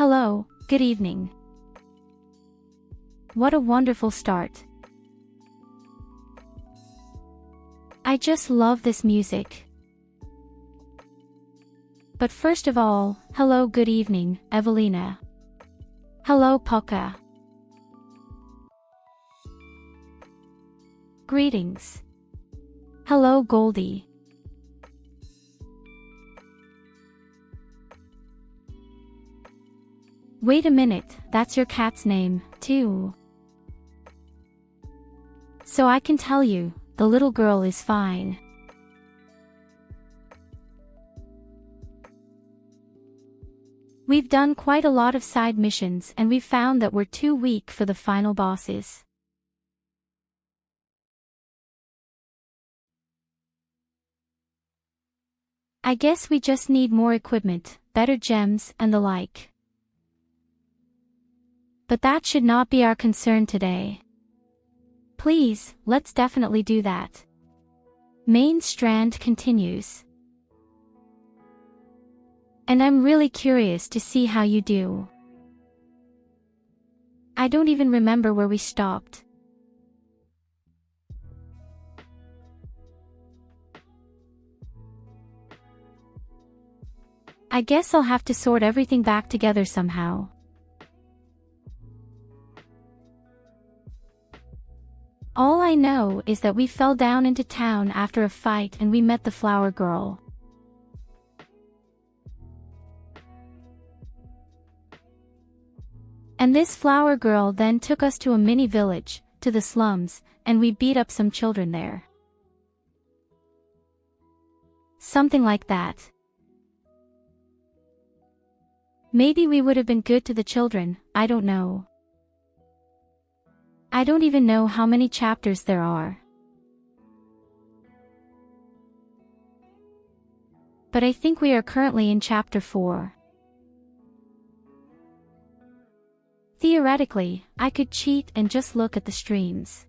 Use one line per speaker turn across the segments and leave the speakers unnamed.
Hello, good evening. What a wonderful start. I just love this music. But first of all, hello, good evening, Evelina. Hello, Pukka. Greetings. Hello, Goldie. Wait a minute, that's your cat's name, too. So I can tell you, the little girl is fine. We've done quite a lot of side missions and we've found that we're too weak for the final bosses. I guess we just need more equipment, better gems, and the like. But that should not be our concern today. Please, let's definitely do that. Main strand continues. And I'm really curious to see how you do. I don't even remember where we stopped. I guess I'll have to sort everything back together somehow. All I know is that we fell down into town after a fight and we met the flower girl. And this flower girl then took us to a mini village, to the slums, and we beat up some children there. Something like that. Maybe we would have been good to the children, I don't know. I don't even know how many chapters there are. But I think we are currently in chapter 4. Theoretically, I could cheat and just look at the streams.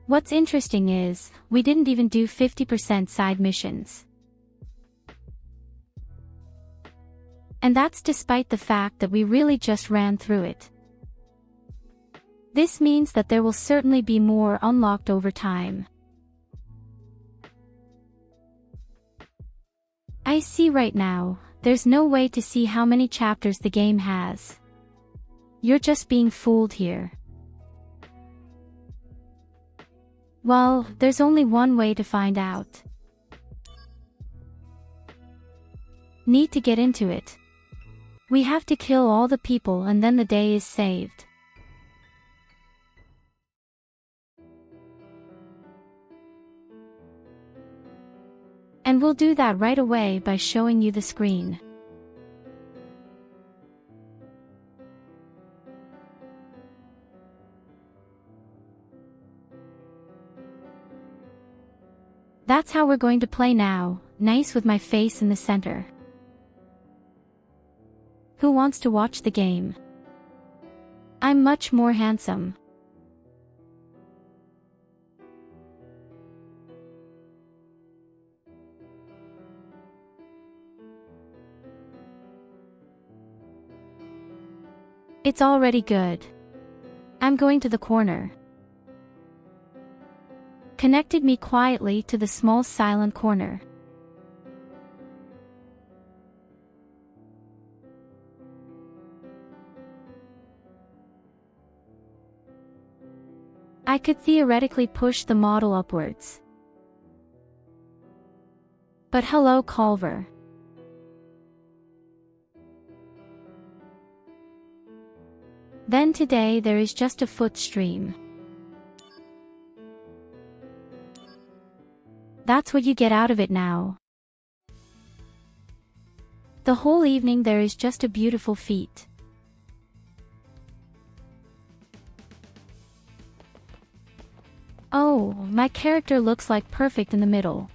What's interesting is, we didn't even do 50% side missions. And that's despite the fact that we really just ran through it. This means that there will certainly be more unlocked over time. I see right now, there's no way to see how many chapters the game has. You're just being fooled here. Well, there's only one way to find out. Need to get into it. We have to kill all the people and then the day is saved. And we'll do that right away by showing you the screen. That's how we're going to play now, nice with my face in the center. Who wants to watch the game? I'm much more handsome. It's already good. I'm going to the corner. Connected me quietly to the small silent corner. I could theoretically push the model upwards. But hello, Culver. Then today there is just a foot stream. That's what you get out of it now. The whole evening there is just a beautiful feat. Oh, my character looks like perfect in the middle.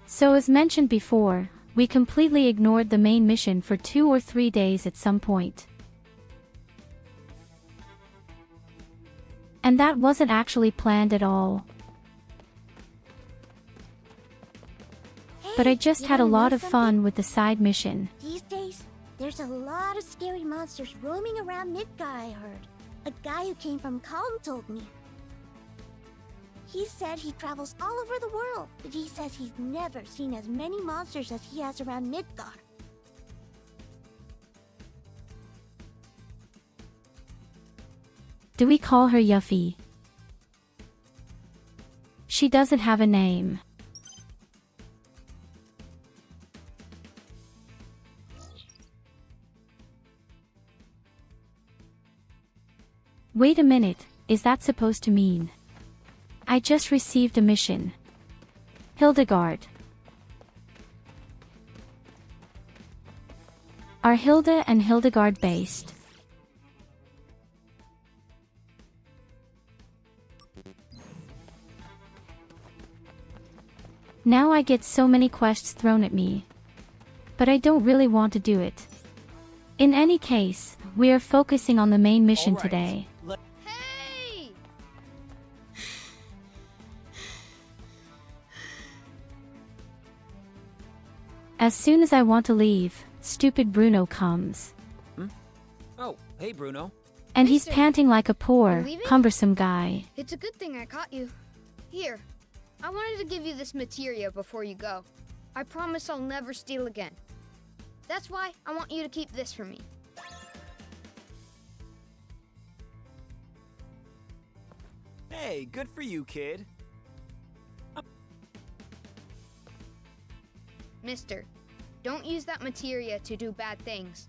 So as mentioned before, we completely ignored the main mission for 2 or 3 days at some point. And that wasn't actually planned at all. But I just had a lot of fun with the side mission.
These days, there's a lot of scary monsters roaming around Midgar, I heard. A guy who came from Calm told me. He said he travels all over the world, but he says he's never seen as many monsters as he has around Midgar.
Do we call her Yuffie? She doesn't have a name. Wait a minute, is that supposed to mean? I just received a mission. Hildegard. Are Hilda and Hildegard based? Now I get so many quests thrown at me. But I don't really want to do it. In any case, we are focusing on the main mission today.
Hey!
As soon as I want to leave, stupid Bruno comes.
Oh, hey Bruno.
And he's
Mister,
panting like a poor,
you leaving?
cumbersome guy.
It's a good thing I caught you. Here, I wanted to give you this materia before you go. I promise I'll never steal again. That's why I want you to keep this for me.
Hey, good for you, kid.
Mister, don't use that materia to do bad things.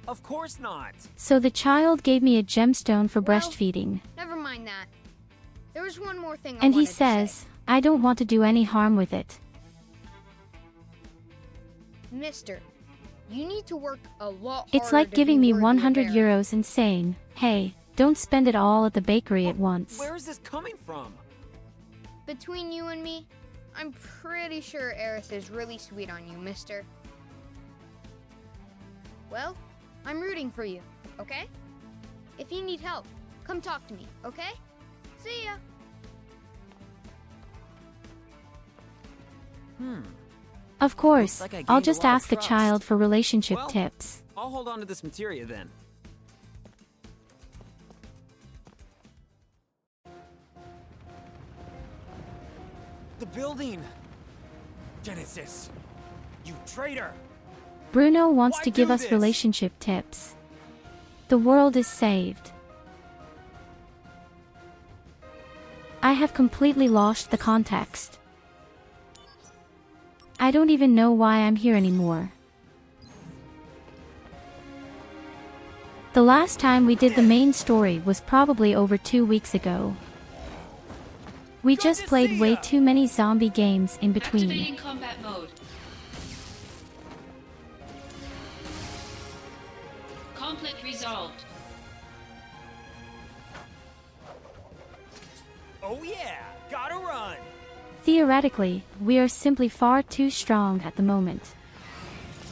Of course not.
So the child gave me a gemstone for
Well,
breastfeeding.
Never mind that. There was one more thing I
And he
wanted to
says,
say.
I don't want to do any harm with it.
Mister, you need to work a lot
It's
harder
like
to
giving
be
me
worthy of
100
Aaron.
euros and saying, hey, don't spend it all at the bakery at once.
Where is this coming from?
Between you and me, I'm pretty sure Aerith is really sweet on you, mister. Well, I'm rooting for you, okay? If you need help, come talk to me, okay? See ya!
Of course,
Looks like I
I'll
gained a
just
lot of
ask a
trust.
child for relationship
Well,
tips.
I'll hold on to this materia then. The building! Genesis! You traitor!
Bruno wants
Why
to give
do
us
this?
relationship tips. The world is saved. I have completely lost the context. I don't even know why I'm here anymore. The last time we did the main story was probably over 2 weeks ago. We
Good
just
to
played
see
way
ya.
too many zombie games in between.
Activating combat mode. Conflict resolved.
Oh yeah! Gotta run!
Theoretically, we are simply far too strong at the moment.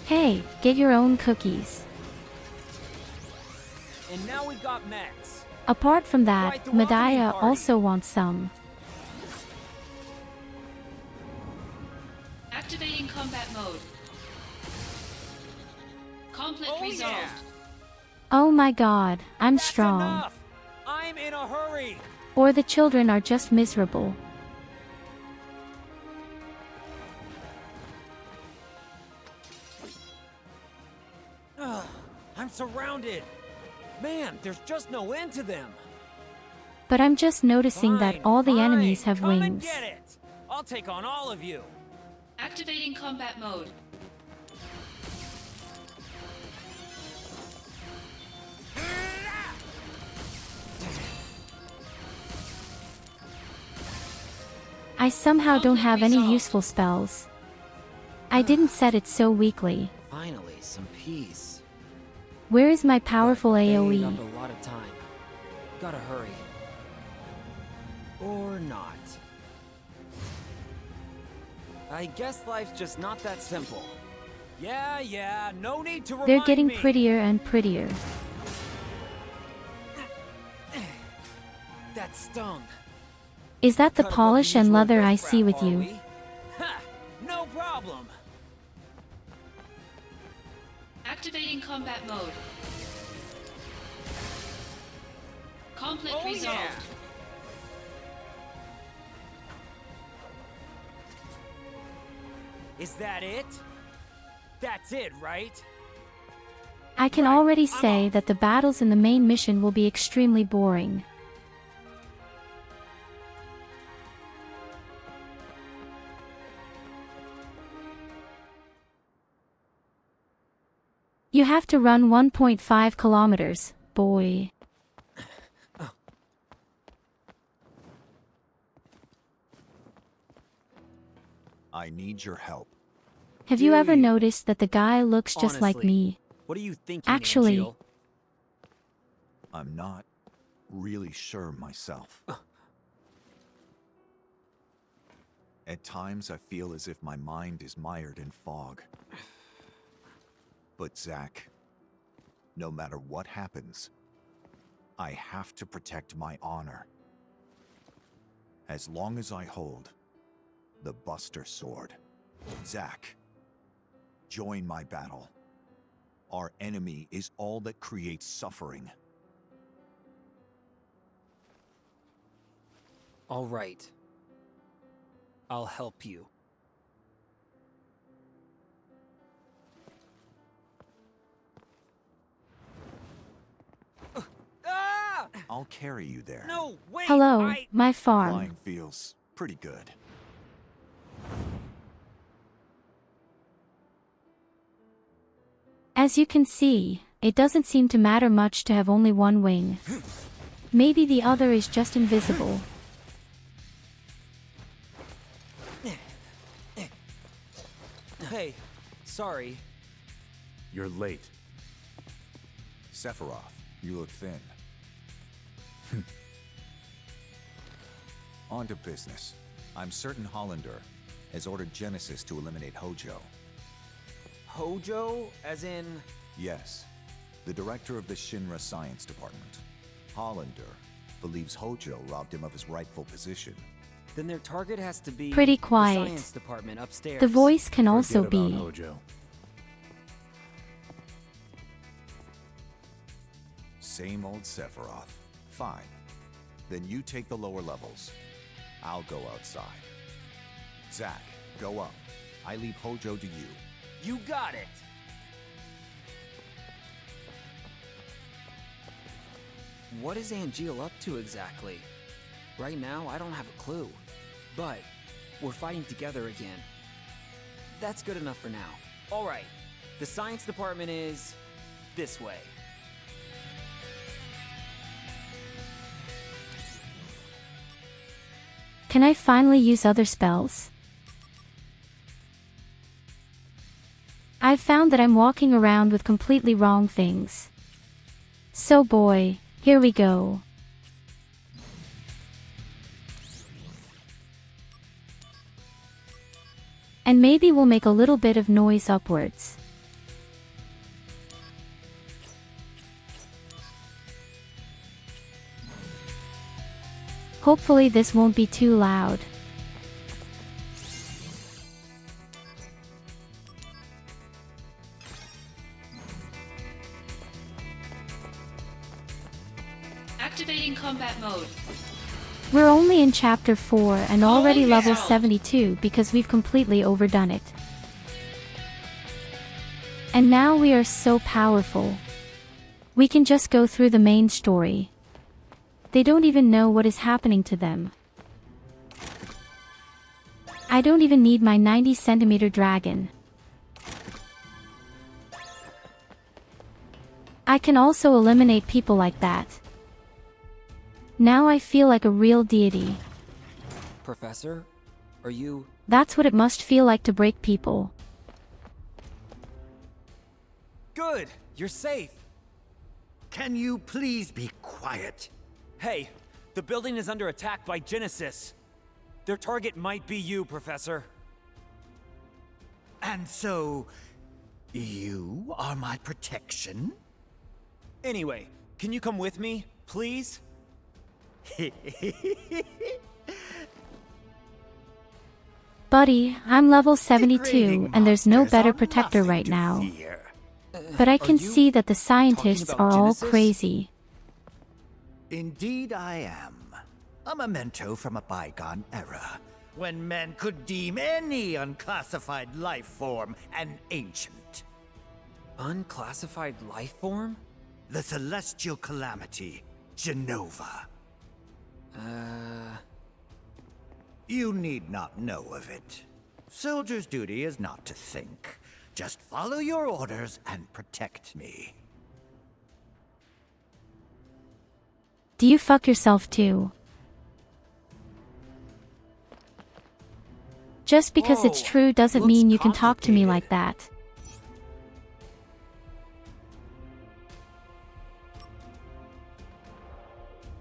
Hey, get your own cookies.
And now we've got mechs.
Apart from that,
Quite the welcoming
Medaya
party.
also wants some.
Activating combat mode. Conflict
Oh
resolved.
yeah!
Oh my god, I'm
That's
strong.
enough! I'm in a hurry!
Or the children are just miserable.
Ugh, I'm surrounded! Man, there's just no end to them!
But I'm just noticing that
Fine,
all the
fine,
enemies have
come and
wings.
get it! I'll take on all of you!
Activating combat mode.
I somehow don't have any
Resolved.
useful spells. I didn't set it so weakly.
Finally, some peace.
Where is my powerful
They ate
AoE?
up a lot of time. Gotta hurry. Or not. I guess life's just not that simple. Yeah, no need to remind
They're getting
me.
prettier and prettier.
That stung.
Is that the
Cut above
polish and
usual
leather I
riffraff,
see with
are
you?
we? Ha! No problem.
Activating combat mode. Conflict
Oh,
resolved.
yeah. Is that it? That's it, right?
I can
Right,
already
I'm
say
off.
that the battles in the main mission will be extremely boring. You have to run 1.5 kilometers, boy.
I need your help.
Have you
Do
ever
you?
noticed that the guy looks just like
Honestly,
me?
What are you thinking,
Actually-
Angel?
I'm not really sure myself. At times, I feel as if my mind is mired in fog. But Zach, no matter what happens, I have to protect my honor. As long as I hold the Buster Sword. Zach, join my battle. Our enemy is all that creates suffering.
All right. I'll help you. Ah!
I'll carry you there.
No, wait!
Hello, my farm.
Flying feels pretty good.
As you can see, it doesn't seem to matter much to have only one wing. Maybe the other is just invisible.
Hey, sorry.
You're late.
Sephiroth, you look thin. On to business. I'm certain Hollander has ordered Genesis to eliminate Hojo.
Hojo, as in...
Yes, the director of the Shinra Science Department. Hollander believes Hojo robbed him of his rightful position.
Then their target has to be...
Pretty
the
quiet.
science department upstairs.
The voice can also
Forget about
be.
Hojo.
Same old Sephiroth. Fine. Then you take the lower levels. I'll go outside. Zack, go up. I leave Hojo to you.
You got it! What is Angeal up to exactly? Right now, I don't have a clue. But, we're fighting together again. That's good enough for now. Alright, the science department is... this way.
Can I finally use other spells? I've found that I'm walking around with completely wrong things. So boy, here we go. And maybe we'll make a little bit of noise upwards. Hopefully this won't be too loud.
Activating combat mode.
We're only in chapter 4 and already
Holy
level
result.
72 because we've completely overdone it. And now we are so powerful. We can just go through the main story. They don't even know what is happening to them. I don't even need my 90-centimeter dragon. I can also eliminate people like that. Now I feel like a real deity.
Professor, are you...
That's what it must feel like to break people.
Good! You're safe!
Can you please be quiet?
Hey, the building is under attack by Genesis. Their target might be you, Professor.
And so, you are my protection?
Anyway, can you come with me, please?
Buddy, I'm level 72,
Degrading
and there's no
monsters
better
are
protector
nothing
right
to
now.
fear.
But I can
you
see that the scientists
about
are all
Genesis?
crazy.
Indeed I am. A memento from a bygone era, when men could deem any unclassified life form an ancient.
Unclassified life form?
The celestial calamity, Genova. You need not know of it. Soldier's duty is not to think. Just follow your orders and protect me.
Do you fuck yourself too? Just because it's
Whoa,
true doesn't
looks
mean you can talk to me
complicated.
like that.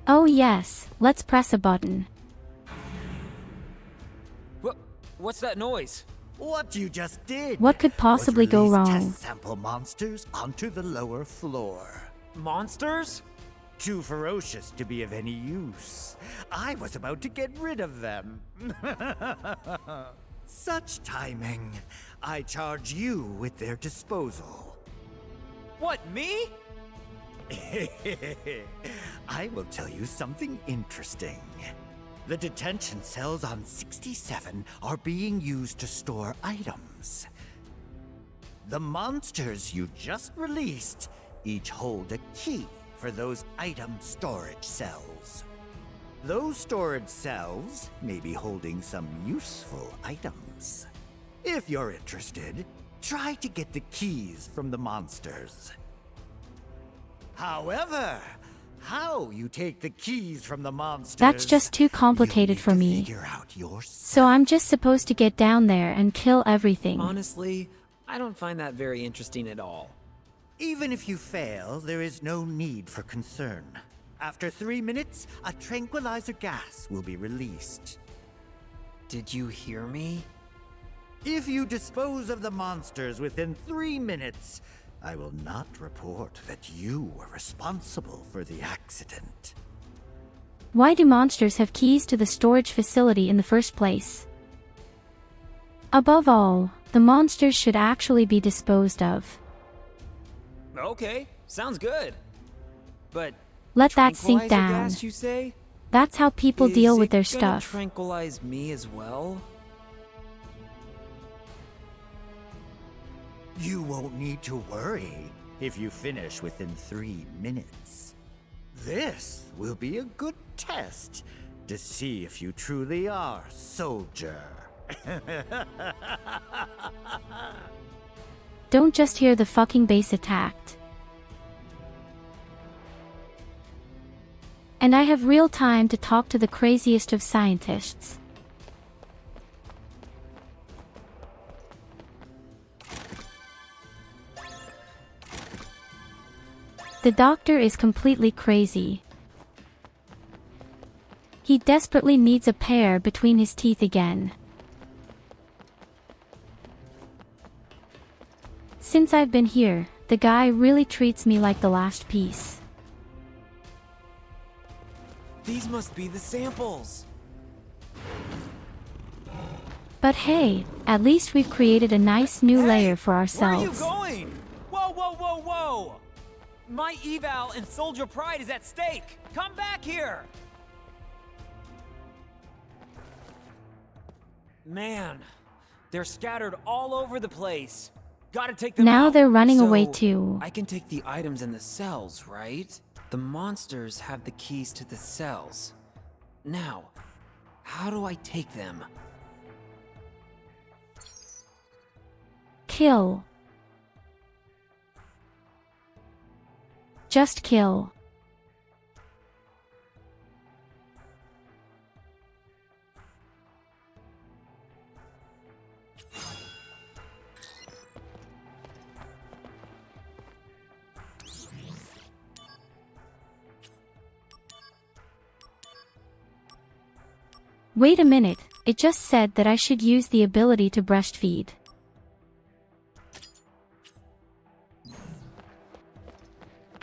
Oh yes, let's press a button.
What's that noise?
What you just did.
What could possibly
was
go
release
wrong?
Test sample monsters onto the lower floor.
Monsters?
Too ferocious to be of any use. I was about to get rid of them. Such timing. I charge you with their disposal.
What, me?
I will tell you something interesting. The detention cells on 67 are being used to store items. The monsters you just released each hold a key for those item storage cells. Those storage cells may be holding some useful items. If you're interested, try to get the keys from the monsters. However, how you take the keys from the monsters...
That's just too complicated for me.
Figure out yourself.
So I'm just supposed to get down there and kill everything.
Honestly, I don't find that very interesting at all.
Even if you fail, there is no need for concern. After 3 minutes, a tranquilizer gas will be released.
Did you hear me?
If you dispose of the monsters within 3 minutes, I will not report that you were responsible for the accident.
Why do monsters have keys to the storage facility in the first place? Above all, the monsters should actually be disposed of.
Okay, sounds good. But
Let that sink
tranquilizer
down.
gas, you say?
That's how people deal
Is
with their
it gonna
stuff.
Tranquilize me as well?
You won't need to worry if you finish within 3 minutes. This will be a good test to see if you truly are soldier.
Don't just hear the fucking base attacked. And I have real time to talk to the craziest of scientists. The doctor is completely crazy. He desperately needs a pair between his teeth again. Since I've been here, the guy really treats me like the last piece.
These must be the samples.
But hey, at least we've created a nice new layer for ourselves.
Where are you going? Whoa, whoa, whoa, whoa! My eval and soldier pride is at stake. Come back here! Man, they're scattered all over the place. Gotta take them
Now
out.
they're running
So,
away too.
I can take the items in the cells, right? The monsters have the keys to the cells. Now, how do I take them?
Kill. Just kill. Wait a minute, it just said that I should use the ability to breastfeed.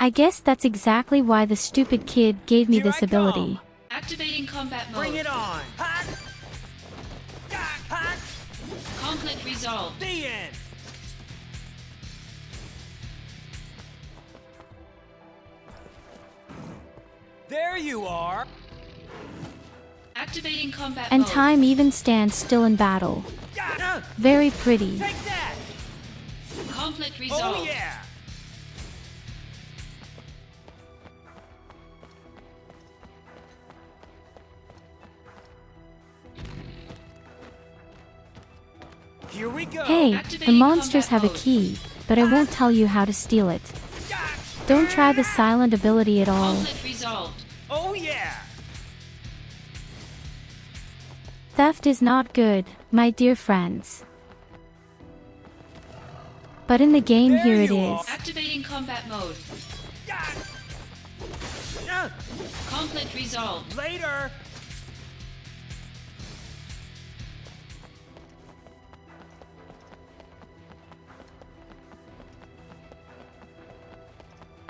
I guess that's exactly why the stupid kid gave me
Here
this
I
ability.
come.
Activating combat mode.
Bring it on. Hot. Hot.
Conflict resolved.
The end. There you are.
Activating combat
And
mode.
time even stands still in battle. Very pretty.
Take that.
Conflict resolved.
Oh yeah. Here we go.
Hey, the
Activating
monsters have
combat
a
mode.
key, but I won't tell you how to steal it. Don't try the silent ability at all.
Conflict resolved.
Oh yeah.
Theft is not good, my dear friends. But in the game
There
here it
you are.
is.
Activating combat mode. Conflict resolved.
Later.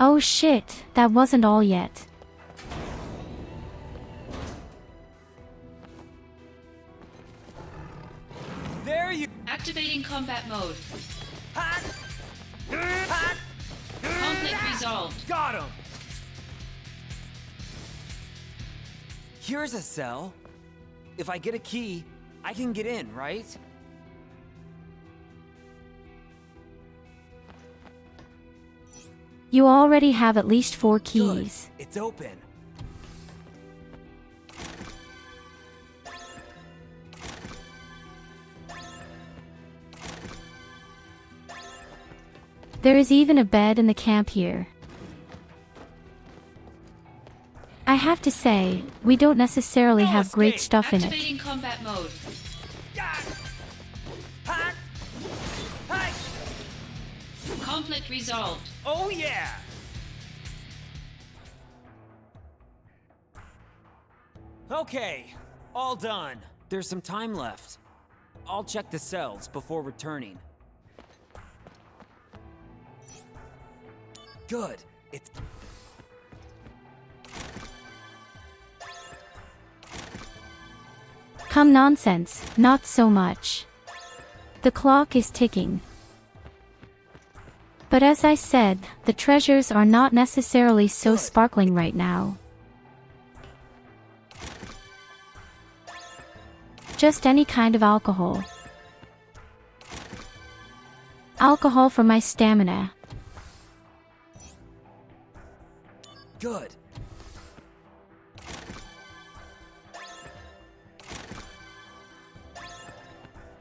Oh shit, that wasn't all yet.
There you.
Activating combat mode.
Hot. Hot.
Conflict resolved.
Got him. Here's a cell. If I get a key, I can get in, right?
You already have at least 4
Good.
keys.
It's open.
There is even a bed in the camp here. I have to say, we don't necessarily
No
have great
escape.
stuff in it.
Activating combat mode.
Hot. Hot.
Conflict resolved.
Oh yeah. Okay, all done. There's some time left. I'll check the cells before returning. Good. It's
Come nonsense, not so much. The clock is ticking. But as I said, the treasures are not necessarily so sparkling right now. Just any kind of alcohol. Alcohol for my stamina.
good.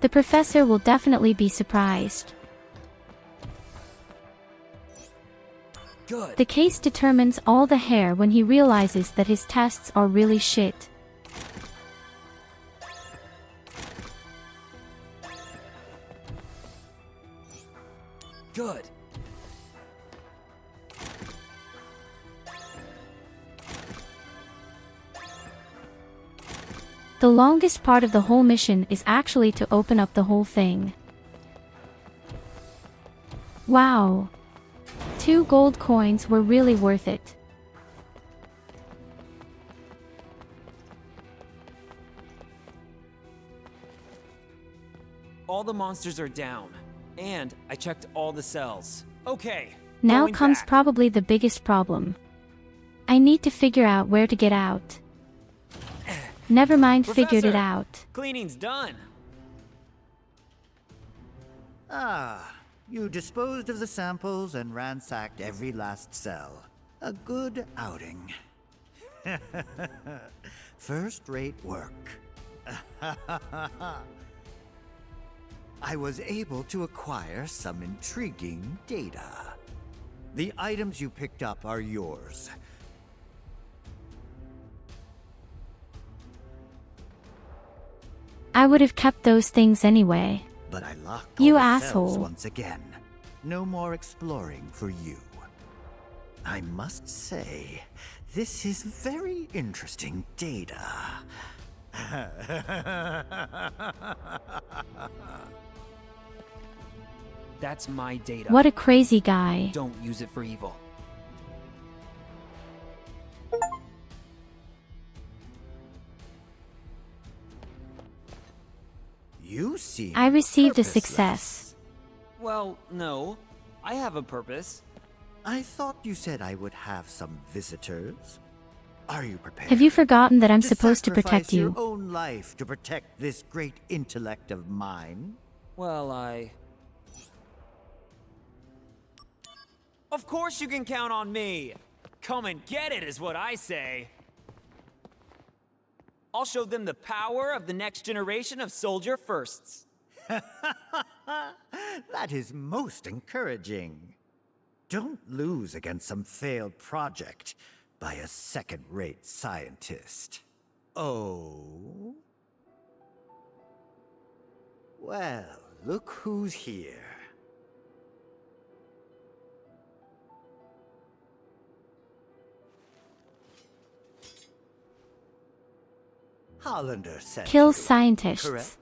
The professor will definitely be surprised.
Good.
The case determines all the hair when he realizes that his tests are really shit.
Good.
The longest part of the whole mission is actually to open up the whole thing. Wow. 2 gold coins were really worth it.
All the monsters are down, and I checked all the cells. Okay.
Now
going
comes
back.
probably the biggest problem. I need to figure out where to get out. Never mind, figured it
Professor,
out.
Cleaning's done.
Ah, you disposed of the samples and ransacked every last cell. A good outing. First-rate work. I was able to acquire some intriguing data. The items you picked up are yours.
I would have kept those things anyway.
But I locked
You
all the cells
asshole.
once again. No more exploring for you. I must say, this is very interesting data.
That's my data.
What a crazy guy.
Don't use it for evil.
You seem
I received a
purposeless.
success.
Well, no. I have a purpose.
I thought you said I would have some visitors. Are you prepared?
Have you forgotten that I'm
to
supposed to protect
sacrifice your
you?
own life to protect this great intellect of mine?
Well, Of course you can count on me! Come and get it, is what I say. I'll show them the power of the next generation of soldier firsts.
That is most encouraging. Don't lose against some failed project by a second-rate scientist. Oh? Well, look who's here. Hollander sent
Kill
you,
scientists.
correct?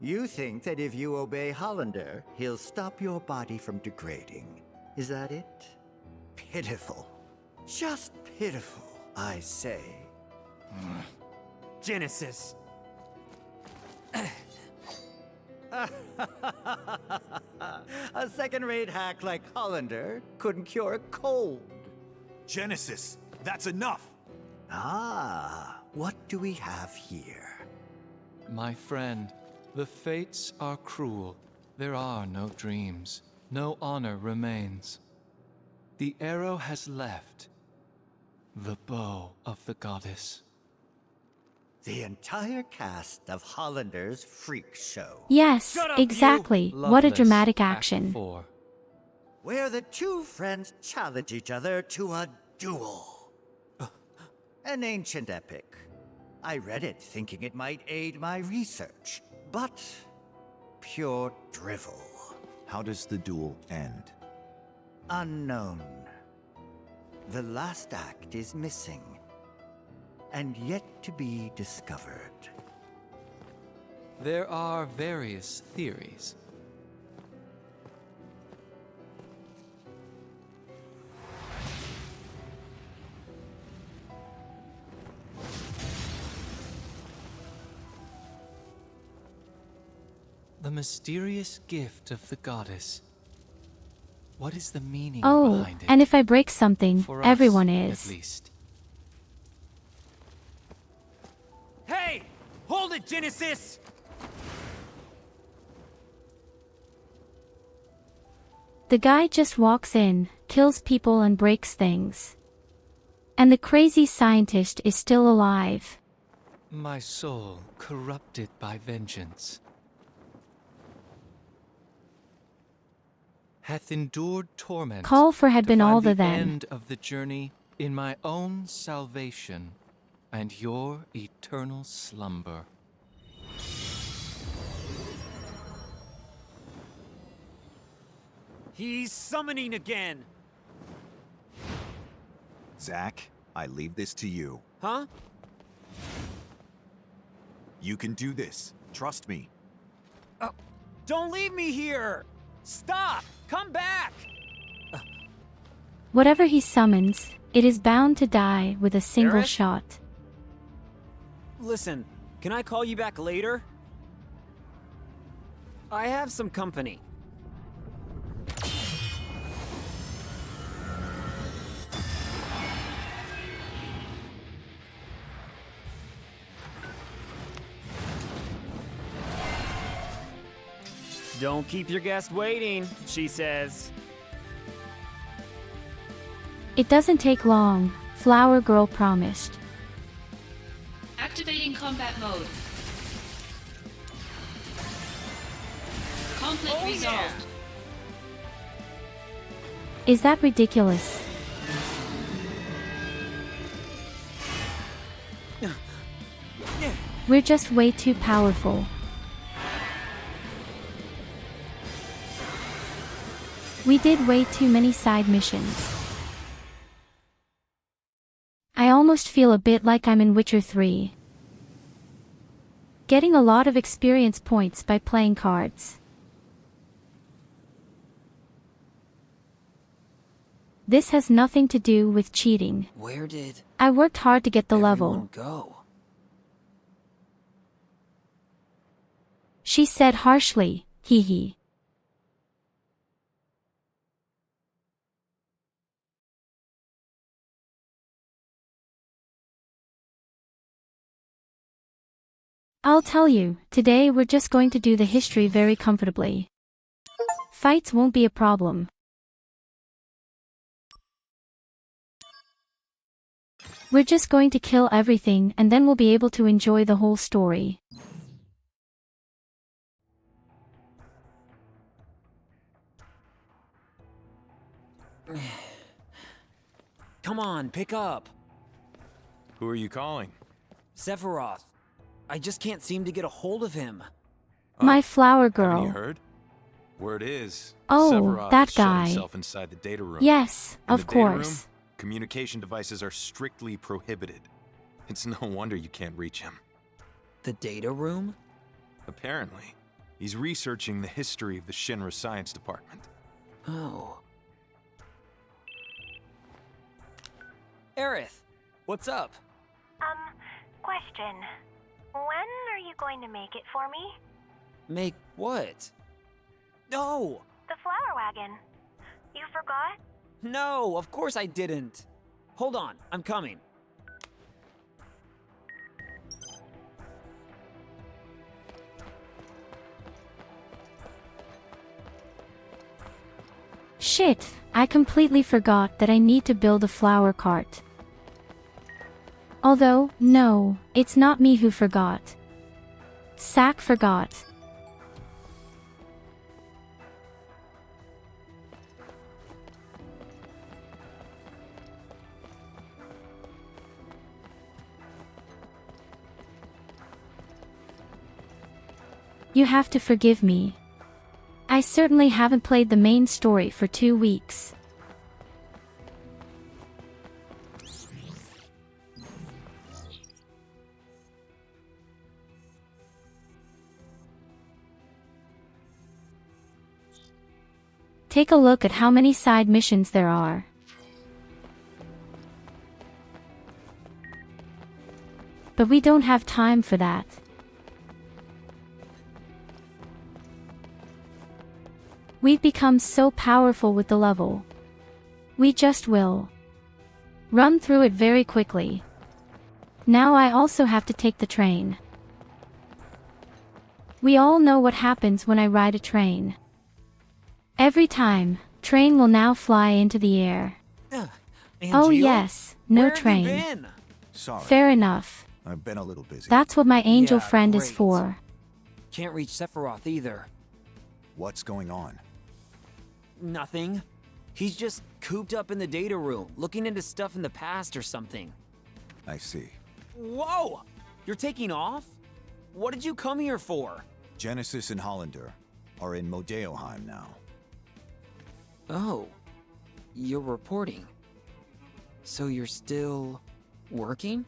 You think that if you obey Hollander, he'll stop your body from degrading. Is that it? Pitiful. Just pitiful, I say.
Genesis.
A second-rate hack like Hollander couldn't cure a cold.
Genesis, that's enough!
Ah, what do we have here?
My friend, the fates are cruel. There are no dreams. No honor remains. The arrow has left. The bow of the goddess.
The entire cast of Hollander's freak show.
Yes,
Shut up, you!
exactly. What a
Loveless,
dramatic
Act
action.
4.
Where the two friends challenge each other to a duel. An ancient epic. I read it thinking it might aid my research, but pure drivel.
How does the duel end?
Unknown. The last act is missing, and yet to be discovered.
There are various theories. The mysterious gift of the goddess. What is the meaning
Oh,
behind it?
and if I break something,
For us,
everyone
at
is.
least.
Hey! Hold it, Genesis!
The guy just walks in, kills people and breaks things. And the crazy scientist is still alive.
My soul corrupted by vengeance hath endured torment.
Call for had
to
been
find
all
the
the then.
end of the journey in my own salvation and your eternal slumber.
He's summoning again!
Zack, I leave this to you.
Huh?
You can do this. Trust me.
Don't leave me here! Stop! Come back!
Whatever he summons, it is bound to die with a single
Eric?
shot.
Listen, can I call you back later? I have some company. Don't keep your guest waiting, she says.
It doesn't take long, Flower Girl promised.
Activating combat mode. Conflict
Oh,
resolved.
yeah.
Is that ridiculous? We're just way too powerful. We did way too many side missions. I almost feel a bit like I'm in Witcher 3. Getting a lot of experience points by playing cards. This has nothing to do with cheating.
Where did
I worked hard to get the
everyone
level.
go?
she said harshly, hee hee. I'll tell you, today we're just going to do the history very comfortably. Fights won't be a problem. We're just going to kill everything and then we'll be able to enjoy the whole story.
Come on, pick up.
Who are you calling?
Sephiroth. I just can't seem to get a hold of him.
My flower
Haven't you
girl.
heard? Word is,
Oh,
Sephiroth
that
has shut
guy.
himself inside the data room.
Yes,
In
of
the data room,
course.
communication devices are strictly prohibited. It's no wonder you can't reach him.
The data room?
Apparently, he's researching the history of the Shinra Science Department.
Oh. Aerith, what's up?
Question. When are you going to make it for me?
Make what? No!
The flower wagon. You forgot?
No, of course I didn't. Hold on, I'm coming.
Shit, I completely forgot that I need to build a flower cart. Although, no, it's not me who forgot. Sack forgot. You have to forgive me. I certainly haven't played the main story for 2 weeks. Take a look at how many side missions there are. But we don't have time for that. We've become so powerful with the level. We just will run through it very quickly. Now I also have to take the train. We all know what happens when I ride a train. Every time, train will now fly into the air. Oh
Angela?
yes, no
Where have you
train.
been?
Sorry,
Fair enough.
I've been a little busy.
That's what my angel
Yeah,
friend is
great.
for.
Can't reach Sephiroth either.
What's going on?
Nothing. He's just cooped up in the data room, looking into stuff in the past or something.
I see.
Whoa! You're taking off? What did you come here for?
Genesis and Hollander are in Modeoheim now.
Oh, you're reporting. So you're still working?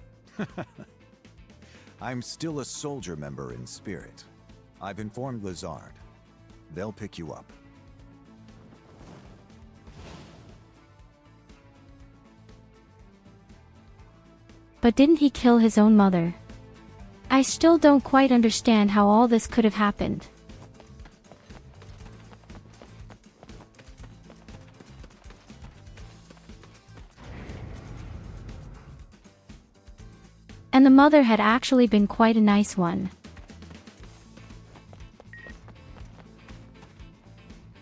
I'm still a soldier member in spirit. I've informed Lazard. They'll pick you up.
But didn't he kill his own mother? I still don't quite understand how all this could have happened. And the mother had actually been quite a nice one.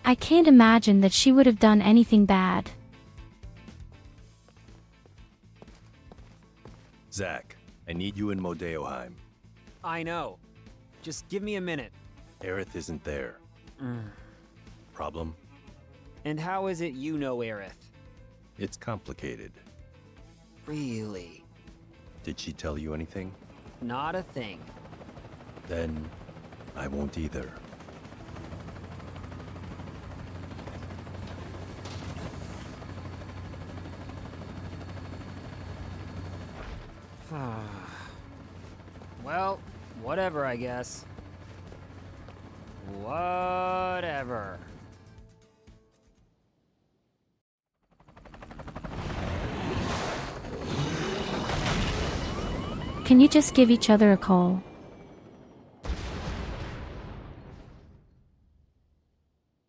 I can't imagine that she would have done anything bad.
Zack, I need you in Modeoheim.
I know. Just give me a minute.
Aerith isn't there. Problem?
And how is it you know Aerith?
It's complicated.
Really?
Did she tell you anything?
Not a thing.
Then I won't either.
Well, whatever, I guess. Whatever.
Can you just give each other a call?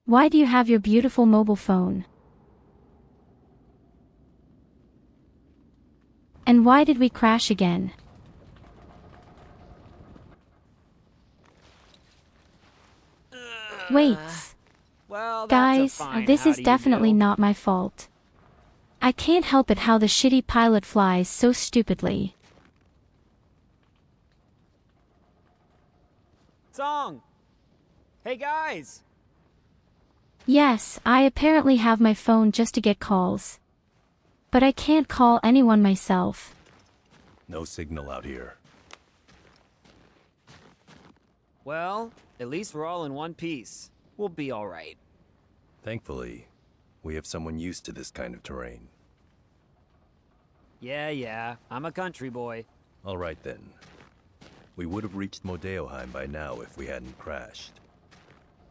Why do you have your beautiful mobile phone? And why did we crash again? Wait.
Well, that's a
Guys,
fine
this
how
is
do you
definitely
do.
not my fault. I can't help it how the shitty pilot flies so stupidly.
Song! Hey guys!
Yes, I apparently have my phone just to get calls. But I can't call anyone myself.
No signal out here.
Well, at least we're all in one piece. We'll be alright.
Thankfully, we have someone used to this kind of terrain.
Yeah, I'm a country boy.
All right then. We would have reached Modeoheim by now if we hadn't crashed.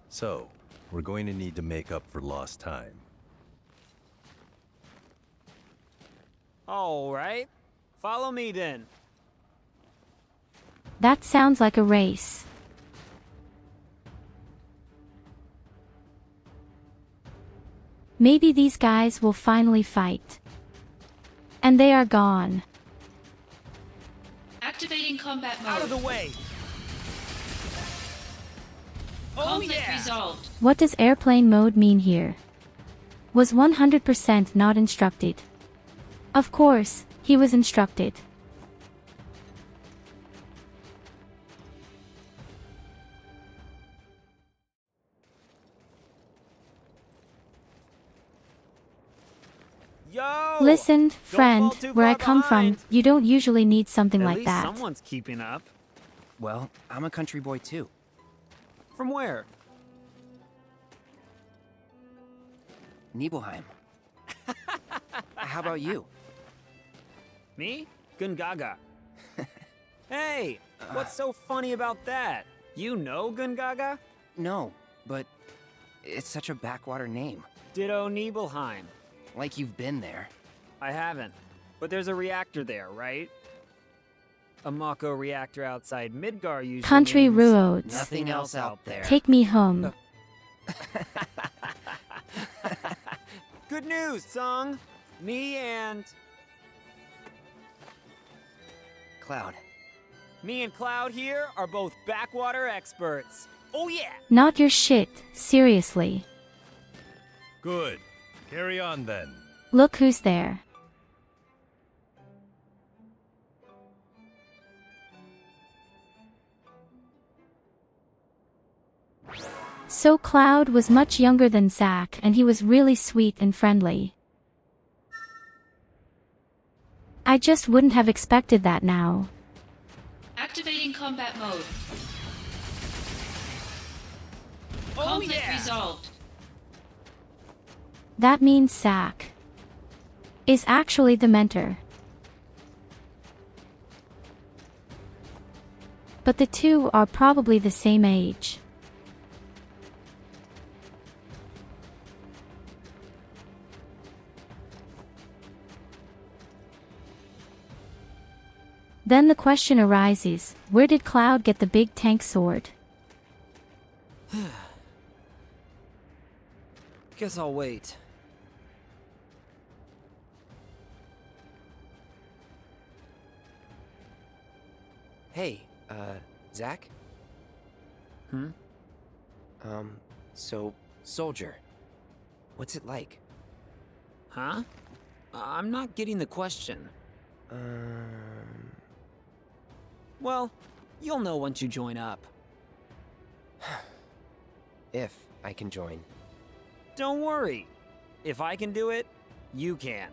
So, we're going to need to make up for lost time.
Alright. Follow me then.
That sounds like a race. Maybe these guys will finally fight. And they are gone.
Activating combat mode.
Out of the way!
Conflict resolved.
What does airplane mode mean here? Was 100% not instructed. Of course, he was instructed.
Yo!
Listen,
Don't
friend,
fall too
where I
far
come
behind.
from, you don't usually need something
At
like
least
that.
someone's keeping up.
Well, I'm a country boy too.
From where?
Nibelheim. How about you?
Me? Gungaga. Hey! What's so funny about that? You know Gungaga?
No, but it's such a backwater name.
Ditto Nibelheim.
Like you've been there.
I haven't. But there's a reactor there, right? A Mako reactor outside Midgar usually
Country
means
roads.
Nothing else out there.
Take me home.
Good news, Sung! Me and
Cloud.
Cloud here are both backwater experts. Oh yeah!
Not your shit, seriously.
Good. Carry on then.
Look who's there. So Cloud was much younger than Zack and he was really sweet and friendly. I just wouldn't have expected that now.
Activating combat mode.
Oh
Conflict
yeah!
resolved.
That means Zack is actually the mentor. But the two are probably the same age. Then the question arises, where did Cloud get the big tank sword?
Guess I'll wait.
Hey, Zach?
Hmm?
So, soldier. What's it like?
Huh? I'm not getting the question. Well, you'll know once you join up.
If I can join.
Don't worry. If I can do it, you can.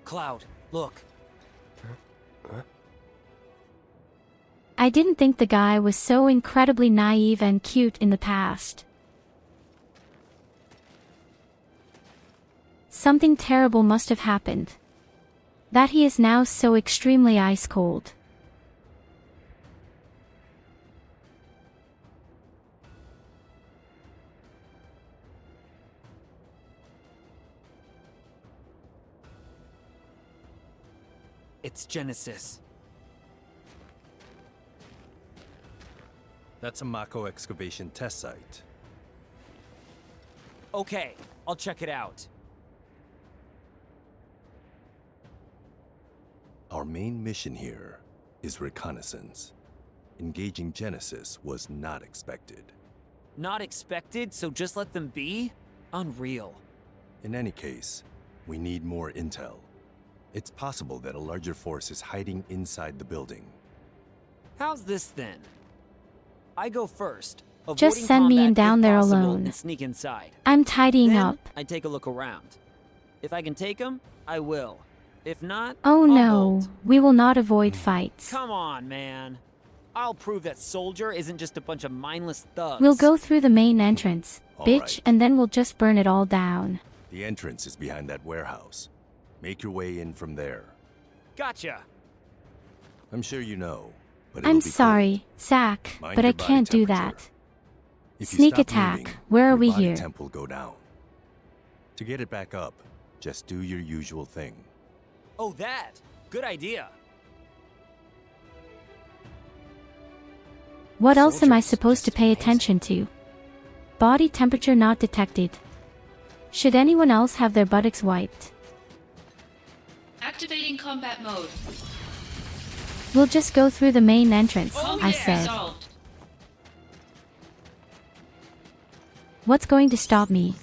Cloud, look.
I didn't think the guy was so incredibly naive and cute in the past. Something terrible must have happened. That he is now so extremely ice cold.
It's Genesis.
That's a Mako excavation test site.
Okay, I'll check it out.
Our main mission here is reconnaissance. Engaging Genesis was not expected.
Not expected, so just let them be? Unreal.
In any case, we need more intel. It's possible that a larger force is hiding inside the building.
How's this then? I go first.
Just
avoiding
send me in
combat
down
if
there
possible,
alone.
and sneak inside.
I'm tidying
Then
up.
I take a look around. If I can take them, I will. If not,
Oh
I'll
no,
bolt.
we will not avoid fights.
Come on, man. I'll prove that Soldier isn't just a bunch of mindless thugs.
We'll go through the main entrance,
All
bitch,
right.
and then we'll just burn it all down.
The entrance is behind that warehouse. Make your way in from there.
Gotcha.
I'm sure you know, but it'll
I'm
be cold.
sorry, Zack,
Mind
but
your
I
body
can't do
temperature.
that.
If you
Sneak
stop
attack.
moving,
Where are
your
we
body
here?
temp will go down. To get it back up, just do your usual thing.
Oh, that. Good idea.
What else am I
Soldiers,
supposed to
just
pay
amazing.
attention to? Body temperature not detected. Should anyone else have their buttocks wiped?
Activating combat mode.
We'll just go through the main entrance,
Combat
I said.
resolved.
What's going to stop me?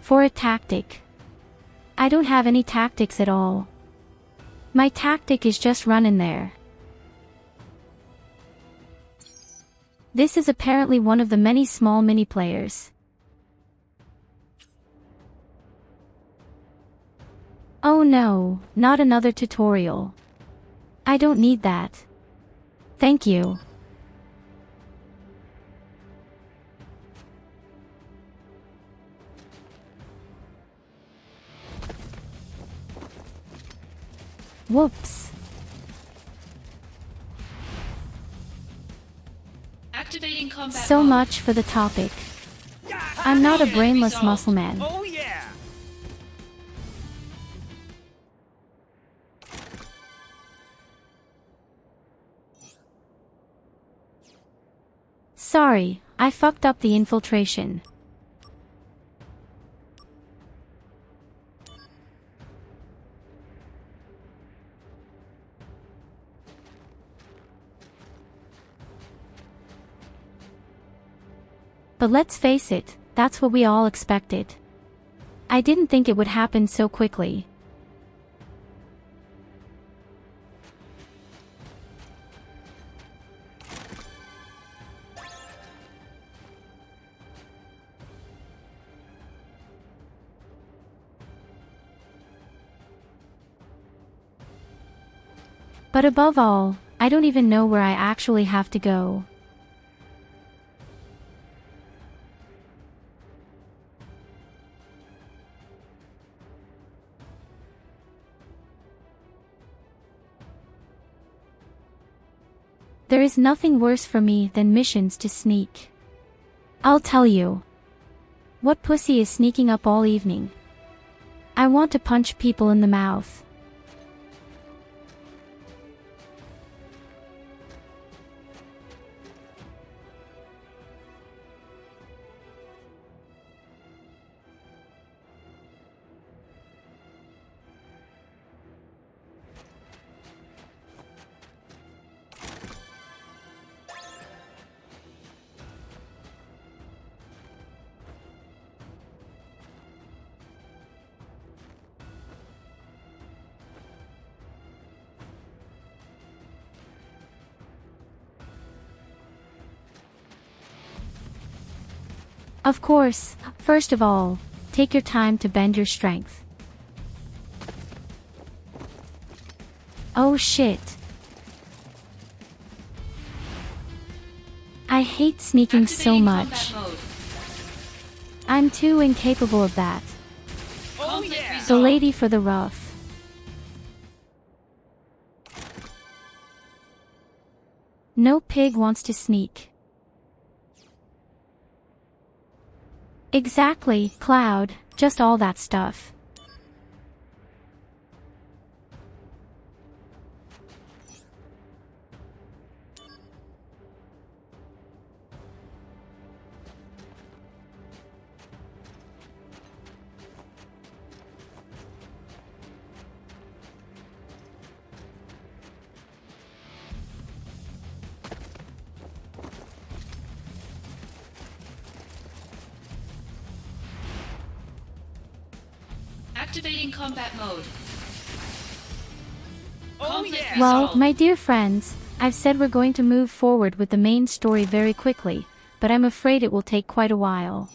For a tactic. I don't have any tactics at all. My tactic is just run in there. This is apparently one of the many small mini-players. Oh no, not another tutorial. I don't need that. Thank you. Whoops.
Activating combat
So
mode.
much for the topic. I'm not a brainless
Resolved.
muscle man.
Oh, yeah.
Sorry, I fucked up the infiltration. But let's face it, that's what we all expected. I didn't think it would happen so quickly. But above all, I don't even know where I actually have to go. There is nothing worse for me than missions to sneak. I'll tell you. What pussy is sneaking up all evening? I want to punch people in the mouth. Of course, first of all, take your time to bend your strength. Oh shit. I hate sneaking so
Activating
much.
combat mode.
I'm too incapable of that.
Oh,
Conflict
yeah.
The
resolved.
lady for the rough. No pig wants to sneak. Exactly, Cloud, just all that stuff.
Activating combat mode.
Oh
Conflict
yeah!
Well,
resolved.
my dear friends, I've said we're going to move forward with the main story very quickly, but I'm afraid it will take quite a while.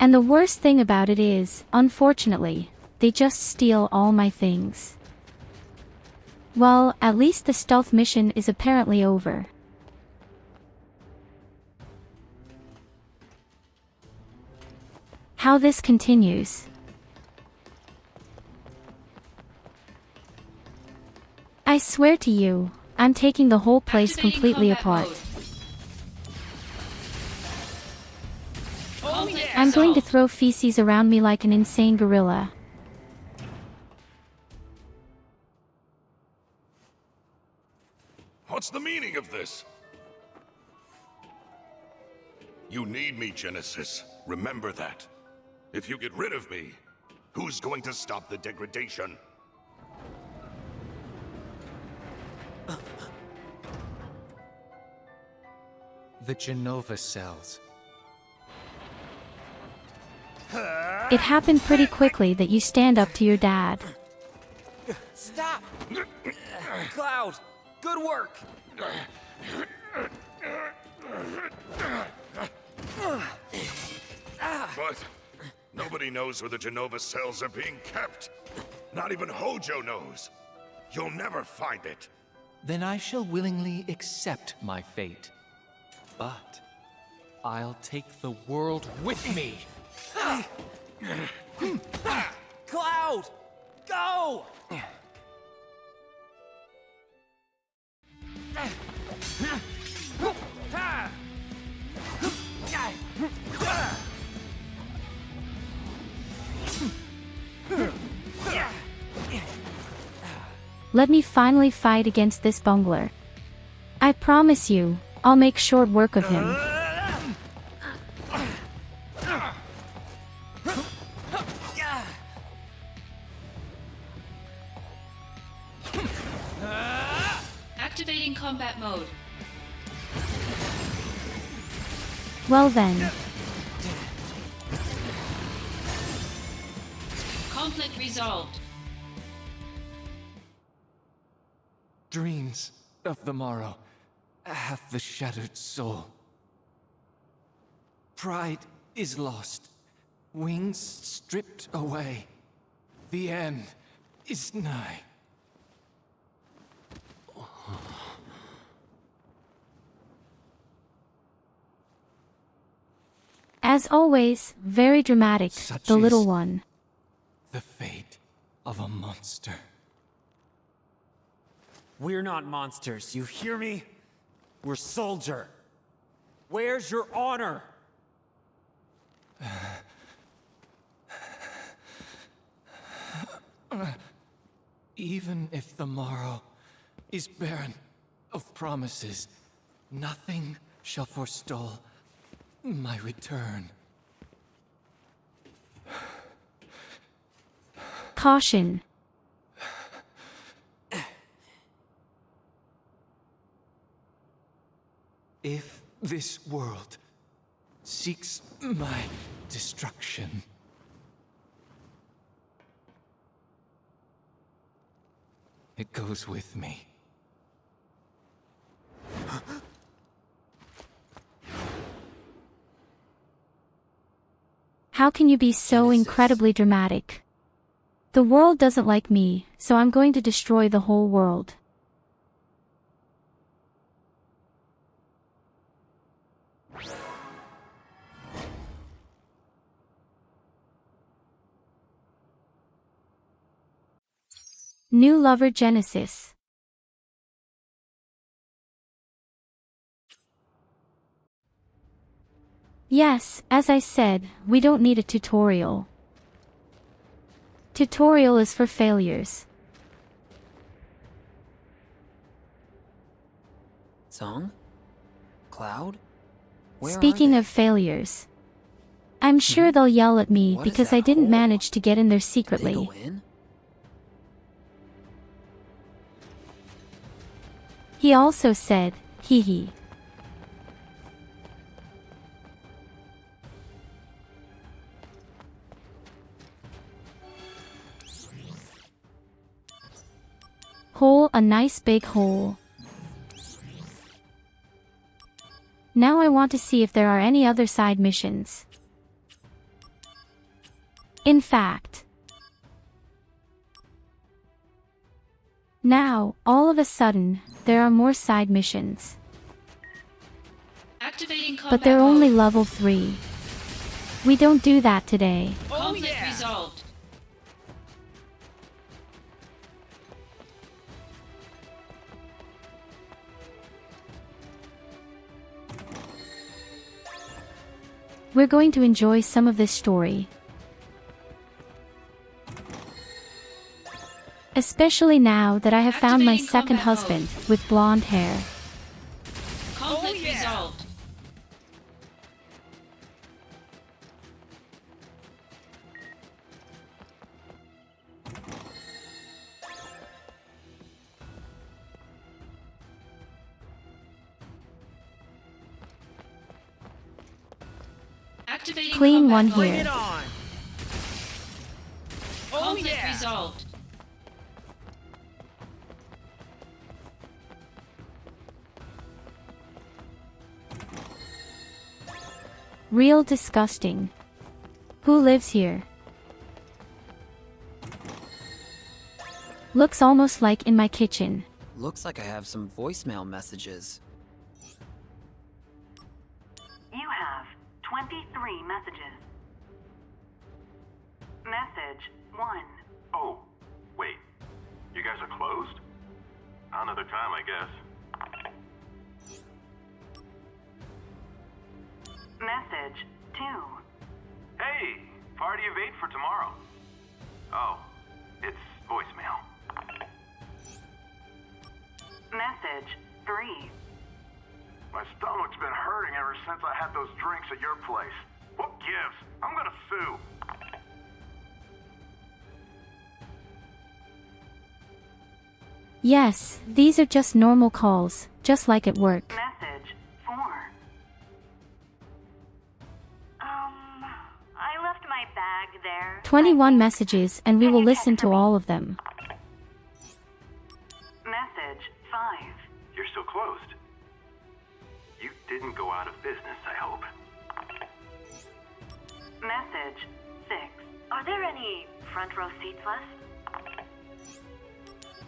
And the worst thing about it is, unfortunately, they just steal all my things. Well, at least the stealth mission is apparently over. How this continues. I swear to you, I'm taking the whole place
Activating
completely
combat
apart.
mode.
Oh
Conflict
yeah!
I'm going to
resolved.
throw feces around me like an insane gorilla.
What's the meaning of this? You need me, Genesis. Remember that. If you get rid of me, who's going to stop the degradation?
The Genova cells.
It happened pretty quickly that you stand up to your dad.
Stop! Cloud, good work!
But nobody knows where the Genova cells are being kept. Not even Hojo knows. You'll never find it.
Then I shall willingly accept my fate. But I'll take the world with me.
Cloud! Go!
Let me finally fight against this bungler. I promise you, I'll make short work of him.
Activating combat mode.
Well then,
Conflict resolved.
Dreams of the morrow have the shattered soul. Pride is lost, wings stripped away. The end is nigh.
as always, very dramatic,
Such
the little
is
one.
the fate of a monster.
We're not monsters, you hear me? We're soldier. Where's your honor?
Even if the morrow is barren of promises, nothing shall forestall my return.
Caution.
If this world seeks my destruction, it goes with me.
How can you be so
Genesis.
incredibly dramatic? The world doesn't like me, so I'm going to destroy the whole world. New lover Genesis. Yes, as I said, we don't need a tutorial. Tutorial is for failures.
Song? Cloud? Where
Speaking
are
of failures, I'm sure they'll yell at me
What is
because
that
I didn't
hole?
manage to get in there
they? Did they
secretly.
go in?
He also said, hee hee. Hole, a nice big hole. Now I want to see if there are any other side missions. In fact, now, all of a sudden, there are more side missions.
Activating combat
But they're
mode.
only level 3. We don't do that today.
Conflict resolved.
We're going to enjoy some of this story. Especially now that I have found my
Activating
second
combat
husband with blonde hair.
Conflict resolved. Activating
Clean
combat
one
mode.
here.
Conflict resolved.
Real disgusting. Who lives here? Looks almost like in my kitchen.
Looks like I have some voicemail messages.
You have 23 messages. Message 1.
Oh, wait. You guys are closed? Another time, I guess.
Message 2.
Hey, party of 8 for tomorrow. Oh, it's voicemail.
Message 3.
My stomach's been hurting ever since I had those drinks at your place. What gives? I'm gonna sue.
Yes, these are just normal calls, just like at work.
Message 4. I left my bag there.
21 messages and we will listen to all of them.
Message 5.
You're still closed. You didn't go out of business, I hope.
Message 6. Are there any front row seats left?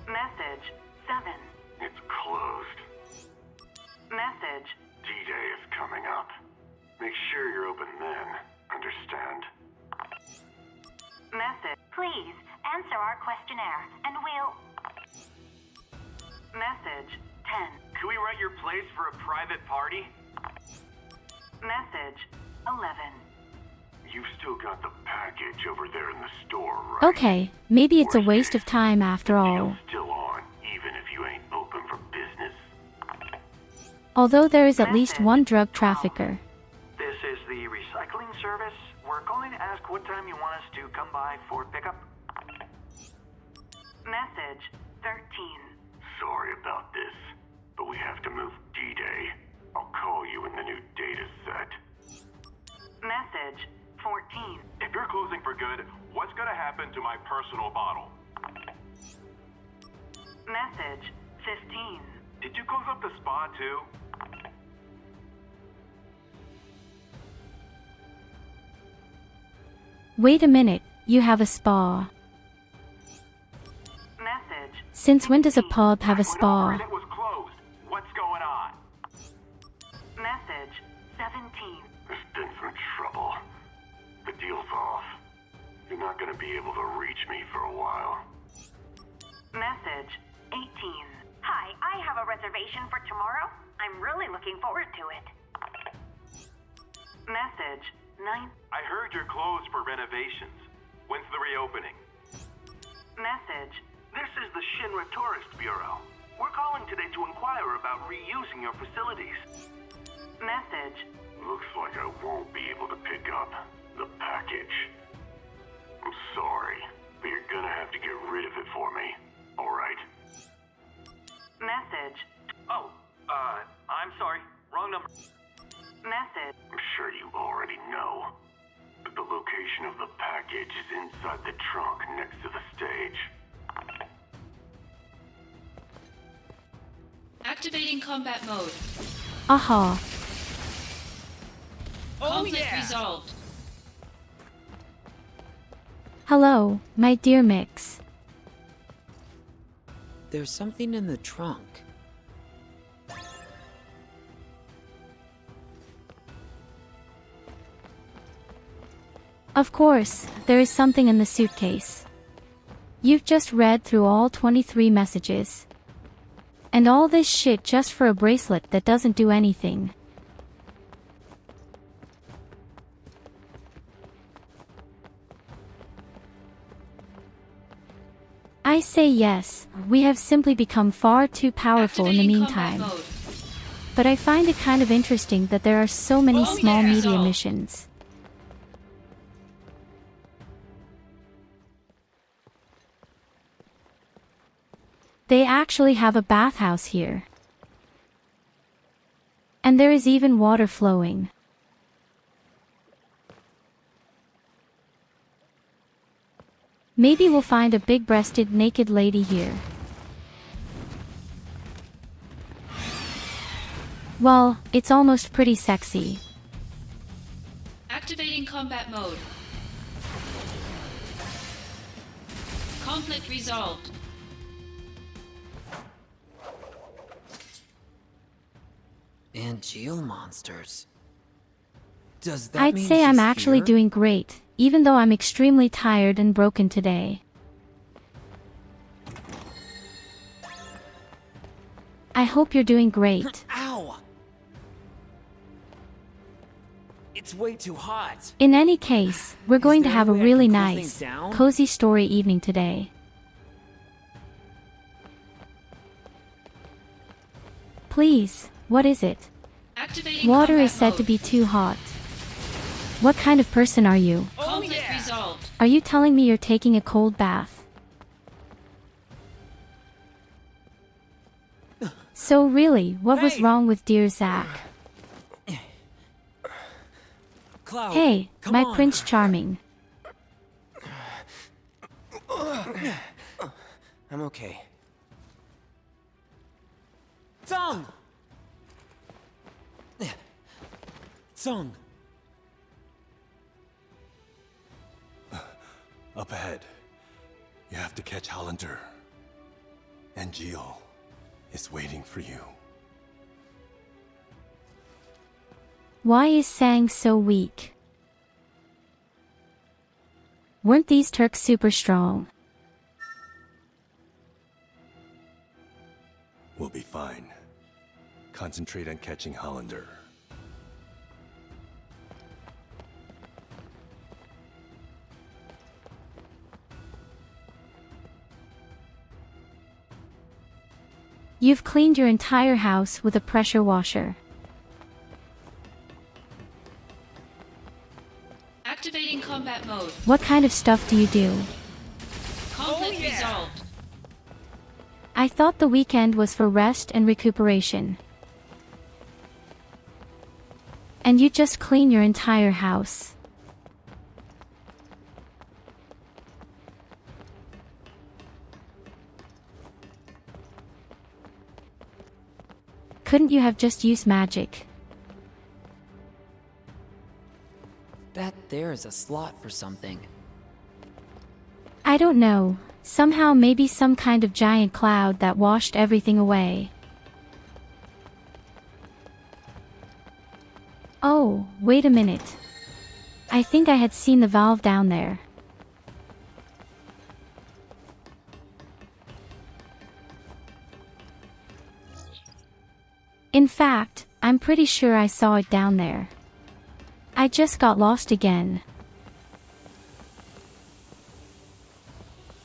Message 7.
It's closed.
Message.
D-Day is coming up. Make sure you're open then. Understand?
Message.
Please, answer our questionnaire, and we'll...
Message 10.
Can we rent your place for a private party?
Message 11.
You've still got the package over there in the store, right?
Okay, maybe it's a waste of time after all.
Deal's still on, even if you ain't open for business.
Although there is at least one drug trafficker.
This is the recycling service. We're calling to ask what time you want us to come by for pickup.
Message 13.
Sorry about this, but we have to move D-Day. I'll call you in the new data set.
Message 14.
If you're closing for good, what's gonna happen to my personal bottle?
Message 15.
Did you close up the spa too?
Wait a minute, you have a spa.
Message.
Since when does a pub have a
It
spa?
was closed. What's going on?
Message 17.
There's been some trouble. The deal's off. You're not gonna be able to reach me for a while.
Message 18. Hi, I have a reservation for tomorrow. I'm really looking forward to it. Message 9.
I heard you're closed for renovations. When's the reopening?
Message.
This is the Shinra Tourist Bureau. We're calling today to inquire about reusing your facilities.
Message.
Looks like I won't be able to pick up the package. I'm sorry, but you're gonna have to get rid of it for me. Alright?
Message.
Oh, I'm sorry. Wrong number.
Message.
I'm sure you already know, but the location of the package is inside the trunk next to the stage.
Activating combat mode.
Aha.
Conflict resolved.
Hello, my dear Mix.
There's something in the trunk.
Of course, there is something in the suitcase. You've just read through all 23 messages. And all this shit just for a bracelet that doesn't do anything. I say yes, we have simply become far too powerful in the meantime. But I find it kind of interesting that there are so many small media missions. They actually have a bathhouse here. And there is even water flowing. Maybe we'll find a big-breasted naked lady here. Well, it's almost pretty sexy.
Activating combat mode. Conflict resolved.
Angeal monsters. Does that mean
I'd say I'm
she's
actually
here?
doing great, even though I'm extremely tired and broken today. I hope you're doing great.
Ow! It's way too hot.
In any case, we're going to
there
have a
any way I
really
can cool things
nice,
down?
cozy story evening today. Please, what is it?
Activating
Water
combat
is said
mode.
to be too hot. What kind of person are you?
Conflict resolved.
Are you telling me you're taking a cold bath? So really, what was
Hey!
wrong with dear Zack?
Cloud,
Hey,
come
my
on.
Prince Charming.
I'm okay. Song! Song!
Up ahead. You have to catch Hollander. And Geo is waiting for you.
Why is Sang so weak? Weren't these Turks super strong?
We'll be fine. Concentrate on catching Hollander.
You've cleaned your entire house with a pressure washer.
Activating combat mode.
What kind of stuff do you do?
Conflict resolved.
I thought the weekend was for rest and recuperation. And you just clean your entire house. Couldn't you have just used magic?
That there is a slot for something.
I don't know. Somehow maybe some kind of giant cloud that washed everything away. Oh, wait a minute. I think I had seen the valve down there. In fact, I'm pretty sure I saw it down there. I just got lost again.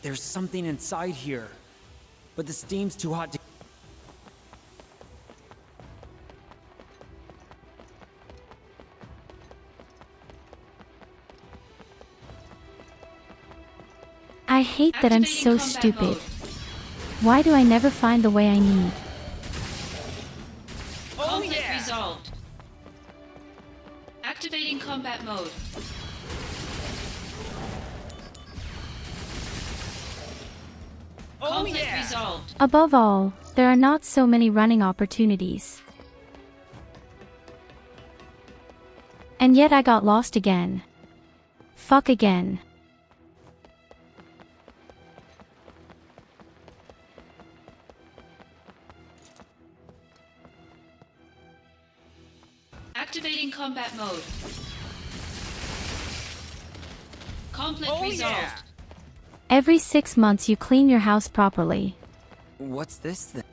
There's something inside here, but the steam's too hot to...
I hate that I'm so
Activating combat
stupid.
mode.
Why do I never find the way I need?
Conflict resolved. Activating combat mode. Conflict resolved.
Above all, there are not so many running opportunities. And yet I got lost again. Fuck again.
Activating combat mode. Conflict resolved.
Every 6 months you clean your house properly.
What's this then?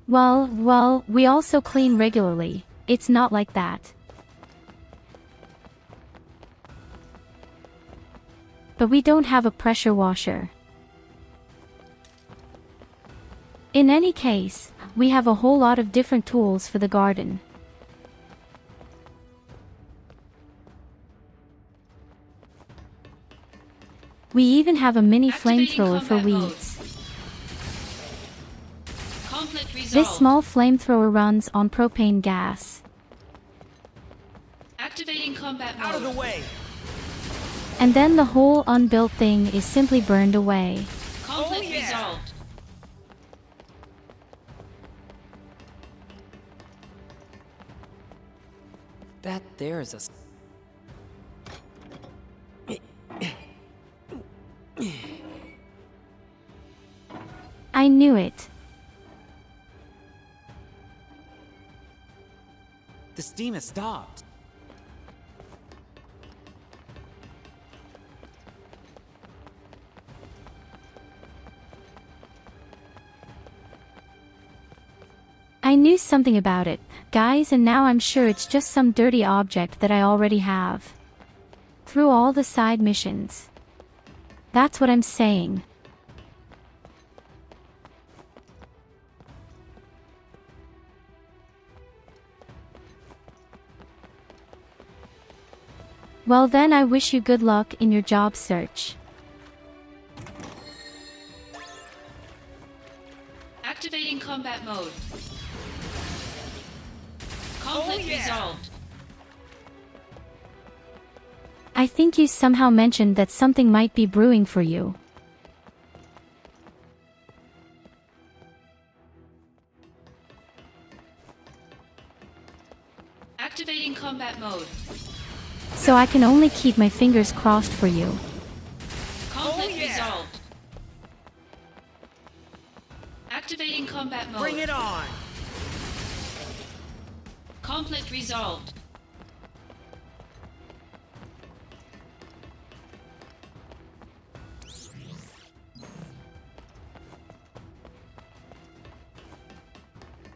Well, we also clean regularly. It's not like that. But we don't have a pressure washer. In any case, we have a whole lot of different tools for the garden. We even have a mini flamethrower for weeds.
Conflict resolved.
This small flamethrower runs on propane gas.
Activating combat mode.
Out of the way!
And then the whole unbuilt thing is simply burned away.
Conflict resolved.
That there's a...
I knew it.
The steam has stopped.
I knew something about it, guys, and now I'm sure it's just some dirty object that I already have. Through all the side missions. That's what I'm saying. Well then, I wish you good luck in your job search.
Activating combat mode. Conflict resolved.
I think you somehow mentioned that something might be brewing for you.
Activating combat mode.
So I can only keep my fingers crossed for you.
Conflict resolved. Activating combat mode.
Bring it on!
Conflict resolved.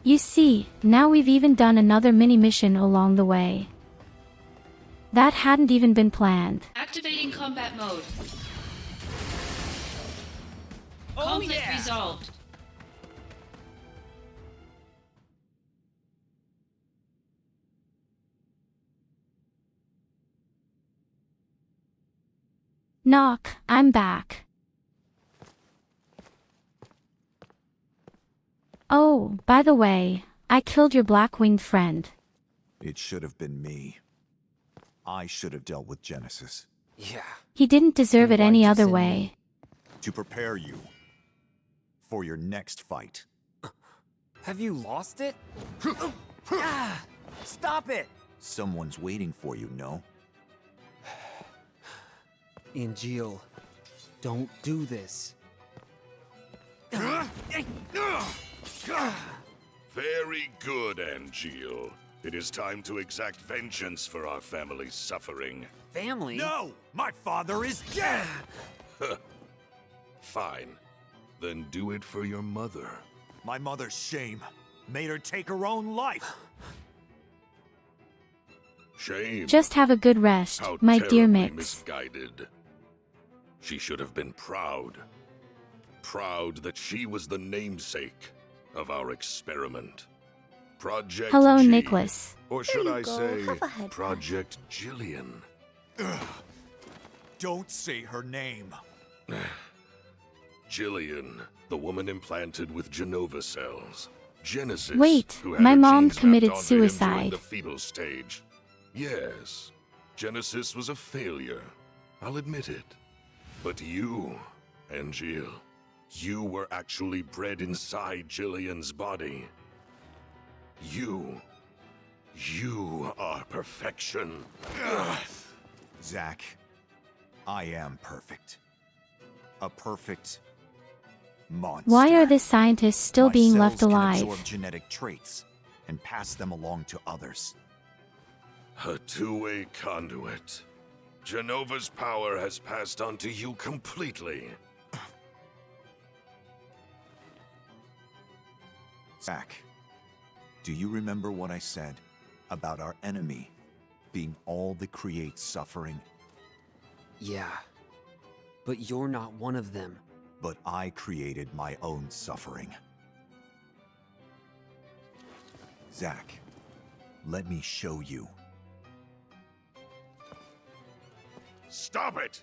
You see, now we've even done another mini mission along the way. That hadn't even been planned.
Activating combat mode. Conflict resolved.
Knock, I'm back. Oh, by the way, I killed your black-winged friend.
It should have been me. I should have dealt with Genesis.
Yeah.
He didn't deserve it
Why'd
any
you
other
send
way.
me?
To prepare you for your next fight.
Have you lost it? Ah, stop it!
Someone's waiting for you, no?
Angeal, don't do this.
Very good, Angeal. It is time to exact vengeance for our family's suffering.
Family?
No! My father is dead!
Fine. Then do it for your mother.
My mother's shame Made her take her own life.
Shame.
Just have a good rest,
How
my dear
terribly
Mix.
misguided. She should have been proud. Proud that she was the namesake of our experiment. Project
Hello,
G.
Nicholas.
Or should
you
I
go.
say,
Have a head
Project Jillian.
Don't say her name.
Jillian, the woman implanted with Genova cells. Genesis,
Wait,
who had
my
her
mom
genes
committed
mapped onto him during
suicide.
the fetal stage. Yes, Genesis was a failure. I'll admit it. But you, Angeal, you were actually bred inside Jillian's body. You are perfection.
Zack, I am perfect. A perfect monster.
Why are the scientists still
My
being
cells
left
can
alive?
absorb genetic traits and pass them along to others.
A two-way conduit. Genova's power has passed on to you completely.
Zack, do you remember what I said about our enemy being all that creates suffering?
Yeah. But you're not one of them.
But I created my own suffering. Zack, let me show you.
Stop it!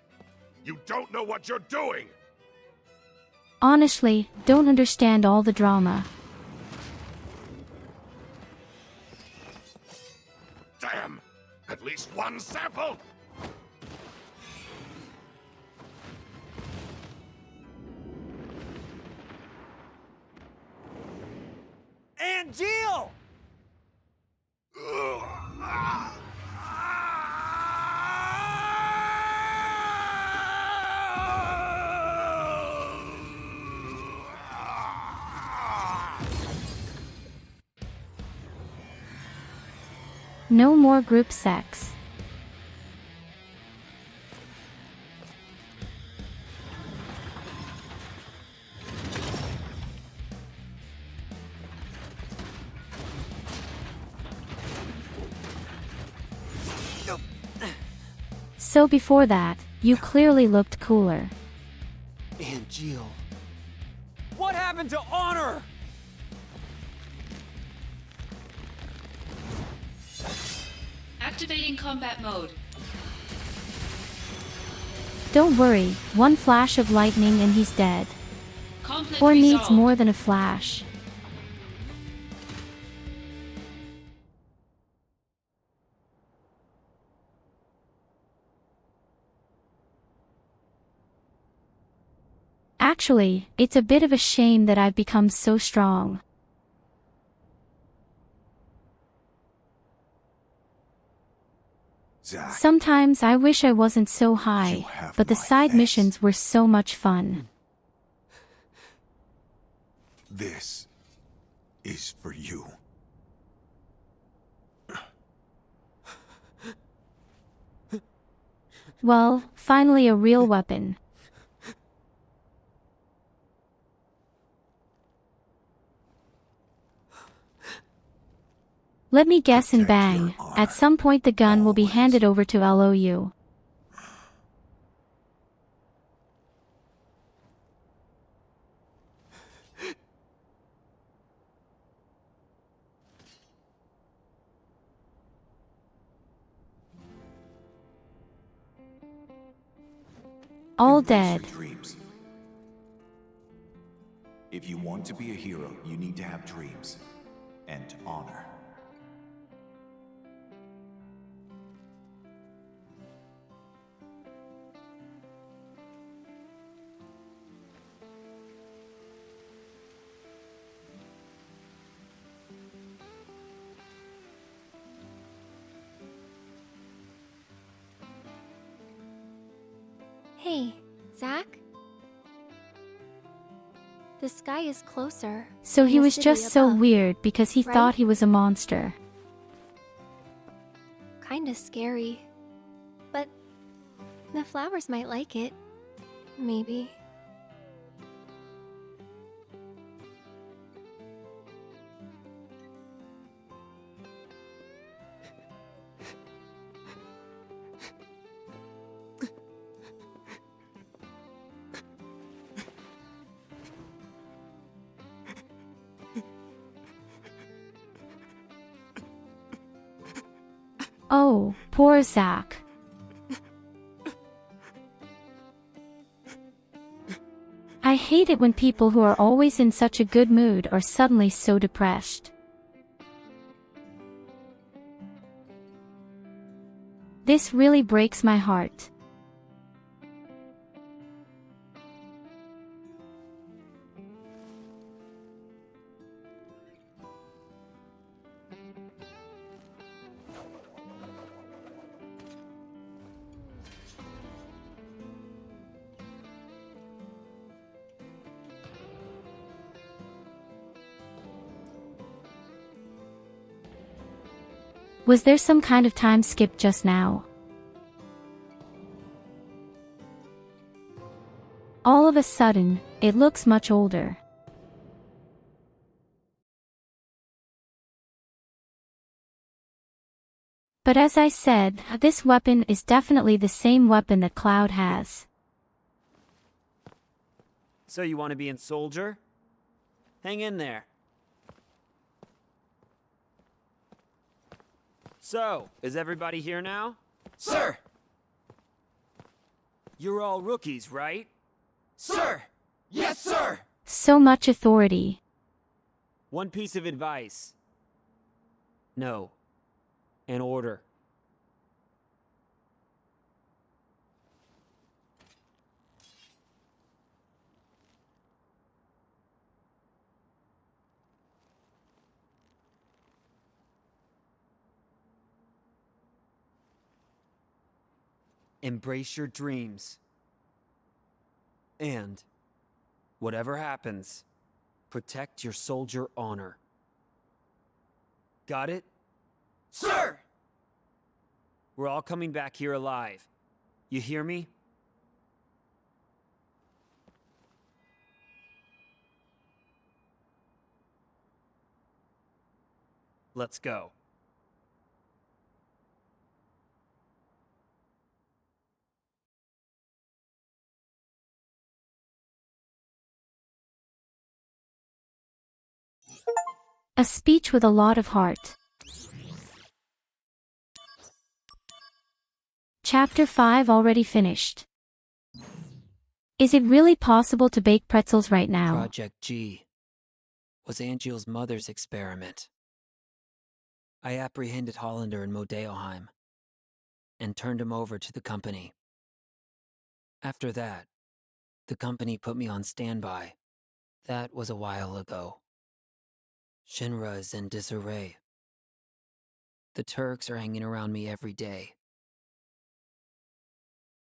You don't know what you're doing!
Honestly, don't understand all the drama.
Damn! At least one sample!
Angeal!
No more group sex. So before that, you clearly looked cooler.
Angeal.
What happened to honor?
Activating combat mode.
Don't worry, one flash of lightning and he's dead.
Conflict
Or needs
resolved.
more than a flash. Actually, it's a bit of a shame that I've become so strong.
Zack,
Sometimes I wish I wasn't so
you
high,
have
but the
my
side
thanks.
missions were so much fun.
This is for you.
Well, finally a real weapon. Let me guess and
Protect your
bang.
honor.
At some point the gun will be
Always.
handed over to LOU. All
Embrace
dead.
your dreams. If you want to be a hero, you need to have dreams and honor.
Hey, Zack? The sky is closer.
So
and
he
the
was
city
just so
above.
weird because he
right?
thought he was a monster.
Kinda scary. But the flowers might like it. Maybe.
Oh, poor Zach. I hate it when people who are always in such a good mood are suddenly so depressed. This really breaks my heart. Was there some kind of time skip just now? All of a sudden, it looks much older. But as I said, this weapon is definitely the same weapon that Cloud has.
So you want to be in Soldier? Hang in there. So, is everybody here now? Sir! You're all rookies, right? Sir! Yes, sir!
So much authority.
One piece of advice. No. An order. Embrace your dreams. And, whatever happens, protect your soldier honor. Got it? Sir! We're all coming back here alive. You hear me? Let's go.
A speech with a lot of heart. Chapter 5 already finished. Is it really possible to bake pretzels right now?
Project G was Angel's mother's experiment. I apprehended Hollander in Modeoheim and turned him over to the company. After that, the company put me on standby. That was a while ago. Shinra is in disarray. The Turks are hanging around me every day.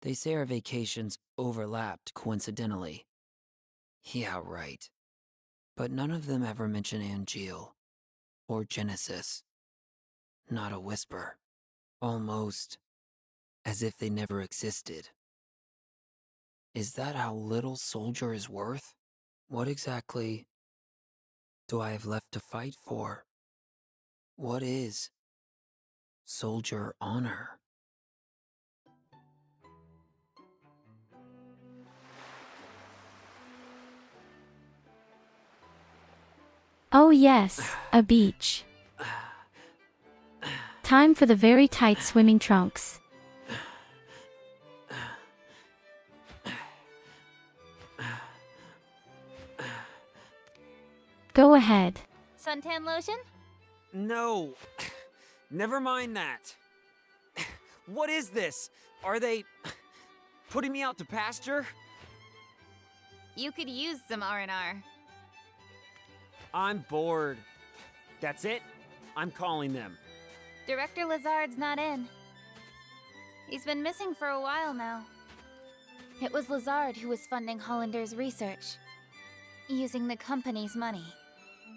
They say our vacations overlapped coincidentally. Yeah, right. But none of them ever mention Angel or Genesis. Not a whisper. Almost as if they never existed. Is that how little Soldier is worth? What exactly do I have left to fight for? What is soldier honor?
Oh yes, a beach. Time for the very tight swimming trunks. Go ahead.
Suntan lotion?
No. Never mind that. What is this? Are they putting me out to pasture?
You could use some R&R.
I'm bored. That's it? I'm calling them.
Director Lazard's not in. He's been missing for a while now. It was Lazard who was funding Hollander's research, using the company's money.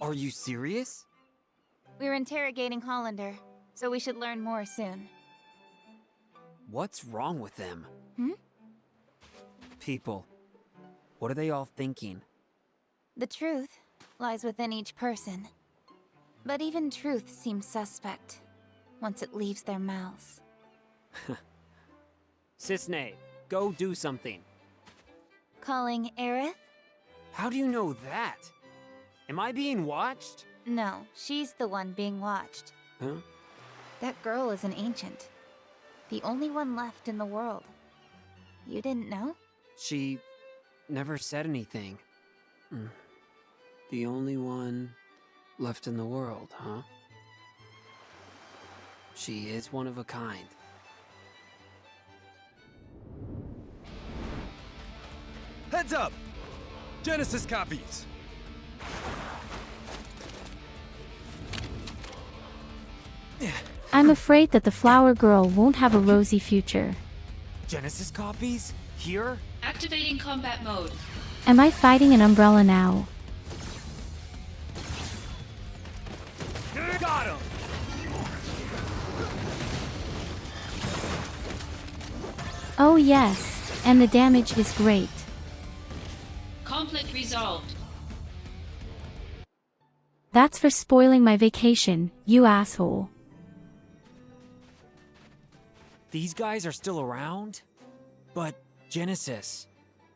Are you serious?
We're interrogating Hollander, so we should learn more soon.
What's wrong with them?
Hmm?
People. What are they all thinking?
The truth lies within each person. But even truth seems suspect once it leaves their mouths.
Cisne, go do something.
Calling Aerith?
How do you know that? Am I being watched?
No, she's the one being watched.
Huh?
That girl is an ancient. The only one left in the world. You didn't know?
She never said anything. The only one left in the world, huh? She is one of a kind.
Heads up! Genesis copies!
I'm afraid that the flower girl won't have a rosy future.
Genesis copies? Here?
Activating combat mode.
Am I fighting an umbrella now?
Got him!
Oh yes, and the damage is great.
Conflict resolved.
That's for spoiling my vacation, you asshole.
These guys are still around? But Genesis...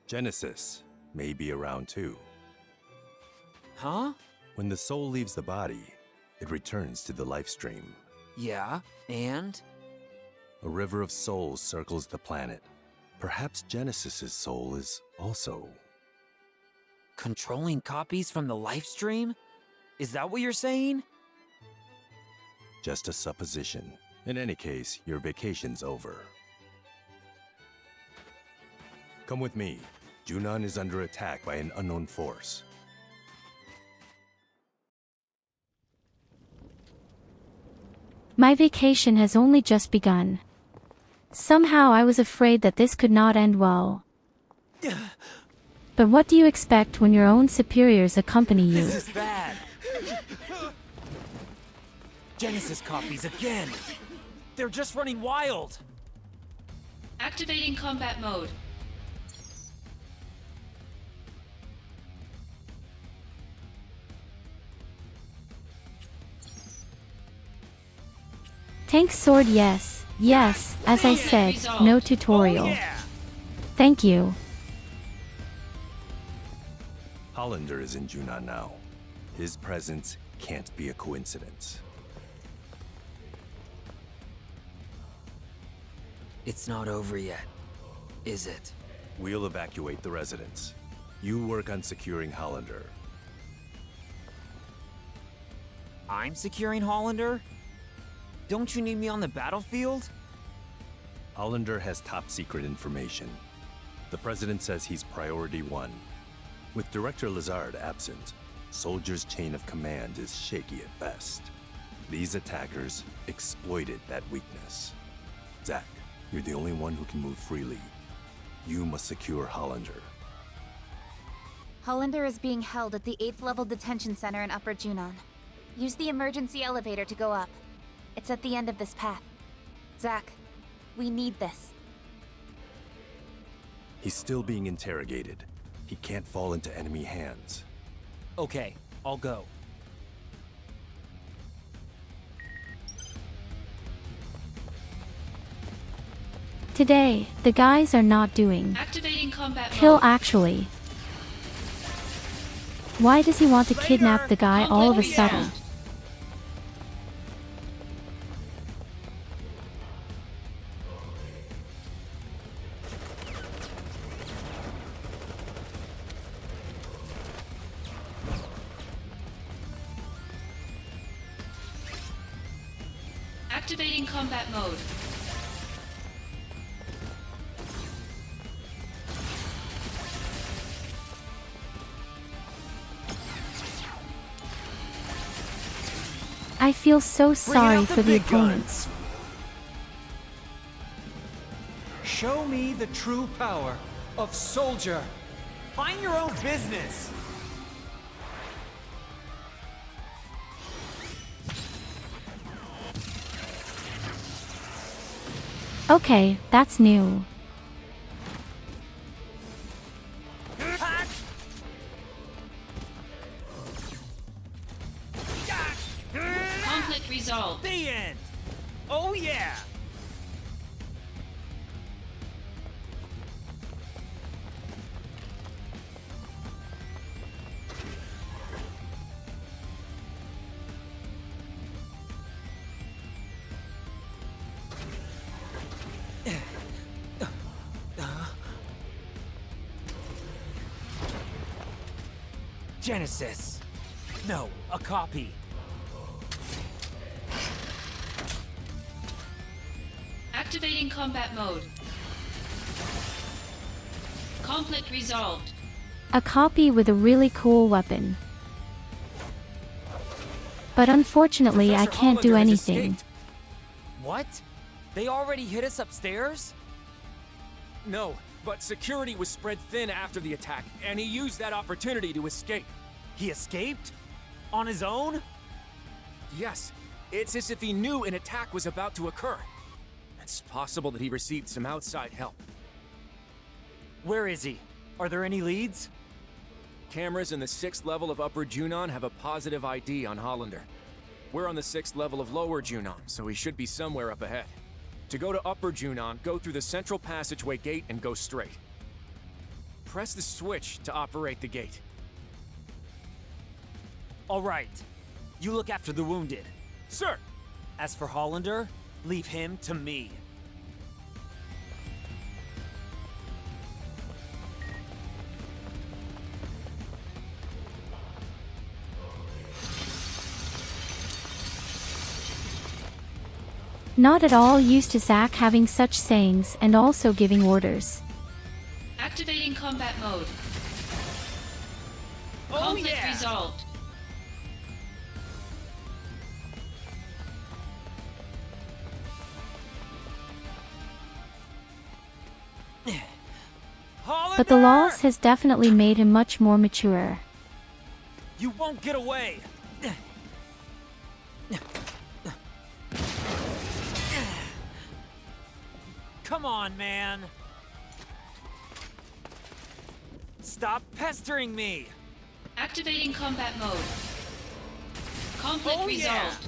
Genesis may be around too.
Huh?
When the soul leaves the body, it returns to the life stream.
Yeah, and?
A river of souls circles the planet. Perhaps Genesis's soul is also...
Controlling copies from the life stream? Is that what you're saying?
Just a supposition. In any case, your vacation's over. Come with me. Junon is under attack by an unknown force.
My vacation has only just begun. Somehow I was afraid that this could not end well. But what do you expect when your own superiors accompany you?
This is bad. Genesis copies again. They're just running wild.
Activating combat mode.
Tank sword, yes. Yes, as I said, no tutorial.
Oh, yeah.
Thank you.
Hollander is in Junon now. His presence can't be a coincidence.
It's not over yet, is it?
We'll evacuate the residence. You work on securing Hollander.
I'm securing Hollander? Don't you need me on the battlefield?
Hollander has top secret information. The President says he's priority one. With Director Lazard absent, Soldier's chain of command is shaky at best. These attackers exploited that weakness. Zack, you're the only one who can move freely. You must secure Hollander.
Hollander is being held at the 8th level detention center in Upper Junon. Use the emergency elevator to go up. It's at the end of this path. Zack, we need this.
He's still being interrogated. He can't fall into enemy hands.
Okay, I'll go.
Today, the guys are not doing
Activating combat
kill
mode.
actually. Why does he want to kidnap the guy all of a sudden?
Activating combat mode.
I feel so sorry for the opponents.
Show me the true power of Soldier. Mind your own business.
Okay, that's new.
Conflict resolved.
The end. Oh yeah. Genesis. No, a copy.
Activating combat mode. Conflict resolved.
A copy with a really cool weapon. But unfortunately, I
Professor
can't do
Hollander has
anything.
escaped. What? They already hit us upstairs?
No, but security was spread thin after the attack, and he used that opportunity to escape.
He escaped? On his own?
Yes, it's as if he knew an attack was about to occur. It's possible that he received some outside help.
Where is he? Are there any leads?
Cameras in the 6th level of Upper Junon have a positive ID on Hollander. We're on the 6th level of Lower Junon, so he should be somewhere up ahead. To go to Upper Junon, go through the central passageway gate and go straight. Press the switch to operate the gate.
All right. You look after the wounded.
Sir!
As for Hollander, leave him to me.
Not at all used to Zack having such sayings and also giving orders.
Activating combat mode.
Oh,
Conflict
yeah.
resolved.
But the loss has definitely made him much more mature.
You won't get away! Come on, man! Stop pestering me!
Activating combat mode. Conflict resolved.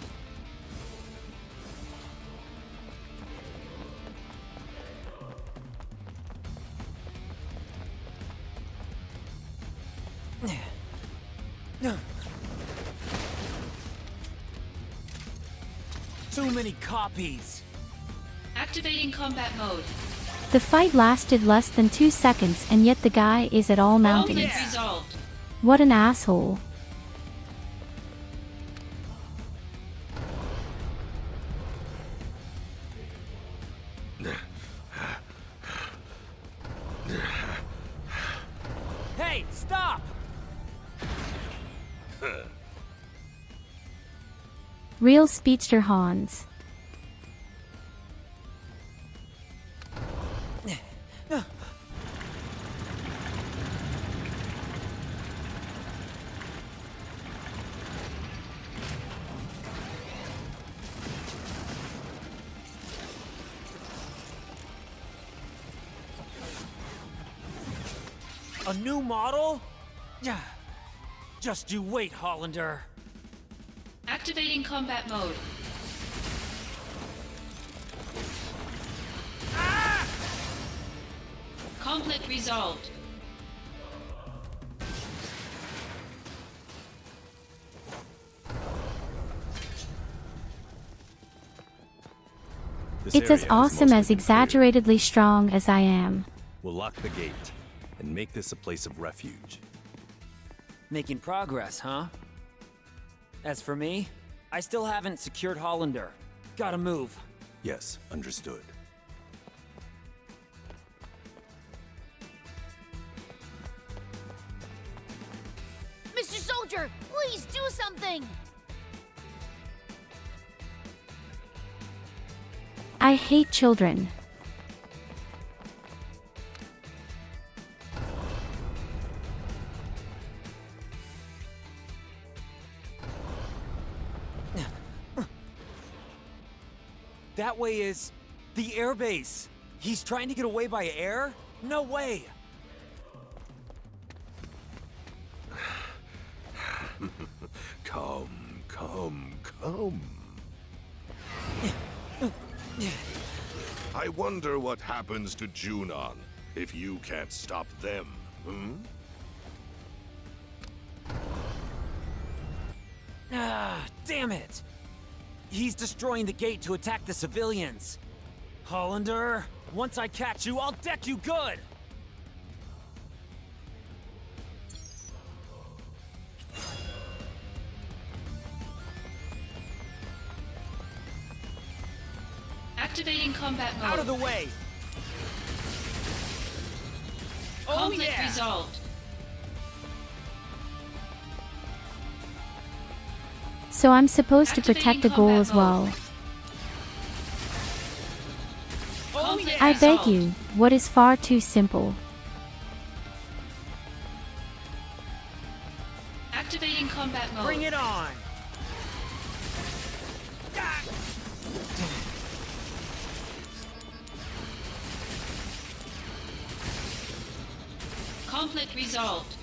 Too many copies!
Activating combat mode.
The fight lasted less than 2 seconds and yet the guy is at all mountains.
Conflict resolved.
What an asshole.
Hey, stop!
Real speedster Hans.
A new model? Yeah. Just you wait, Hollander.
Activating combat mode. Conflict resolved.
This
It's as
area has
awesome
mostly
as
been
exaggeratedly strong as I am.
We'll lock the gate and make this a place of refuge.
Making progress, huh? As for me, I still haven't secured Hollander. Gotta move.
Yes, understood.
Mr. Soldier, please do something!
I hate children.
That way is the airbase. He's trying to get away by air? No way!
Come, come, come. I wonder what happens to Junon if you can't stop them, hmm?
Ah, damn it! He's destroying the gate to attack the civilians. Hollander, once I catch you, I'll deck you good!
Activating combat mode.
Out of the way!
Conflict resolved.
So I'm supposed to protect
Activating
the goal
combat
as well.
Conflict
I beg
resolved.
you, what is far too simple?
Activating combat mode.
Bring it on!
Conflict resolved.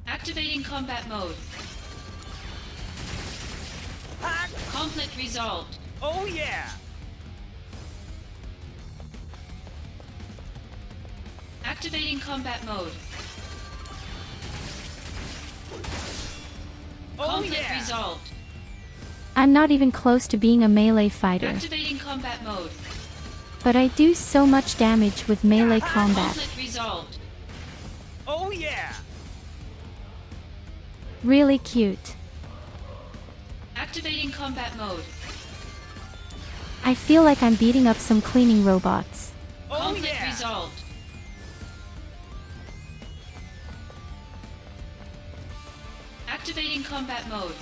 Activating combat mode. Conflict resolved.
Oh yeah!
Activating combat mode. Conflict resolved.
I'm not even close to being a melee fighter,
Activating combat mode.
but I do so much damage with melee combat.
Conflict resolved.
Oh yeah!
Really cute.
Activating combat mode.
I feel like I'm beating up some cleaning robots.
Conflict resolved. Activating combat mode.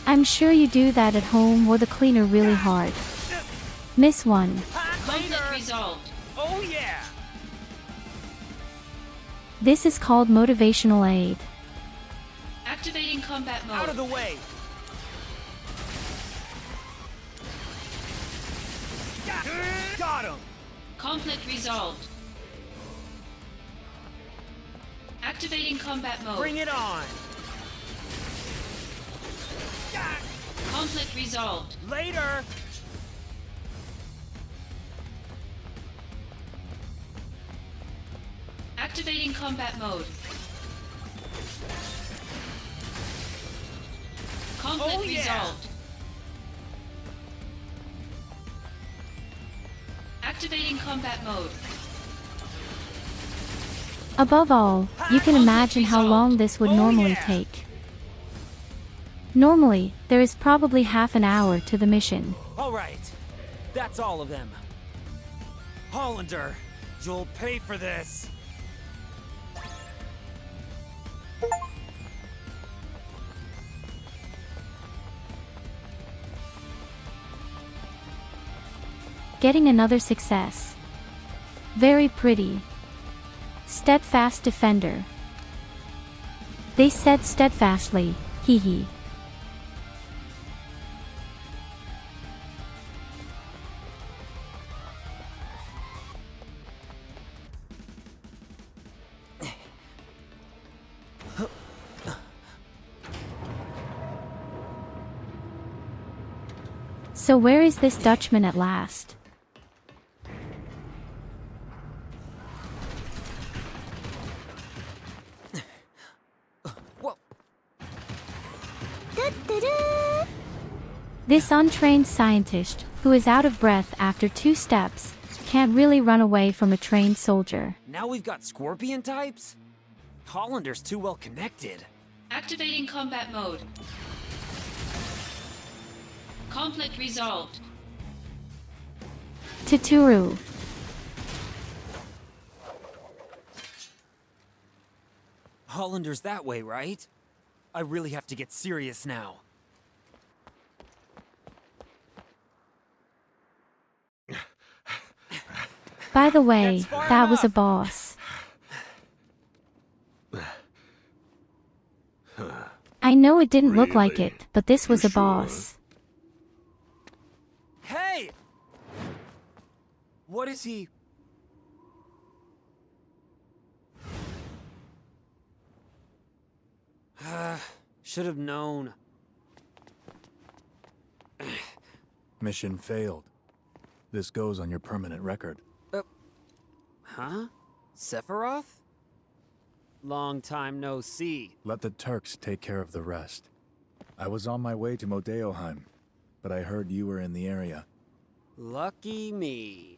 I'm sure you do that at home or the cleaner really hard. Miss one.
Conflict resolved.
Oh yeah!
This is called motivational aid.
Activating combat mode.
Out of the way! Got him!
Conflict resolved. Activating combat mode.
Bring it on!
Conflict resolved.
Later!
Activating combat mode. Conflict resolved. Activating combat mode.
Above all, you can imagine how long this would normally take. Normally, there is probably half an hour to the mission.
Alright, that's all of them. Hollander, you'll pay for this!
Getting another success. Very pretty. Steadfast defender. They said steadfastly, hee hee. So where is this Dutchman at last? This untrained scientist, who is out of breath after 2 steps, can't really run away from a trained soldier.
Now we've got scorpion types? Hollander's too well connected.
Activating combat mode. Conflict resolved.
Tyurru.
Hollander's that way, right? I really have to get serious now.
By the way, that was a boss. I know it didn't look like it, but this was a boss.
Hey! What is he? Should have known.
Mission failed. This goes on your permanent record.
Huh? Sephiroth? Long time no see.
Let the Turks take care of the rest. I was on my way to Modeoheim, but I heard you were in the area.
Lucky me.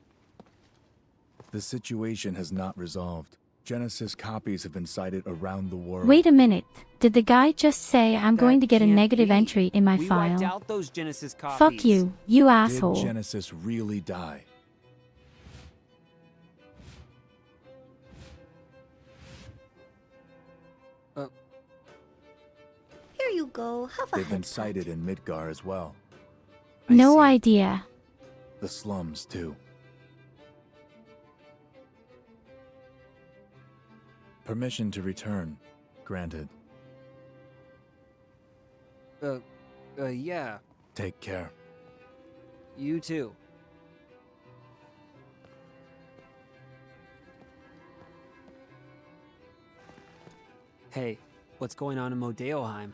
The situation has not resolved. Genesis copies have been sighted around the world.
Wait a minute. Did the guy just say I'm going to get a
can't
negative
be.
entry in my
We
file?
wiped out those Genesis copies.
Fuck you, you asshole.
Did Genesis really die?
Here you go. Have a
They've been
head
sighted in Midgar as well.
No idea.
The slums, too. Permission to return. Granted.
Yeah.
Take care.
You too. Hey, what's going on in Modeoheim?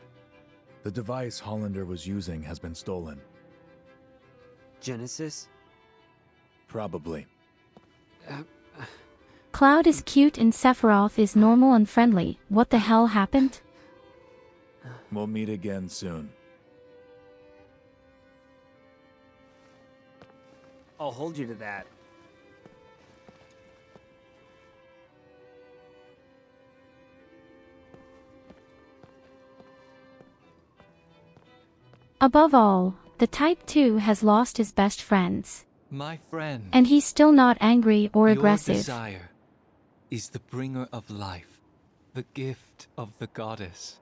The device Hollander was using has been stolen.
Genesis?
Probably.
Cloud is cute and Sephiroth is normal and friendly. What the hell happened?
We'll meet again soon.
I'll hold you to that.
Above all, the Type 2 has lost his best friends.
My friend.
And he's still not angry or aggressive.
Your desire is the bringer of life, the gift of the goddess.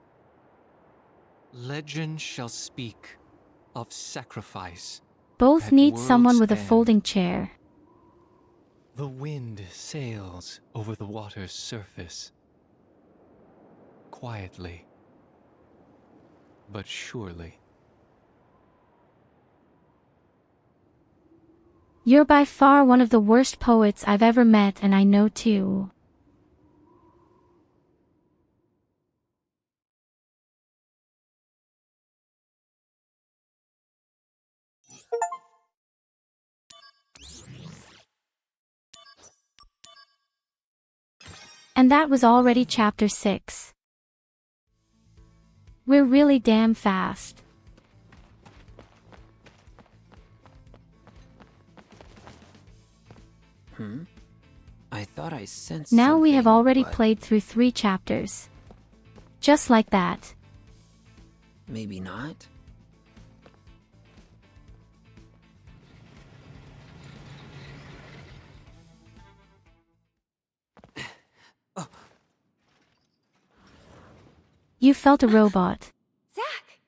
Legend shall speak of sacrifice.
Both
at
need someone with a
world's end.
folding chair.
The wind sails over the water's surface. Quietly, but surely.
You're by far one of the worst poets I've ever met, and I know too. And that was already chapter 6. We're really damn fast.
I thought I sensed
Now we have
something,
already
but
played through 3 chapters. Just like that.
maybe not.
You felt a robot.
Zack!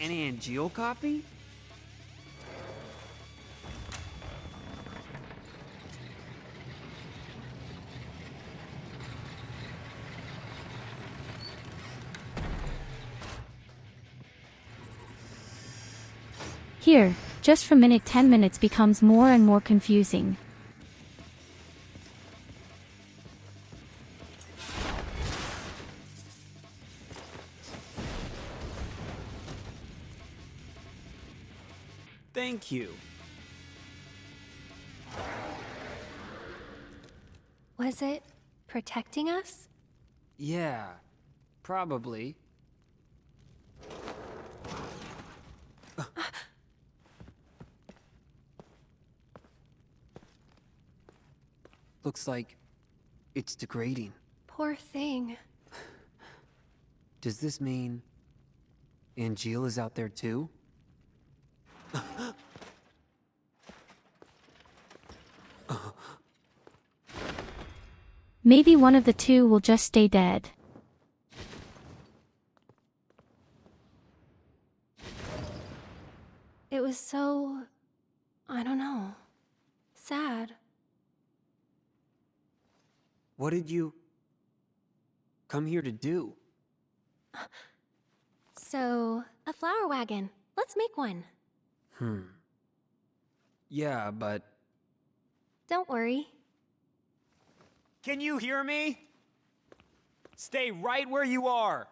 An Angeal copy?
Here, just from minute 10 minutes becomes more and more confusing.
Thank you.
Was it protecting us?
Yeah, probably. Looks like it's degrading.
Poor thing.
Does this mean Angeal is out there too?
Maybe one of the two will just stay dead.
It was so... I don't know. Sad.
What did you come here to do?
So, a flower wagon. Let's make one.
Yeah, but...
Don't worry.
Can you hear me? Stay right where you are!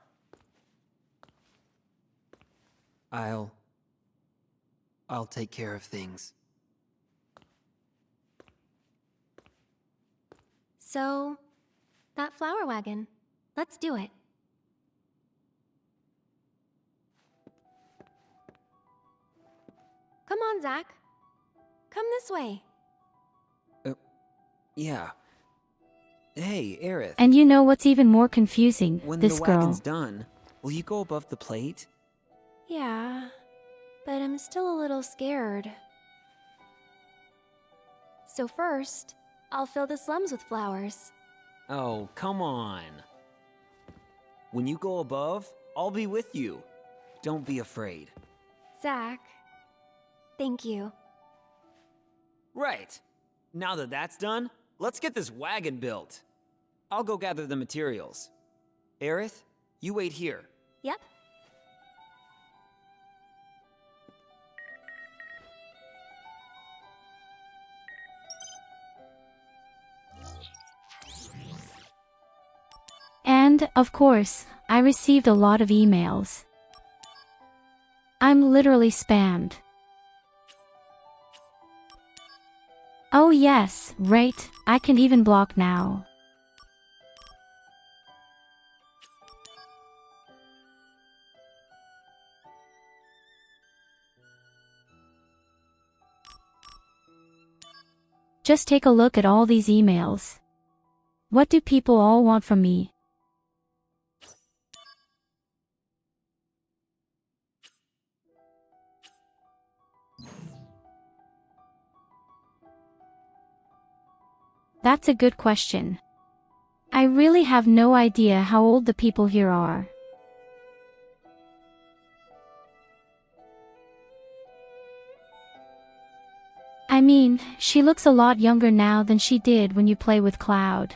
I'll take care of things.
So, that flower wagon. Let's do it. Come on, Zach. Come this way.
Yeah. Hey, Aerith.
And you know what's even more confusing?
When
This
the
girl.
wagon's done, will you go above the plate?
Yeah, but I'm still a little scared. So first, I'll fill the slums with flowers.
Oh, come on. When you go above, I'll be with you. Don't be afraid.
Zach, thank you.
Right. Now that that's done, let's get this wagon built. I'll go gather the materials. Aerith, you wait here.
Yep.
And, of course, I received a lot of emails. I'm literally spammed. Oh yes, right, I can even block now. Just take a look at all these emails. What do people all want from me? That's a good question. I really have no idea how old the people here are. I mean, she looks a lot younger now than she did when you play with Cloud.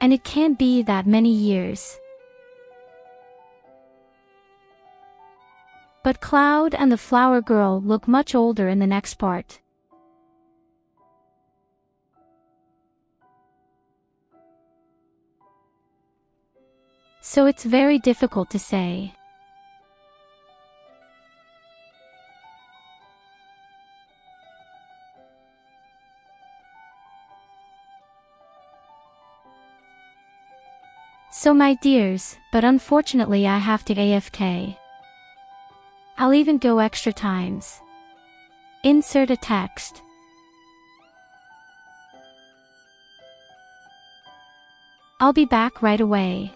And it can't be that many years. But Cloud and the Flower Girl look much older in the next part. So it's very difficult to say. So my dears, but unfortunately I have to AFK. I'll even go extra times. Insert a text. I'll be back right away.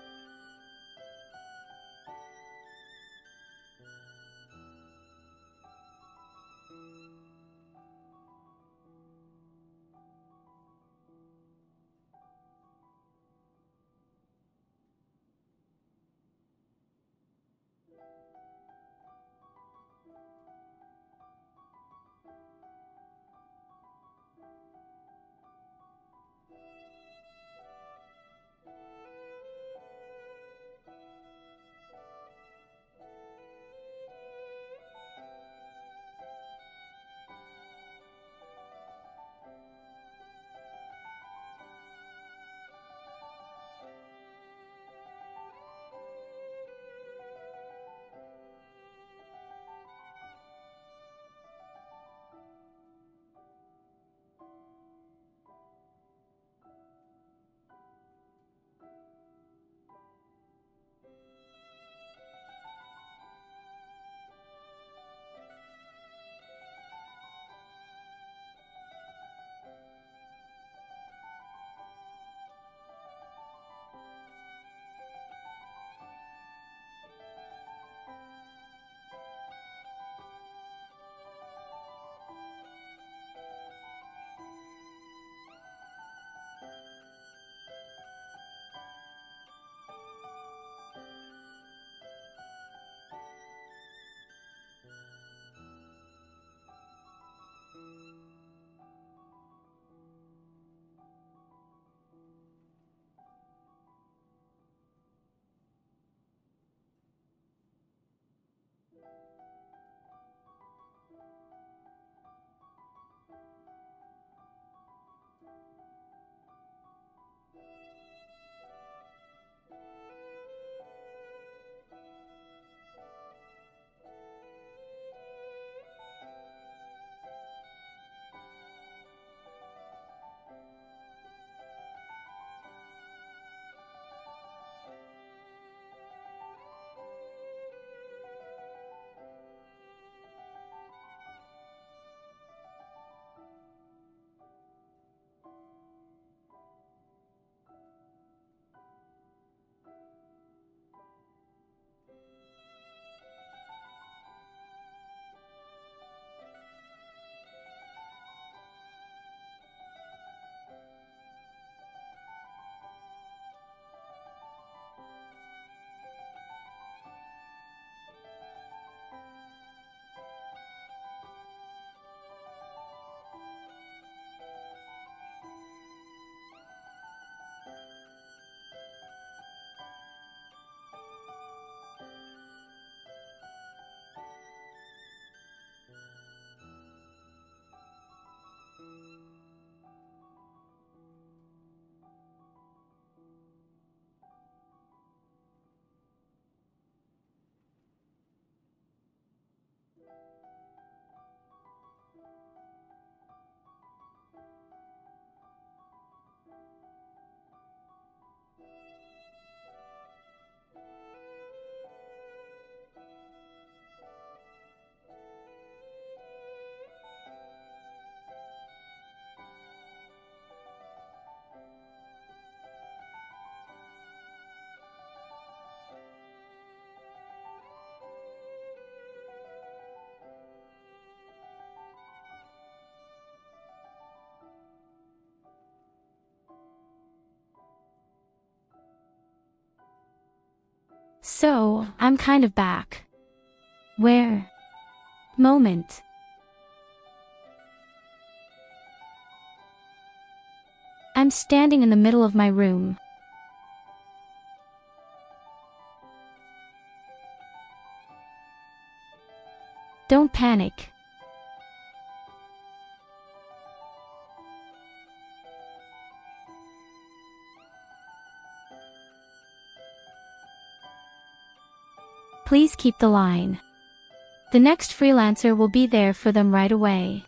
So, I'm kind of back. Where? Moment. I'm standing in the middle of my room. Don't panic. Please keep the line. The next freelancer will be there for them right away.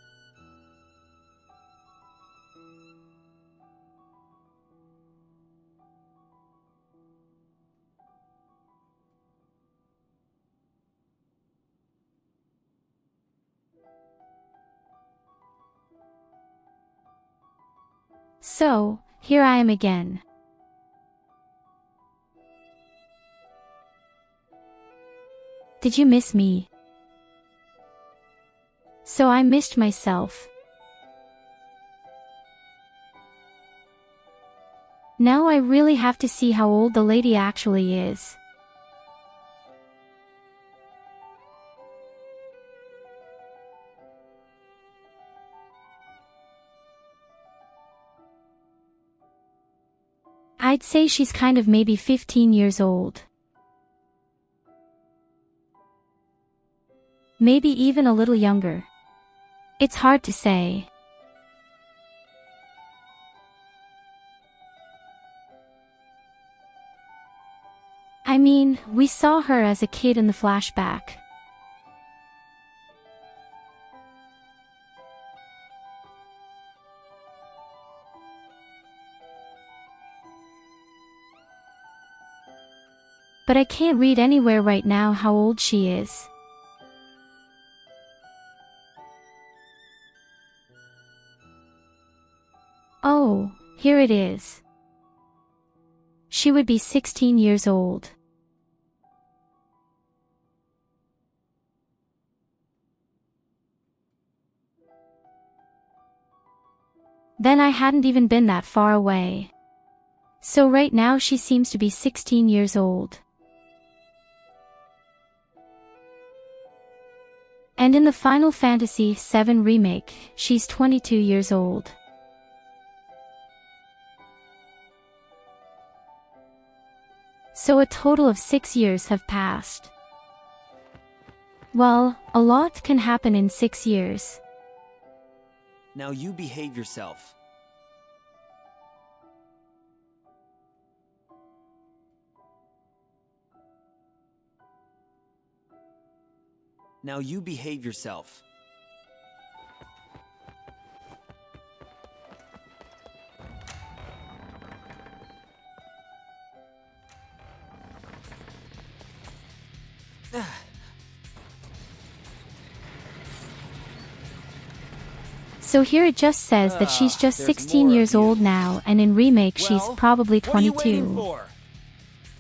So, here I am again. Did you miss me? So I missed myself. Now I really have to see how old the lady actually is. I'd say she's kind of maybe 15 years old. Maybe even a little younger. It's hard to say. I mean, we saw her as a kid in the flashback. But I can't read anywhere right now how old she is. Oh, here it is. She would be 16 years old. Then I hadn't even been that far away. So right now she seems to be 16 years old. And in the Final Fantasy VII Remake, she's 22 years old. So a total of 6 years have passed. Well, a lot can happen in 6 years.
Now you behave yourself. Now you behave yourself.
So here it just says that she's just 16 years old now, and in Remake she's probably 22.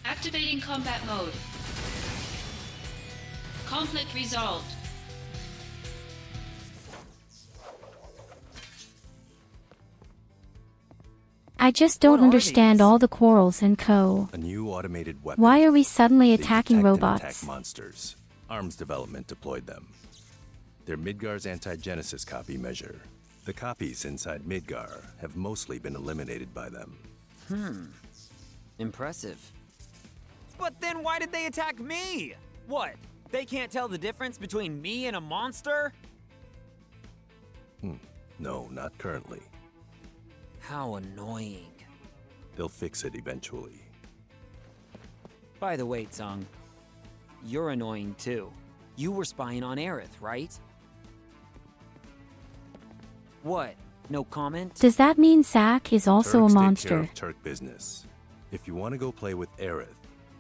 Activating combat mode. Conflict resolved.
I just don't understand all the quarrels and co.
A new automated weapon.
Why are we suddenly
They
attacking
detect and
robots?
attack monsters. Arms Development deployed them. They're Midgar's anti-Genesis copy measure. The copies inside Midgar have mostly been eliminated by them.
Impressive. But then why did they attack me? What? They can't tell the difference between me and a monster?
No, not currently.
How annoying.
They'll fix it eventually.
By the way, Tsung, you're annoying too. You were spying on Aerith, right? What? No comment?
Does that mean Zack is also
Turks
a
take care
monster?
of Turk business. If you want to go play with Aerith,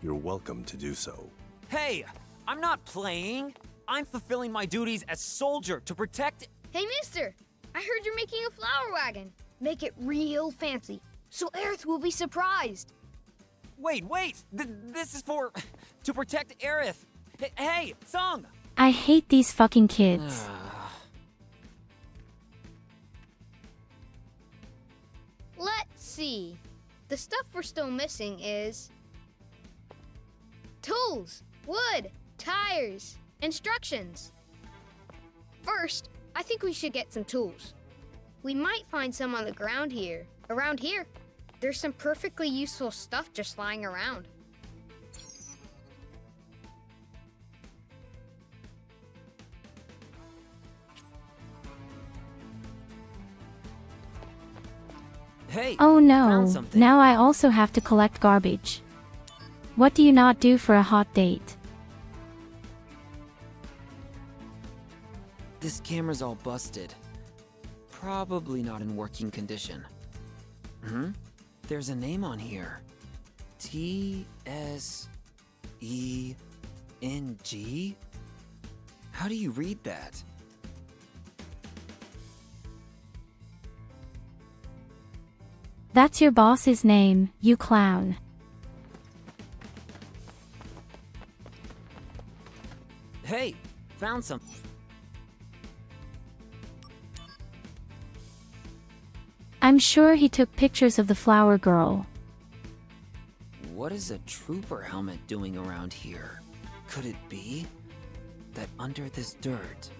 you're welcome to do so.
Hey! I'm not playing! I'm fulfilling my duties as soldier to protect—
Hey, mister! I heard you're making a flower wagon. Make it real fancy, so Aerith will be surprised.
Wait! This is for— to protect Aerith! Hey, Tsung!
I hate these fucking kids.
Let's see. The stuff we're still missing is... tools! tools, wood, tires, instructions. First, I think we should get some tools. We might find some on the ground here. Around here, there's some perfectly useful stuff just lying around.
Hey,
Oh
found
no,
something.
now I also have to collect garbage. What do you not do for a hot date?
This camera's all busted. Probably not in working condition. There's a name on here. T-S-E-N-G? How do you read that?
That's your boss's name, you clown.
Hey, found some.
I'm sure he took pictures of the flower girl.
What is a trooper helmet doing around here? Could it be that under this dirt?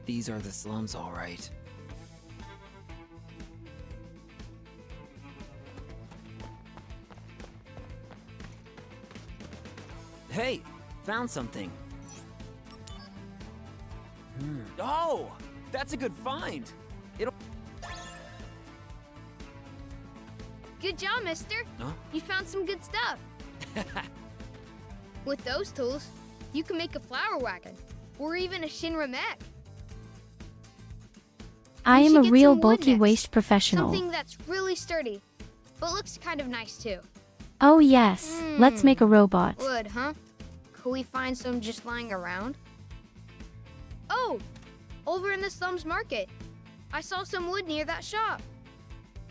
These are the slums, all right. Hey, found something. Oh, that's a good find. It'll.
Good job, mister.
Huh?
You found some good stuff. With those tools, you can make a flower wagon, or even a Shinra mech.
I
We
am
should
a
get
real
some wood
bulky
next.
waste professional.
Something that's really sturdy, but looks kind of nice too.
Oh yes, let's make a robot.
Wood, huh? Could we find some just lying around? Oh, over in the slums market. I saw some wood near that shop.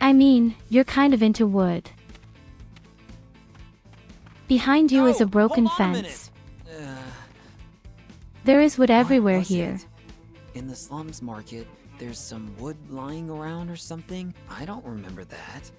I mean, you're kind of into wood. Behind you is a broken
hold on a
fence.
minute.
There is wood
What
everywhere
was
here.
it? In the slums market, there's some wood lying around or something? I don't remember that.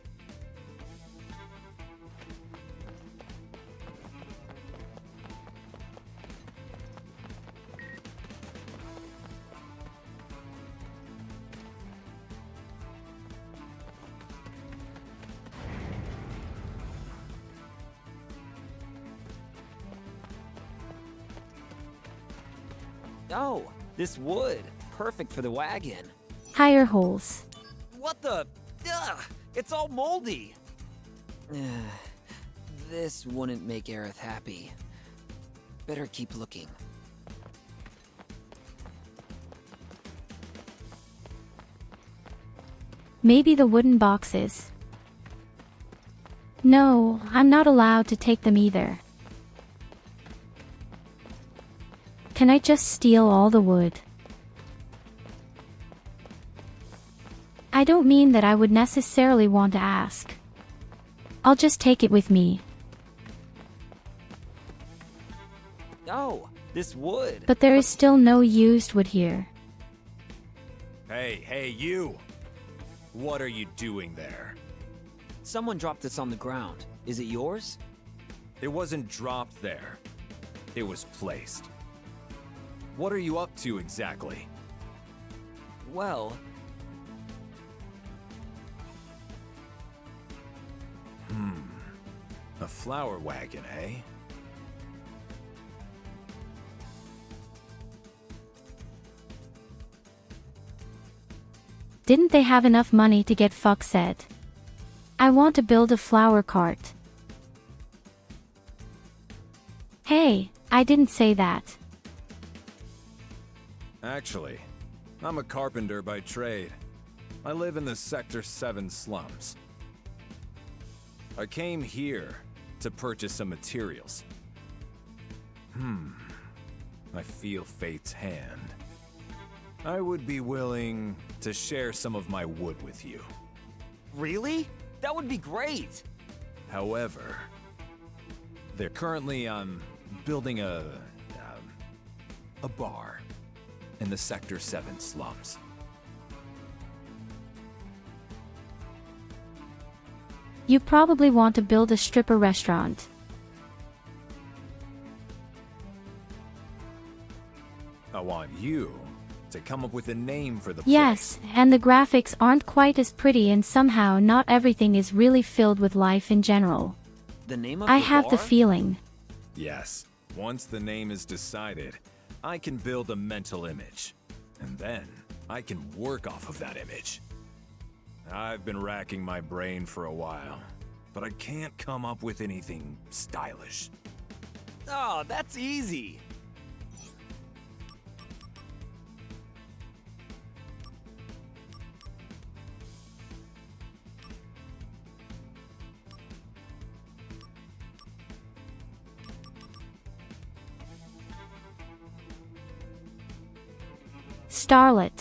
Oh, this wood. Perfect for the wagon.
Tire holes.
What the? Ugh, it's all moldy.
This wouldn't make Aerith happy. Better keep looking.
Maybe the wooden boxes. No, I'm not allowed to take them either. Can I just steal all the wood? I don't mean that I would necessarily want to ask. I'll just take it with me.
Oh, this wood.
But there is still no used wood here.
Hey, you! What are you doing there?
Someone dropped this on the ground. Is it yours?
It wasn't dropped there. It was placed. What are you up to exactly?
Well,
A flower wagon, eh?
Didn't they have enough money to get fuck said? I want to build a flower cart. Hey, I didn't say that.
Actually, I'm a carpenter by trade. I live in the Sector 7 slums. I came here to purchase some materials. I feel fate's hand. I would be willing to share some of my wood with you.
Really? That would be great.
However, they're currently building a bar in the Sector 7 slums.
You probably want to build a stripper restaurant.
want you to come up with a name for the
Yes, and the graphics aren't quite as pretty, and somehow not everything is really filled with life in general.
The name of
I
the
have the
bar?
feeling.
Yes, once the name is decided, I can build a mental image. And then, I can work off of that image. I've been racking my brain for a while, but I can't come up with anything stylish.
Oh, that's easy.
Starlet.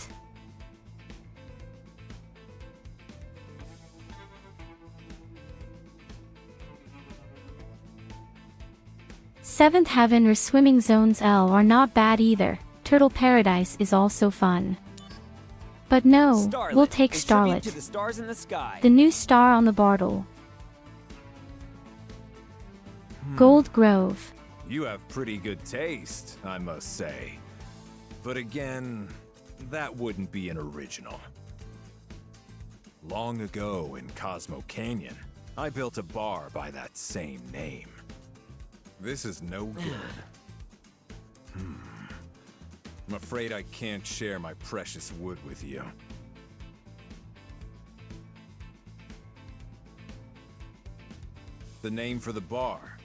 Seventh Heaven or Swimming Zones L are not bad either. Turtle Paradise is also fun. But no,
Starlet,
we'll take
in tribute
Starlet.
to the stars in the sky.
The new star on the Bartle. Gold Grove.
You have pretty good taste, I must say. But again, that wouldn't be an original. Long ago in Cosmo Canyon, I built a bar by that same name. This is no good. I'm afraid I can't share my precious wood with you. The name for the bar.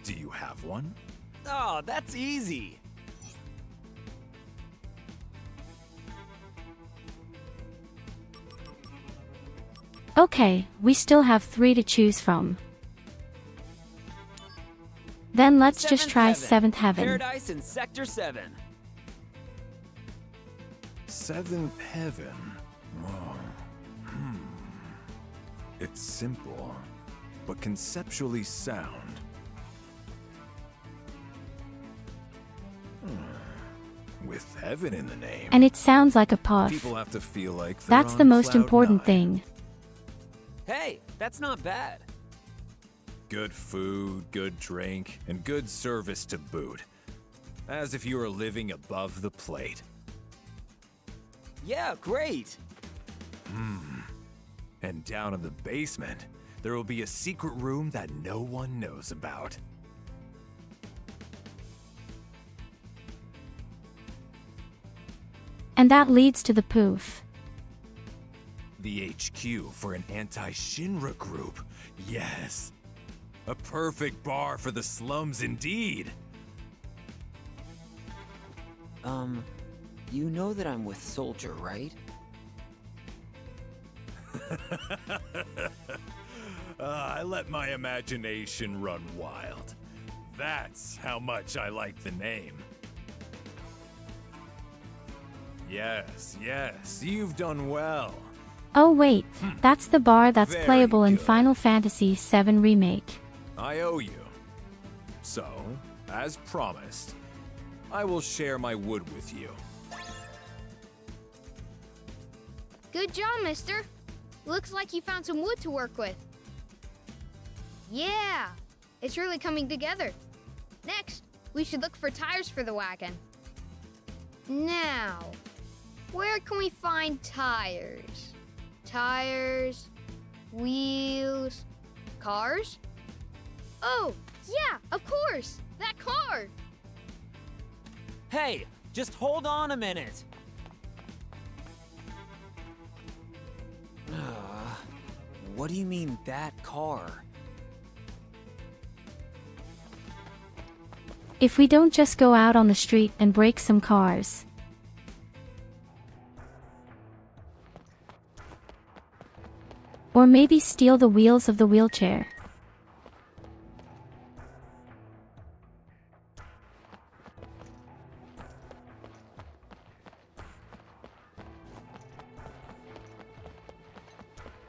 Do you have one?
Oh, that's easy.
Okay, we still have 3 to choose from. Then let's just try Seventh Heaven.
Paradise in Sector 7.
Seventh Heaven. Oh. It's simple, but conceptually sound. With heaven in the name.
And it sounds like a puff.
People have to feel like they're
That's
on
the most
cloud
important
9.
thing.
Hey, that's not bad.
Good food, good drink, and good service to boot. As if you were living above the plate.
Yeah, great.
And down in the basement, there will be a secret room that no one knows about.
And that leads to the poof.
The HQ for an anti-Shinra group. Yes. A perfect bar for the slums indeed.
You know that I'm with Soldier, right?
I let my imagination run wild. That's how much I like the name. Yes, you've done well.
Oh wait, that's the bar that's
Very
playable in
good.
Final Fantasy VII Remake.
I owe you. So, as promised, I will share my wood with you.
Good job, mister. Looks like you found some wood to work with. Yeah, it's really coming together. Next, we should look for tires for the wagon. Now, where can we find tires? Tires, wheels, cars? Oh, yeah, of course, that car.
Hey, just hold on a minute.
What do you mean, that car?
If we don't just go out on the street and break some cars. Or maybe steal the wheels of the wheelchair.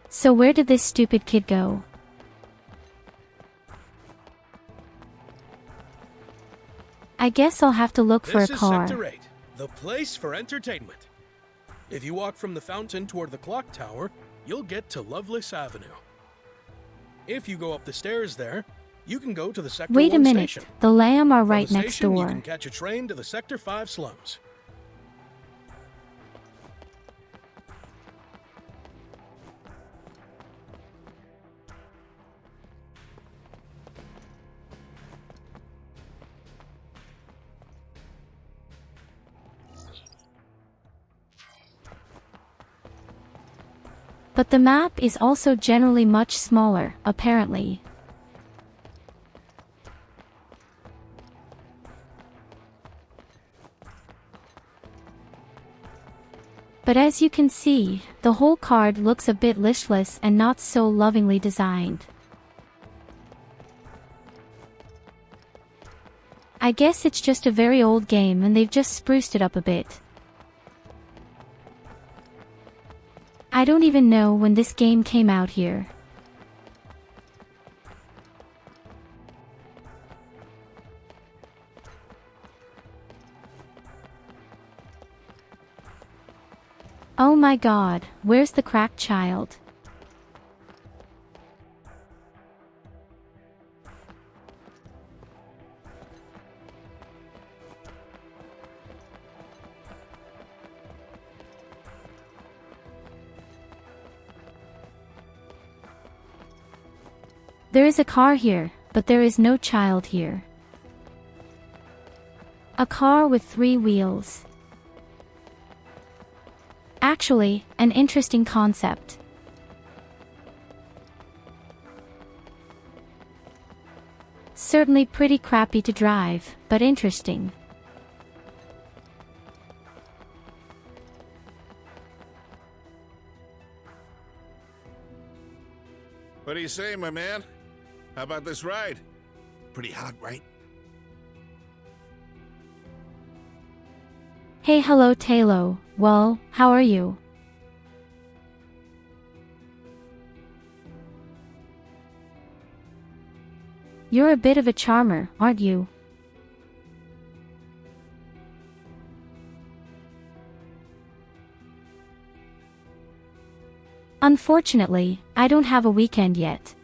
So where did this stupid kid go? I guess I'll have to look for a
This
car.
is Sector 8, the place for entertainment. If you walk from the fountain toward the clock tower, you'll get to Loveless Avenue. If you go up the stairs there, You can go to the Sector
Wait a
1
minute,
station.
the Lamb are
From
right
the
next
station, You
door.
can catch a train to the Sector 5 slums.
But the map is also generally much smaller, apparently. But as you can see, the whole card looks a bit listless and not so lovingly designed. I guess it's just a very old game and they've just spruced it up a bit. I don't even know when this game came out here. Oh my god, where's the cracked child? There is a car here, but there is no child here. A car with 3 wheels. Actually, an interesting concept. Certainly pretty crappy to drive, but interesting.
What do you say, my man? How about this ride? Pretty hot, right?
Hey, hello Talo. Well, how are you? You're a bit of a charmer, aren't you? Unfortunately, I don't have a weekend yet.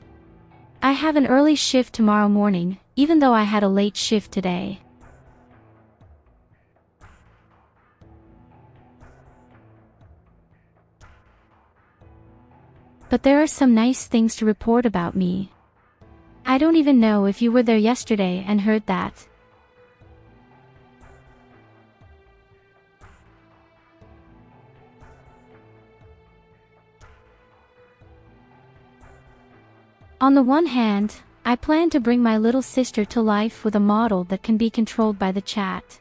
I have an early shift tomorrow morning, even though I had a late shift today. But there are some nice things to report about me. I don't even know if you were there yesterday and heard that. On the one hand, I plan to bring my little sister to life with a model that can be controlled by the chat.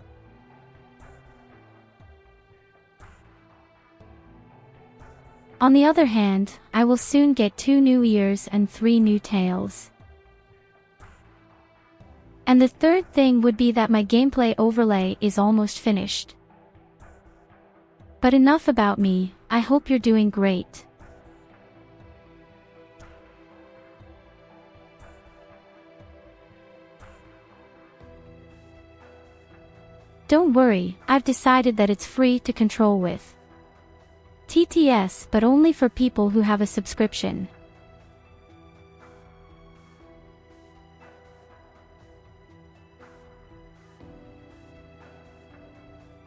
On the other hand, I will soon get 2 new ears and 3 new tails. And the third thing would be that my gameplay overlay is almost finished. But enough about me, I hope you're doing great. Don't worry, I've decided that it's free to control with. TTS, but only for people who have a subscription.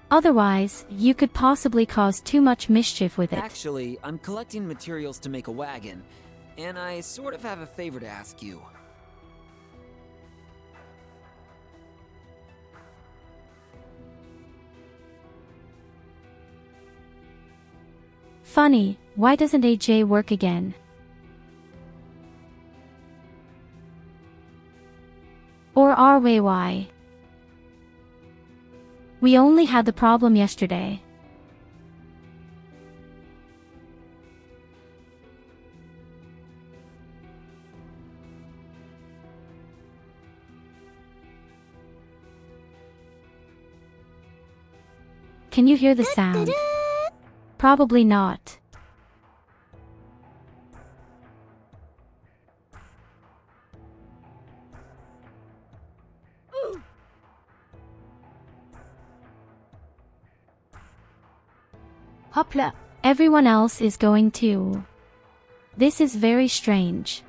Otherwise, you could possibly cause too much mischief with it.
Actually, I'm collecting materials to make a wagon, and I sort of have a favor to ask you.
Funny, why doesn't AJ work again? Or are we why? We only had the problem yesterday. Can you hear the sound? Probably not. Hopla. Everyone else is going too. This is very strange.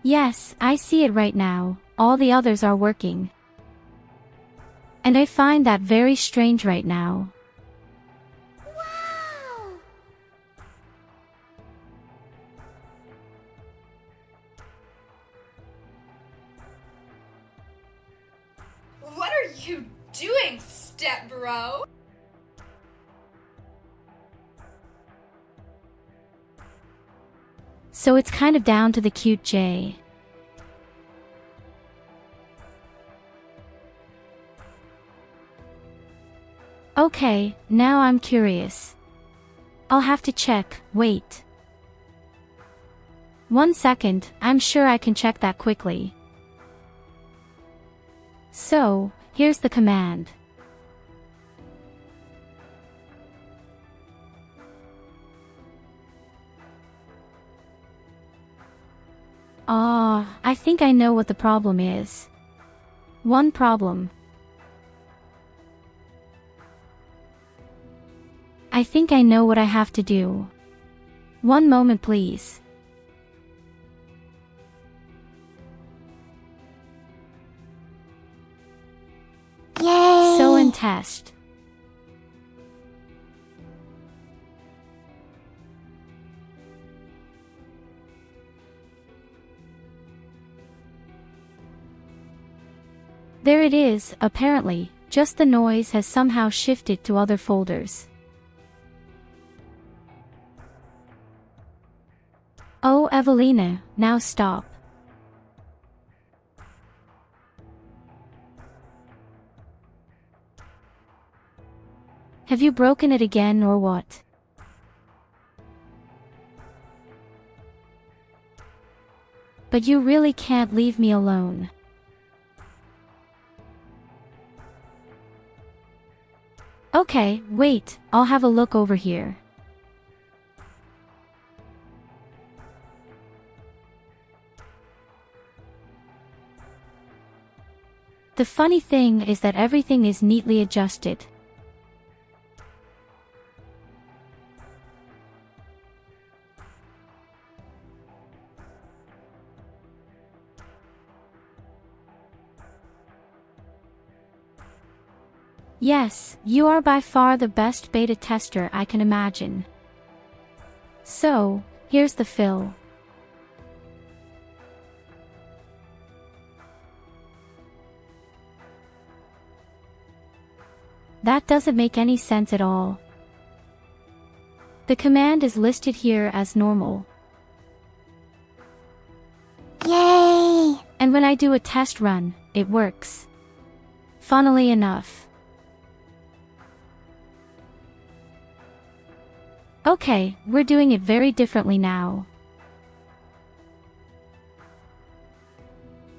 Yes, I see it right now. All the others are working. And I find that very strange right now.
What are you doing, step bro?
So it's kind of down to the cute J. Okay, now I'm curious. I'll have to check, wait. 1 second, I'm sure I can check that quickly. So, here's the command. I think I know what the problem is. One problem. I think I know what I have to do. 1 moment, please.
Yay!
So in test. There it is, apparently, just the noise has somehow shifted to other folders. Oh, Evelina, now stop. Have you broken it again or what? But you really can't leave me alone. Okay, wait, I'll have a look over here. The funny thing is that everything is neatly adjusted. Yes, you are by far the best beta tester I can imagine. So, here's the fill. That doesn't make any sense at all. The command is listed here as normal.
Yay!
And when I do a test run, it works. Funnily enough. Okay, we're doing it very differently now.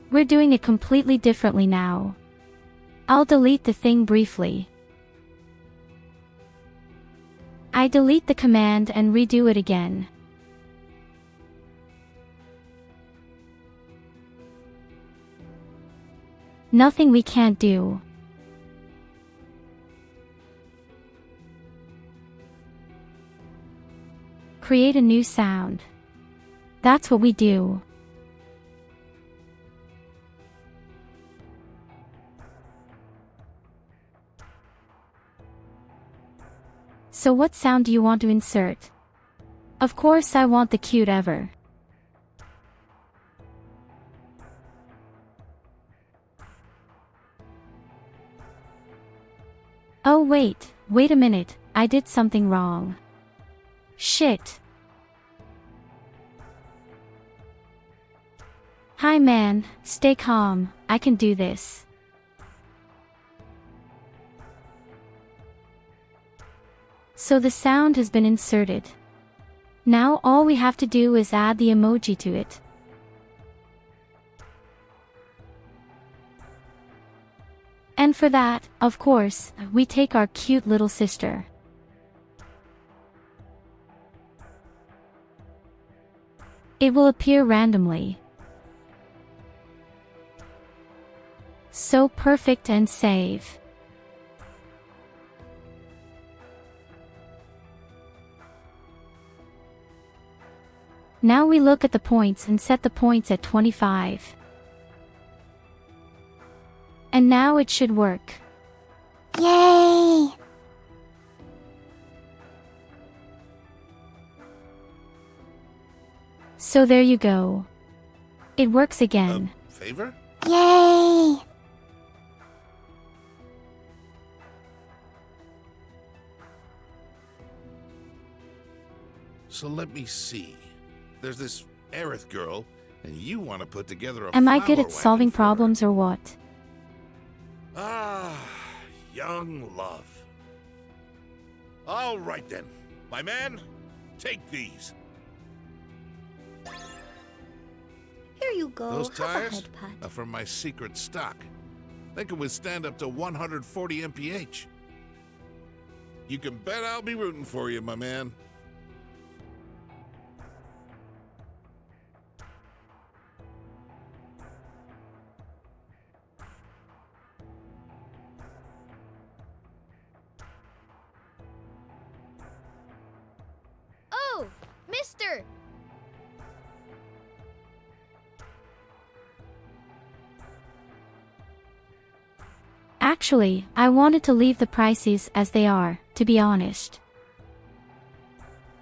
We're doing it completely differently now. I'll delete the thing briefly. I delete the command and redo it again. Nothing we can't do. Create a new sound. That's what we do. So what sound do you want to insert? Of course I want the cute ever. Oh wait a minute, I did something wrong. Shit. Hi man, stay calm, I can do this. So the sound has been inserted. Now all we have to do is add the emoji to it. And for that, of course, we take our cute little sister. It will appear randomly. So perfect and save. Now we look at the points and set the points at 25. And now it should work.
Yay!
So there you go. It works again.
Favor?
Yay!
So let me see. There's this Aerith girl, and you want to put together a
Am I good
flower
at solving
wagon for her.
problems or what?
Ah, young love. All right then, my man, take these.
Here you go.
Those
Have a
tires
head pat.
are from my secret stock. They can withstand up to 140 mph. You can bet I'll be rooting for you, my man.
Oh, mister!
Actually, I wanted to leave the prices as they are, to be honest.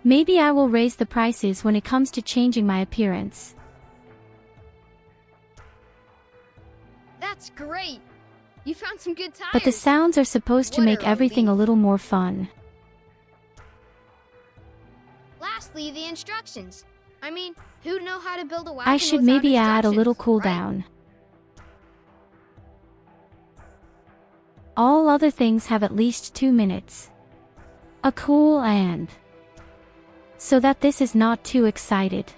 Maybe I will raise the prices when it comes to changing my appearance.
That's great! You found some good tires!
But the sounds are supposed to
What
make
a
everything a
relief.
little more fun.
Lastly, the instructions. I mean, who'd know how to build a wagon
I should
without
maybe add a little
instructions, right?
cooldown. All other things have at least 2 minutes. A cool and... so that this is not too excited.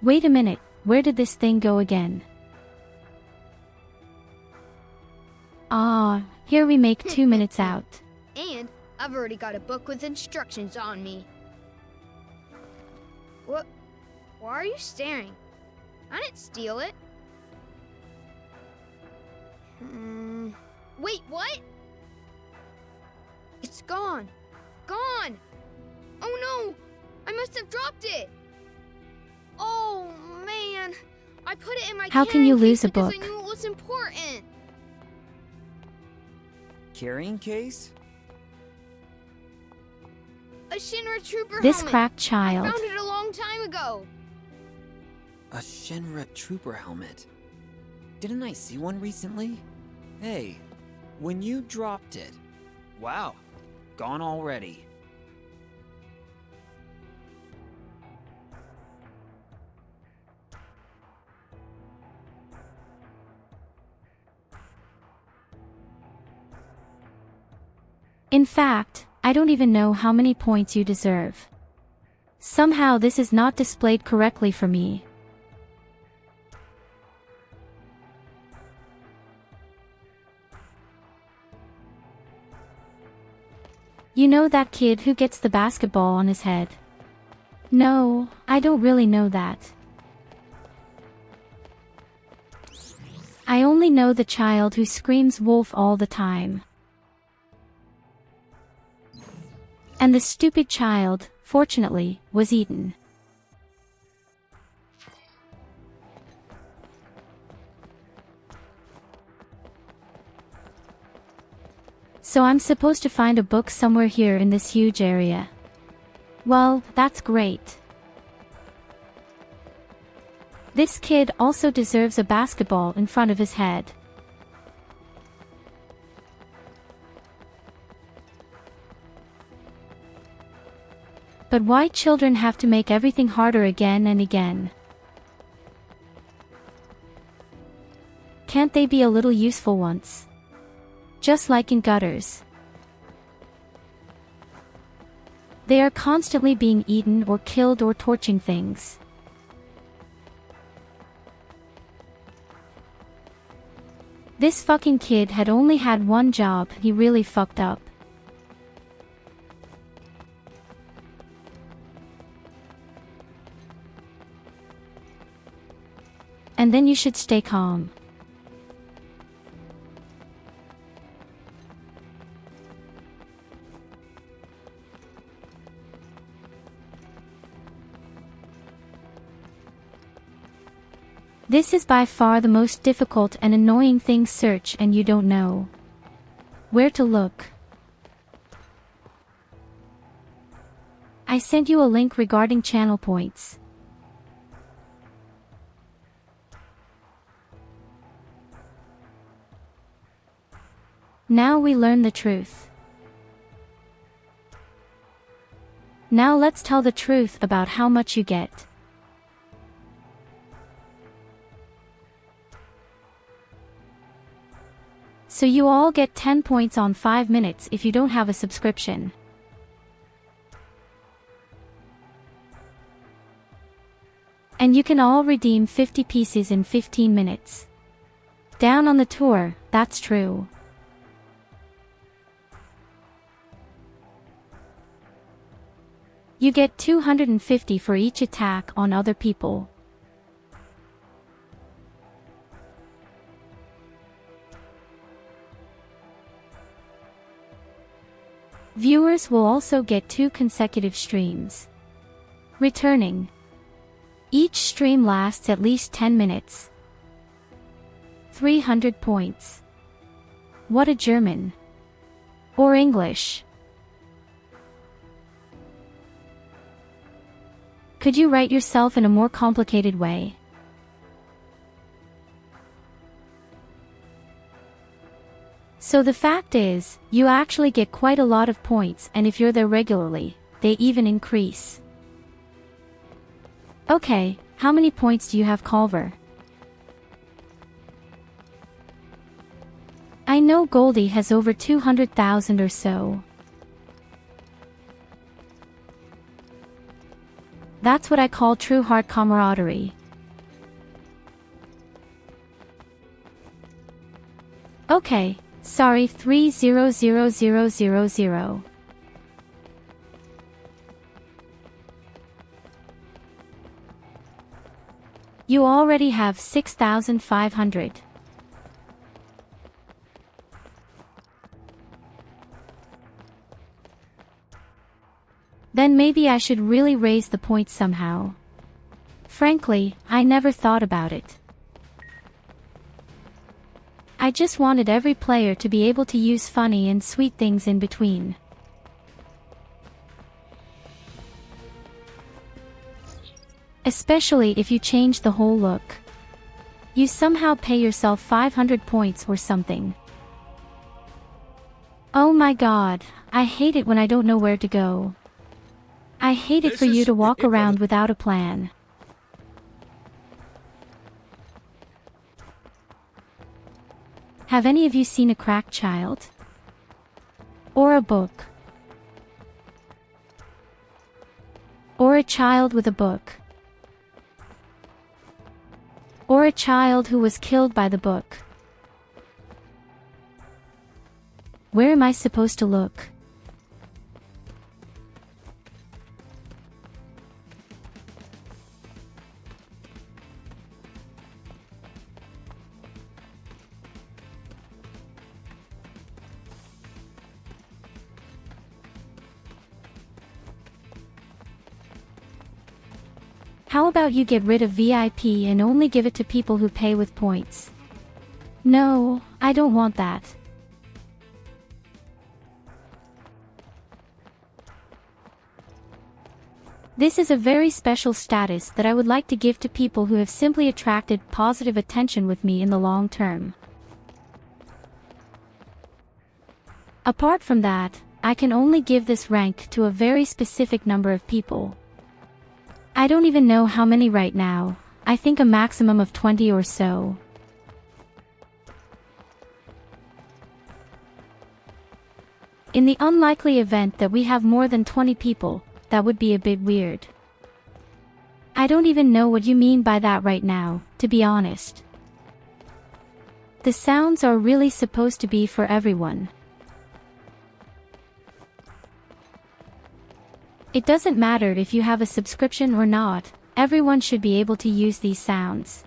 Wait a minute, where did this thing go again? Ah, here we make 2 minutes out.
And I've already got a book with instructions on me. What? Why are you staring? I didn't steal it. Wait, what? It's gone. Gone! Oh no! I must have dropped it! Oh man! I put it in my
How can you
carrying
lose
case
a
because
book?
I knew it was important.
Carrying case?
A Shinra Trooper
This
helmet.
cracked
I
child.
found it a long time ago.
A Shinra Trooper helmet. Didn't I see one recently? Hey, when you dropped it. Wow, gone already.
In fact, I don't even know how many points you deserve. Somehow this is not displayed correctly for me. You know that kid who gets the basketball on his head? No, I don't really know that. I only know the child who screams wolf all the time. And the stupid child, fortunately, was eaten. So I'm supposed to find a book somewhere here in this huge area. Well, that's great. This kid also deserves a basketball in front of his head. But why children have to make everything harder again and again? Can't they be a little useful once? Just like in gutters. They are constantly being eaten or killed or torching things. This fucking kid had only had one job, he really fucked up. And then you should stay calm. This is by far the most difficult and annoying thing. Search and you don't know where to look. I sent you a link regarding channel points. Now we learn the truth. Now let's tell the truth about how much you get. So you all get 10 points on 5 minutes if you don't have a subscription. And you can all redeem 50 pieces in 15 minutes. Down on the tour, that's true. You get 250 for each attack on other people. Viewers will also get 2 consecutive streams. Returning. Each stream lasts at least 10 minutes. 300 points. What a German. Or English. Could you write yourself in a more complicated way? So the fact is, you actually get quite a lot of points, and if you're there regularly, they even increase. Okay, how many points do you have, Culver? I know Goldie has over 200,000 or so. That's what I call true heart camaraderie. Okay, sorry, 300000. You already have 6,500. Then maybe I should really raise the points somehow. Frankly, I never thought about it. I just wanted every player to be able to use funny and sweet things in between. Especially if you change the whole look. You somehow pay yourself 500 points or something. Oh my god, I hate it when I don't know where to go. I hate it for you to walk around without a plan. Have any of you seen a cracked child? Or a book? Or a child with a book? Or a child who was killed by the book? Where am I supposed to look? How about you get rid of VIP and only give it to people who pay with points? No, I don't want that. This is a very special status that I would like to give to people who have simply attracted positive attention with me in the long term. Apart from that, I can only give this rank to a very specific number of people. I don't even know how many right now. I think a maximum of 20 or so. In the unlikely event that we have more than 20 people, that would be a bit weird. I don't even know what you mean by that right now, to be honest. The sounds are really supposed to be for everyone. It doesn't matter if you have a subscription or not, everyone should be able to use these sounds.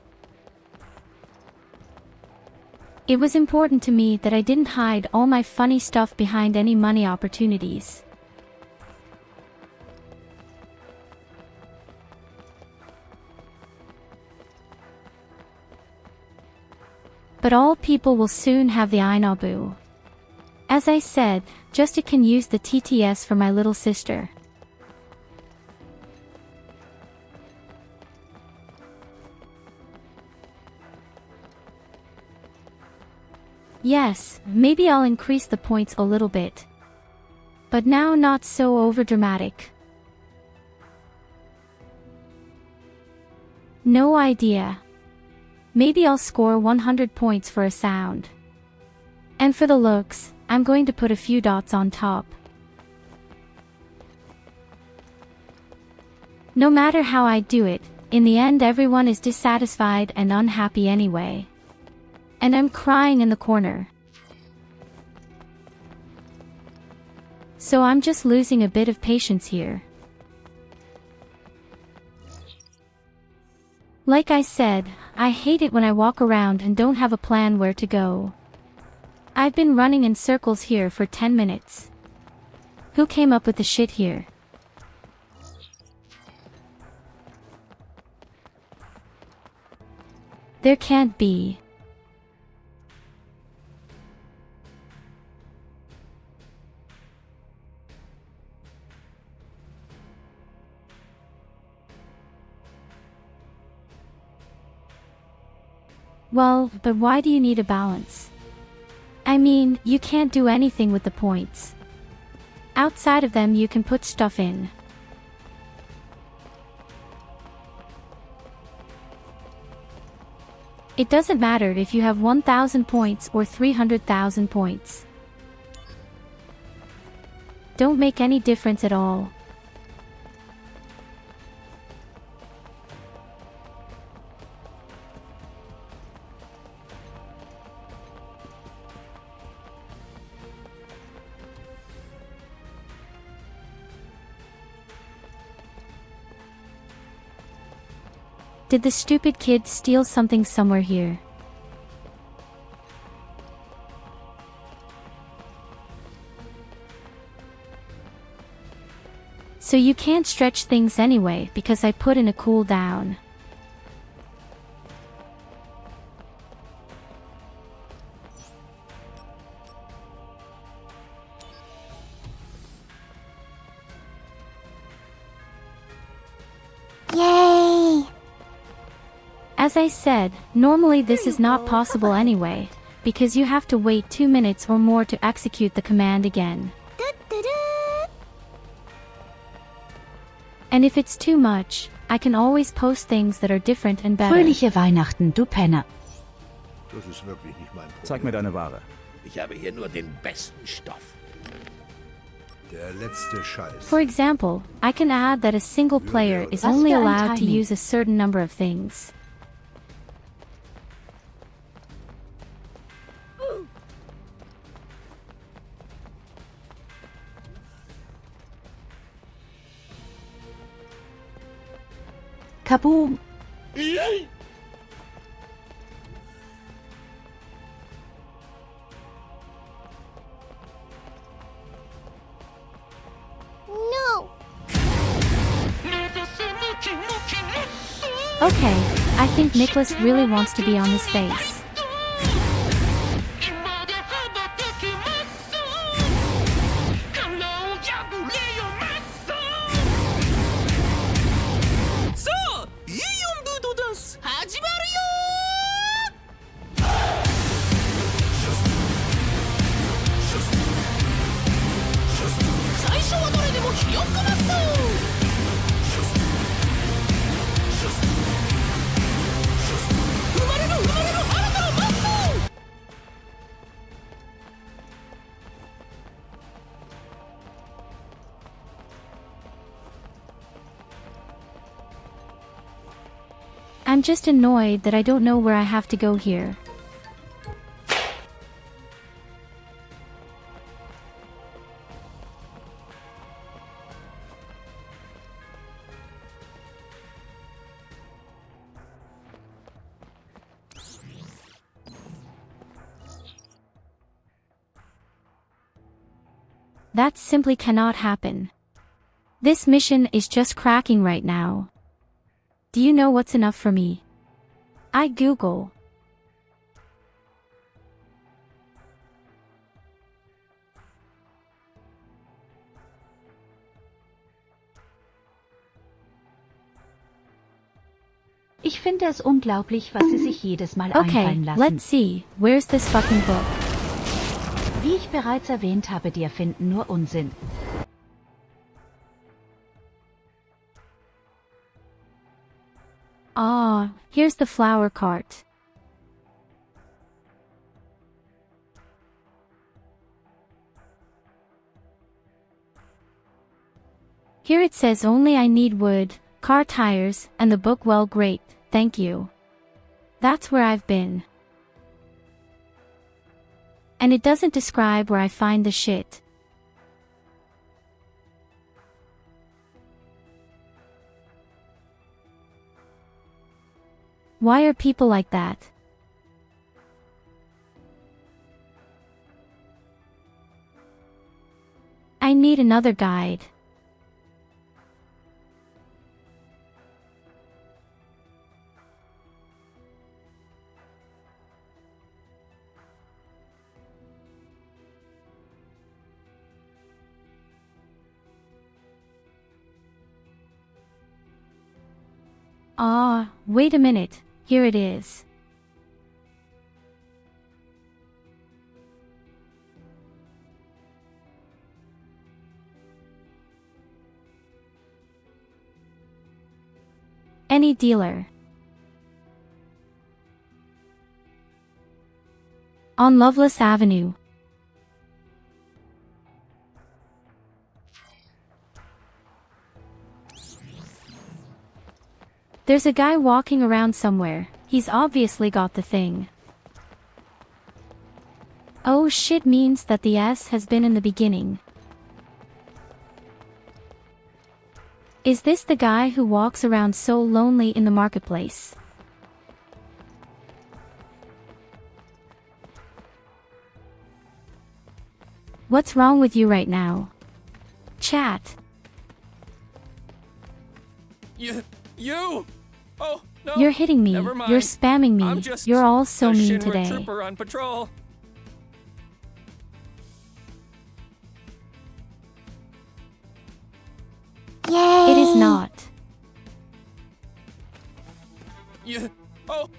It was important to me that I didn't hide all my funny stuff behind any money opportunities. But all people will soon have the Ainabu. As I said, Justa can use the TTS for my little sister. Yes, maybe I'll increase the points a little bit. But now not so overdramatic. No idea. Maybe I'll score 100 points for a sound. And for the looks, I'm going to put a few dots on top. No matter how I do it, in the end everyone is dissatisfied and unhappy anyway. And I'm crying in the corner. So I'm just losing a bit of patience here. Like I said, I hate it when I walk around and don't have a plan where to go. I've been running in circles here for 10 minutes. Who came up with the shit here? There can't be. Well, but why do you need a balance? I mean, you can't do anything with the points. Outside of them you can put stuff in. It doesn't matter if you have 1,000 points or 300,000 points. Don't make any difference at all. Did the stupid kid steal something somewhere here? So you can't stretch things anyway because I put in a cooldown.
Yay!
As I said, normally this is not possible anyway, because you have to wait 2 minutes or more to execute the command again. And if it's too much, I can always post things that are different and better.
Fröhliche Weihnachten, du Penner.
Das ist wirklich nicht mein Problem.
Zeig mir deine Ware.
Ich habe hier nur den besten Stoff. Der letzte Scheiß.
For example, I can add that a single player is only allowed to use a certain number of things.
Kaboom!
No!
Okay, I think Nicholas really wants to be on his face. I'm just annoyed that I don't know where I have to go here. That simply cannot happen. This mission is just cracking right now. Do you know what's enough for me? I Google.
Ich finde es unglaublich, was sie sich jedes Mal
Okay,
einfallen lassen.
let's see. Where's this fucking book?
Wie ich bereits erwähnt habe, die erfinden nur Unsinn.
Ah, here's the flower cart. Here it says only I need wood, car tires, and the book. Well, great, thank you. That's where I've been. And it doesn't describe where I find the shit. Why are people like that? I need another guide. Ah, wait a minute, here it is. Any dealer. On Loveless Avenue. There's a guy walking around somewhere. He's obviously got the thing. Oh shit, means that the S has been in the beginning. Is this the guy who walks around so lonely in the marketplace? What's wrong with you right now? Chat.
You! Oh, no!
You're hitting me,
Never mind.
you're spamming
I'm
me,
just
you're all so
a
mean
Shinra
today.
trooper on patrol.
Yay!
It is not.
Oh!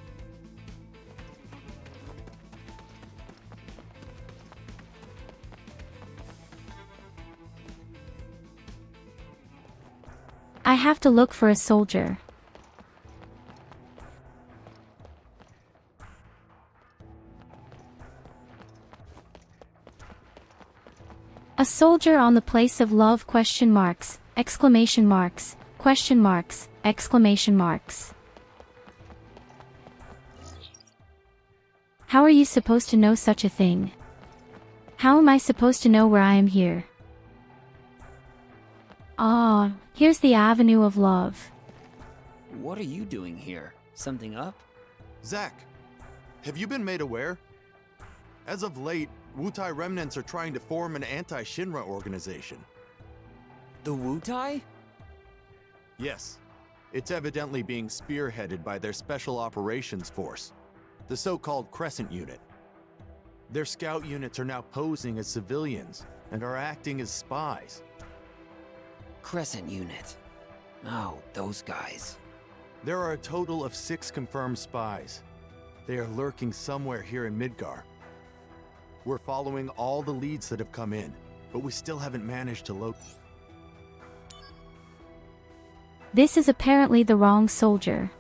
I have to look for a soldier. A soldier on the place of love, question marks, exclamation marks, question marks, exclamation marks. How are you supposed to know such a thing? How am I supposed to know where I am here? Ah, here's the Avenue of Love.
What are you doing here? Something up?
Zack, have you been made aware? As of late, Wutai remnants are trying to form an anti-Shinra organization.
The Wutai?
Yes. It's evidently being spearheaded by their Special Operations Force, the so-called Crescent Unit. Their scout units are now posing as civilians and are acting as spies.
Crescent Unit. Oh, those guys.
There are a total of 6 confirmed spies. They are lurking somewhere here in Midgar. We're following all the leads that have come in, but we still haven't managed to locate.
This is apparently the wrong soldier.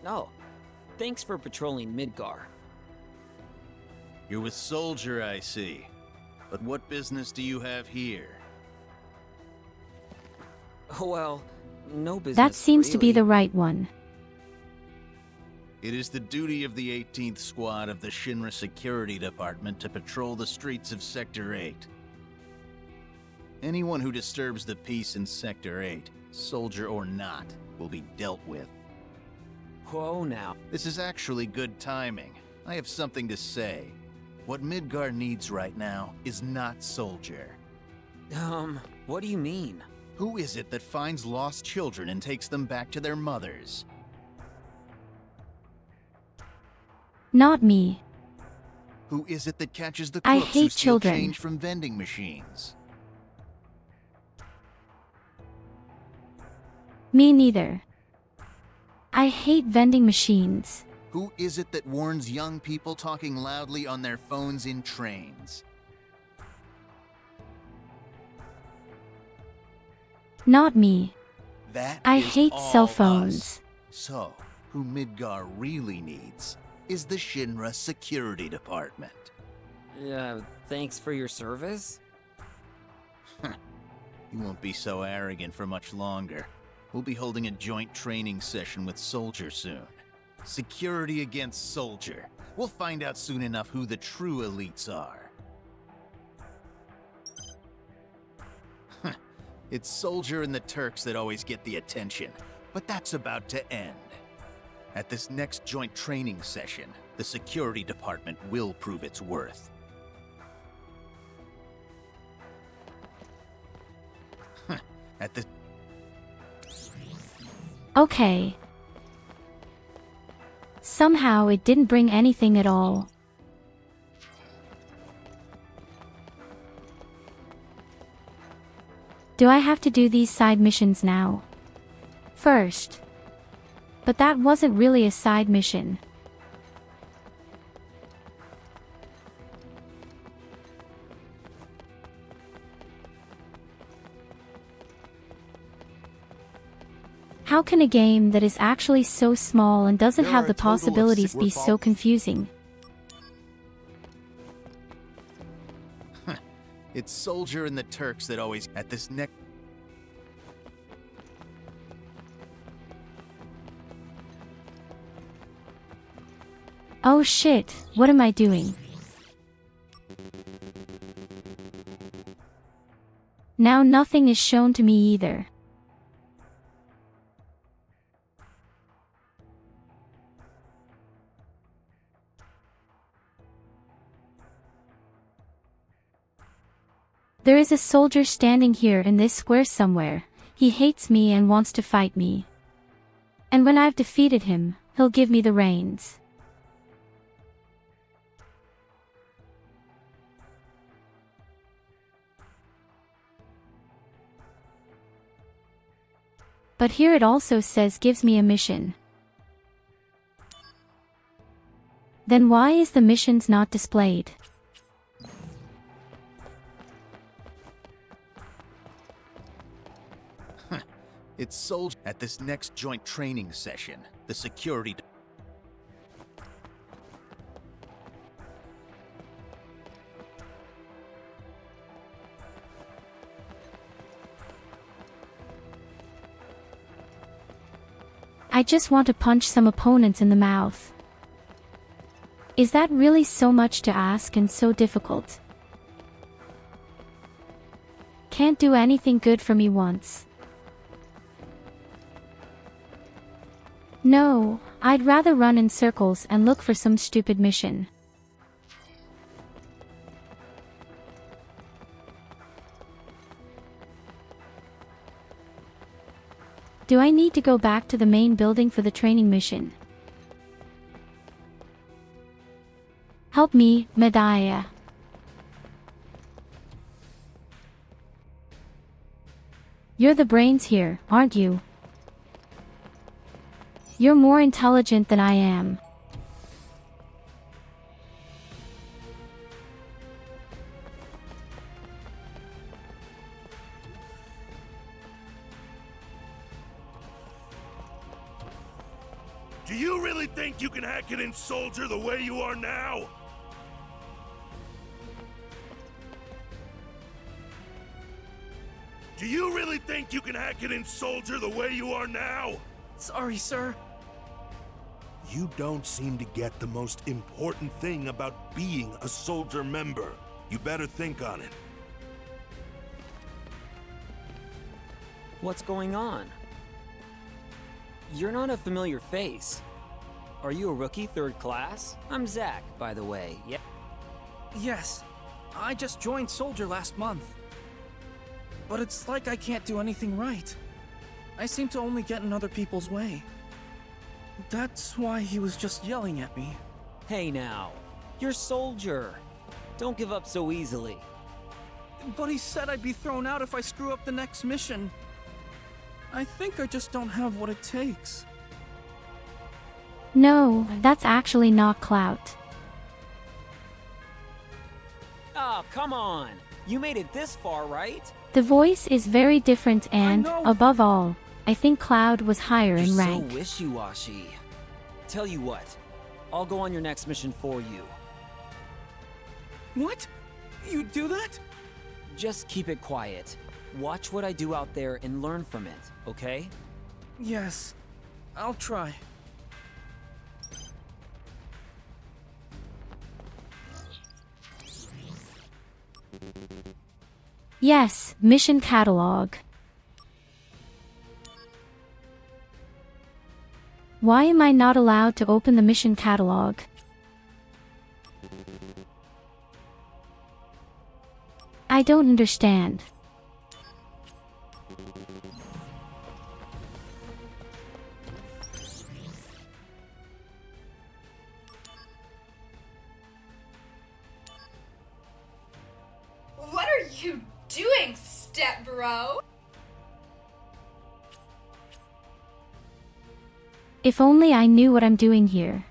Oh, thanks for patrolling Midgar.
You're with Soldier, I see. But what business do you have here?
Well, no business.
That seems to be
really.
the right one.
It is the duty of the 18th Squad of the Shinra Security Department to patrol the streets of Sector 8. Anyone who disturbs the peace in Sector 8, soldier or not, will be dealt with.
Whoa now.
This is actually good timing. I have something to say. What Midgar needs right now is not Soldier.
What do you mean?
Who is it that finds lost children and takes them back to their mothers?
Not me.
Who is it that catches the
I
crooks who
hate
steal
children.
change from vending machines?
Me neither. I hate vending machines.
Who is it that warns young people talking loudly on their phones in trains?
Not me.
That
I
is
hate
all
cell phones.
us. So, who Midgar really needs is the Shinra Security Department.
Thanks for your service?
You won't be so arrogant for much longer. We'll be holding a joint training session with Soldier soon. Security against Soldier. We'll find out soon enough who the true elites are. It's Soldier and the Turks that always get the attention, but that's about to end. At this next joint training session, the Security Department will prove its worth. At the...
Okay. Somehow it didn't bring anything at all. Do I have to do these side missions now? First. But that wasn't really a side mission. How can a game that is actually so small and doesn't have the possibilities be so confusing?
It's Soldier and the Turks that always... At this next...
Oh shit, what am I doing? Now nothing is shown to me either. There is a soldier standing here in this square somewhere. He hates me and wants to fight me. And when I've defeated him, he'll give me the reins. But here it also says gives me a mission. Then why is the missions not displayed?
It's Soldier... At this next joint training session, the Security...
I just want to punch some opponents in the mouth. Is that really so much to ask and so difficult? Can't do anything good for me once. No, I'd rather run in circles and look for some stupid mission. Do I need to go back to the main building for the training mission? Help me, Medaya. You're the brains here, aren't you? You're more intelligent than I am.
Do you really think you can hack it in Soldier the way you are now? Do you really think you can hack it in Soldier the way you are now?
Sorry, sir.
You don't seem to get the most important thing about being a Soldier member. You better think on it.
What's going on? You're not a familiar face. Are you a rookie third class? I'm Zach, by the way. Yeah.
Yes. I just joined Soldier last month. But it's like I can't do anything right. I seem to only get in other people's way. That's why he was just yelling at me.
Hey now, you're Soldier. Don't give up so easily.
But he said I'd be thrown out if I screw up the next mission. I think I just don't have what it takes.
No, that's actually not clout.
Oh, come on. You made it this far, right?
The voice is very different and, above all, I think Cloud was higher in
You're
rank.
so wishy-washy. Tell you what, I'll go on your next mission for you.
What? You do that?
Just keep it quiet. Watch what I do out there and learn from it, okay?
Yes, I'll try.
Yes, mission catalog. Why am I not allowed to open the mission catalog? I don't understand.
What are you doing, step bro?
If only I knew what I'm doing here.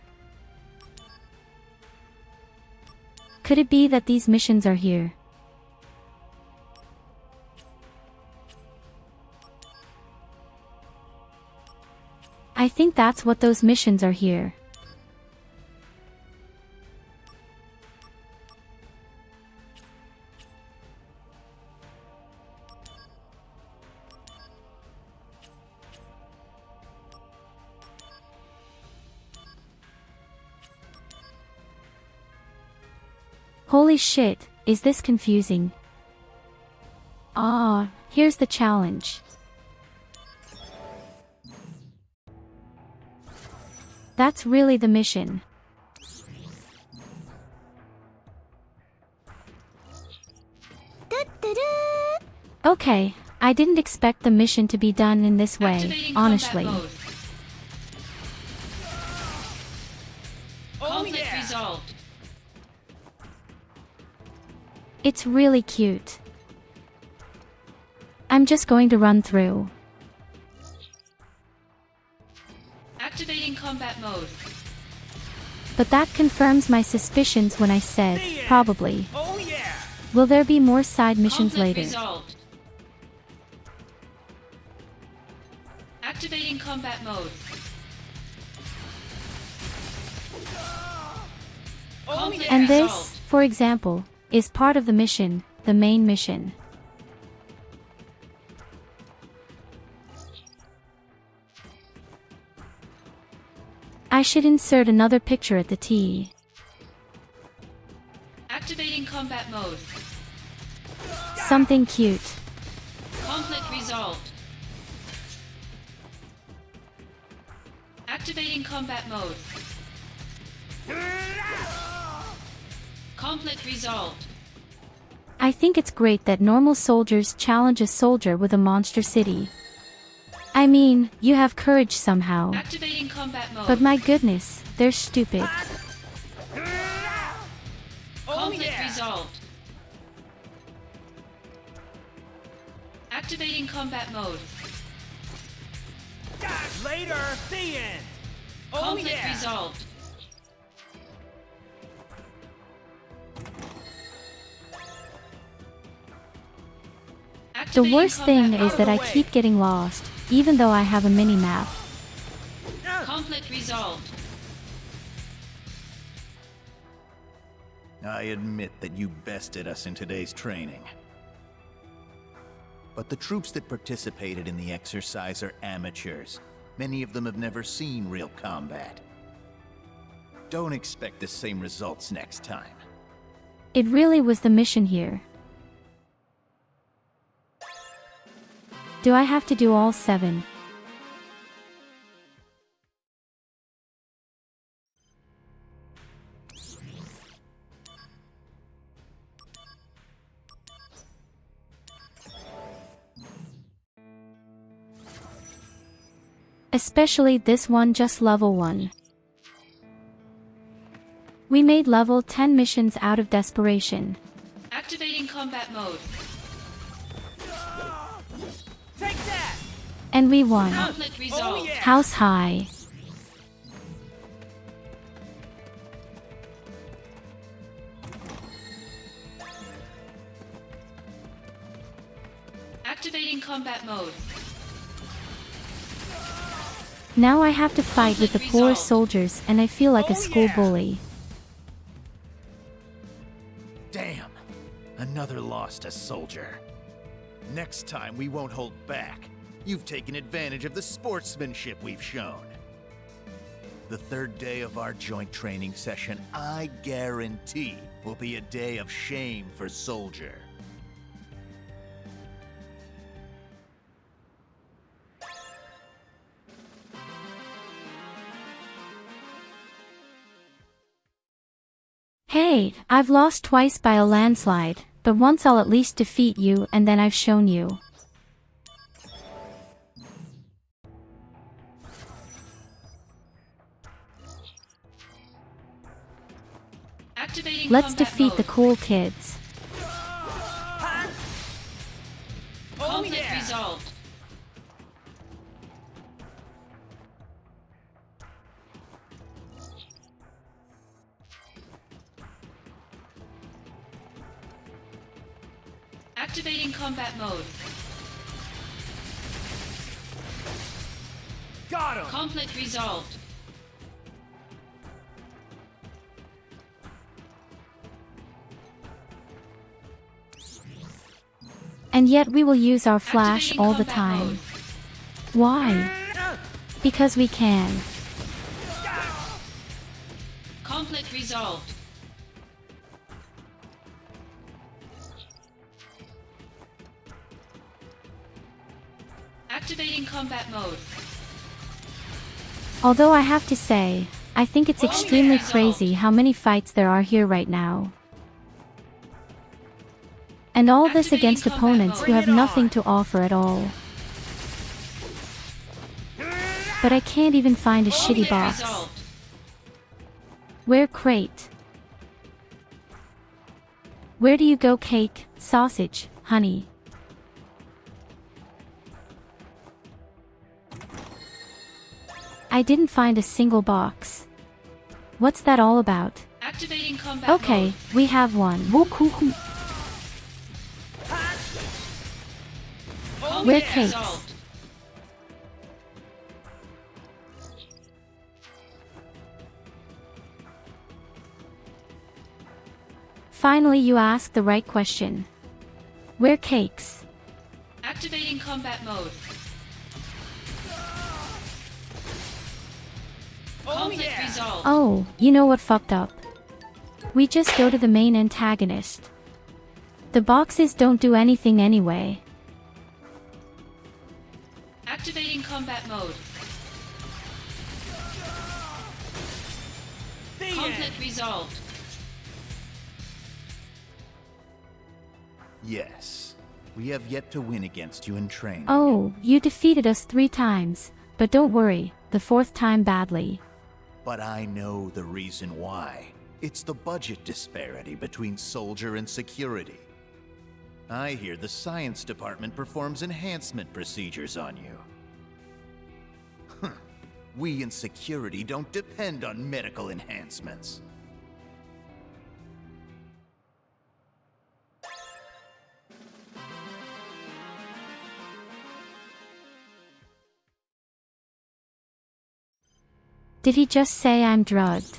Could it be that these missions are here? I think that's what those missions are here. Holy shit, is this confusing? Ah, here's the challenge. That's really the mission. Okay, I didn't expect the mission to be done in this way,
Activating
honestly.
combat mode. Conflict resolved.
It's really cute. I'm just going to run through.
Activating combat mode.
But that confirms my suspicions when I said, probably.
Oh yeah!
Will there be more side missions
Conflict
later?
resolved. Activating combat mode. Conflict
And this,
resolved.
for example, is part of the mission, the main mission. I should insert another picture at the T.
Activating combat mode.
Something cute.
Conflict resolved. Activating combat mode. Conflict resolved.
I think it's great that normal soldiers challenge a soldier with a monster city. I mean, you have courage somehow.
Activating combat mode.
But my goodness, they're stupid.
Conflict resolved. Activating combat mode.
Later, the end!
Conflict resolved.
The worst thing is that I keep getting lost, even though I have a mini-map.
Conflict resolved.
I admit that you bested us in today's training. But the troops that participated in the exercise are amateurs. Many of them have never seen real combat. Don't expect the same results next time.
It really was the mission here. Do I have to do all 7? Especially this one, just level 1. We made level 10 missions out of desperation.
Activating combat mode.
Take that!
And we won.
Conflict resolved.
House high.
Activating combat mode.
Now I have to fight with the
Conflict
poor
resolved.
soldiers and I feel like a school bully.
Damn! Another loss to Soldier. Next time we won't hold back. You've taken advantage of the sportsmanship we've shown. The third day of our joint training session, I guarantee, will be a day of shame for Soldier.
Hey, I've lost twice by a landslide, but once I'll at least defeat you and then I've shown you.
Activating
Let's
combat
defeat
mode.
the cool kids.
Conflict resolved. Activating combat mode.
Got him!
Conflict resolved.
And yet we will use our flash
Activating
all the
combat
time.
mode.
Why? Because we can.
Conflict resolved. Activating combat mode.
Although I have to say, I think it's extremely crazy how many fights there are here right now. And all this
Activating
against
combat
opponents
mode.
who have
Bring it
nothing
on.
to offer at all. But I can't even find a shitty
Conflict
box.
resolved.
Where crate? Where do you go, cake, sausage, honey? I didn't find a single box. What's that all about?
Activating combat
Okay,
mode.
we have one.
Conflict
We're cakes.
resolved.
Finally you asked the right question. We're cakes.
Activating combat mode. Conflict resolved.
Oh, you know what fucked up? We just go to the main antagonist. The boxes don't do anything anyway.
Activating combat mode. Conflict resolved.
Yes, we have yet to win against you in training.
Oh, you defeated us 3 times, but don't worry, the 4th time badly.
But I know the reason why. It's the budget disparity between Soldier and Security. I hear the science department performs enhancement procedures on you. We in Security don't depend on medical enhancements.
Did he just say I'm drugged?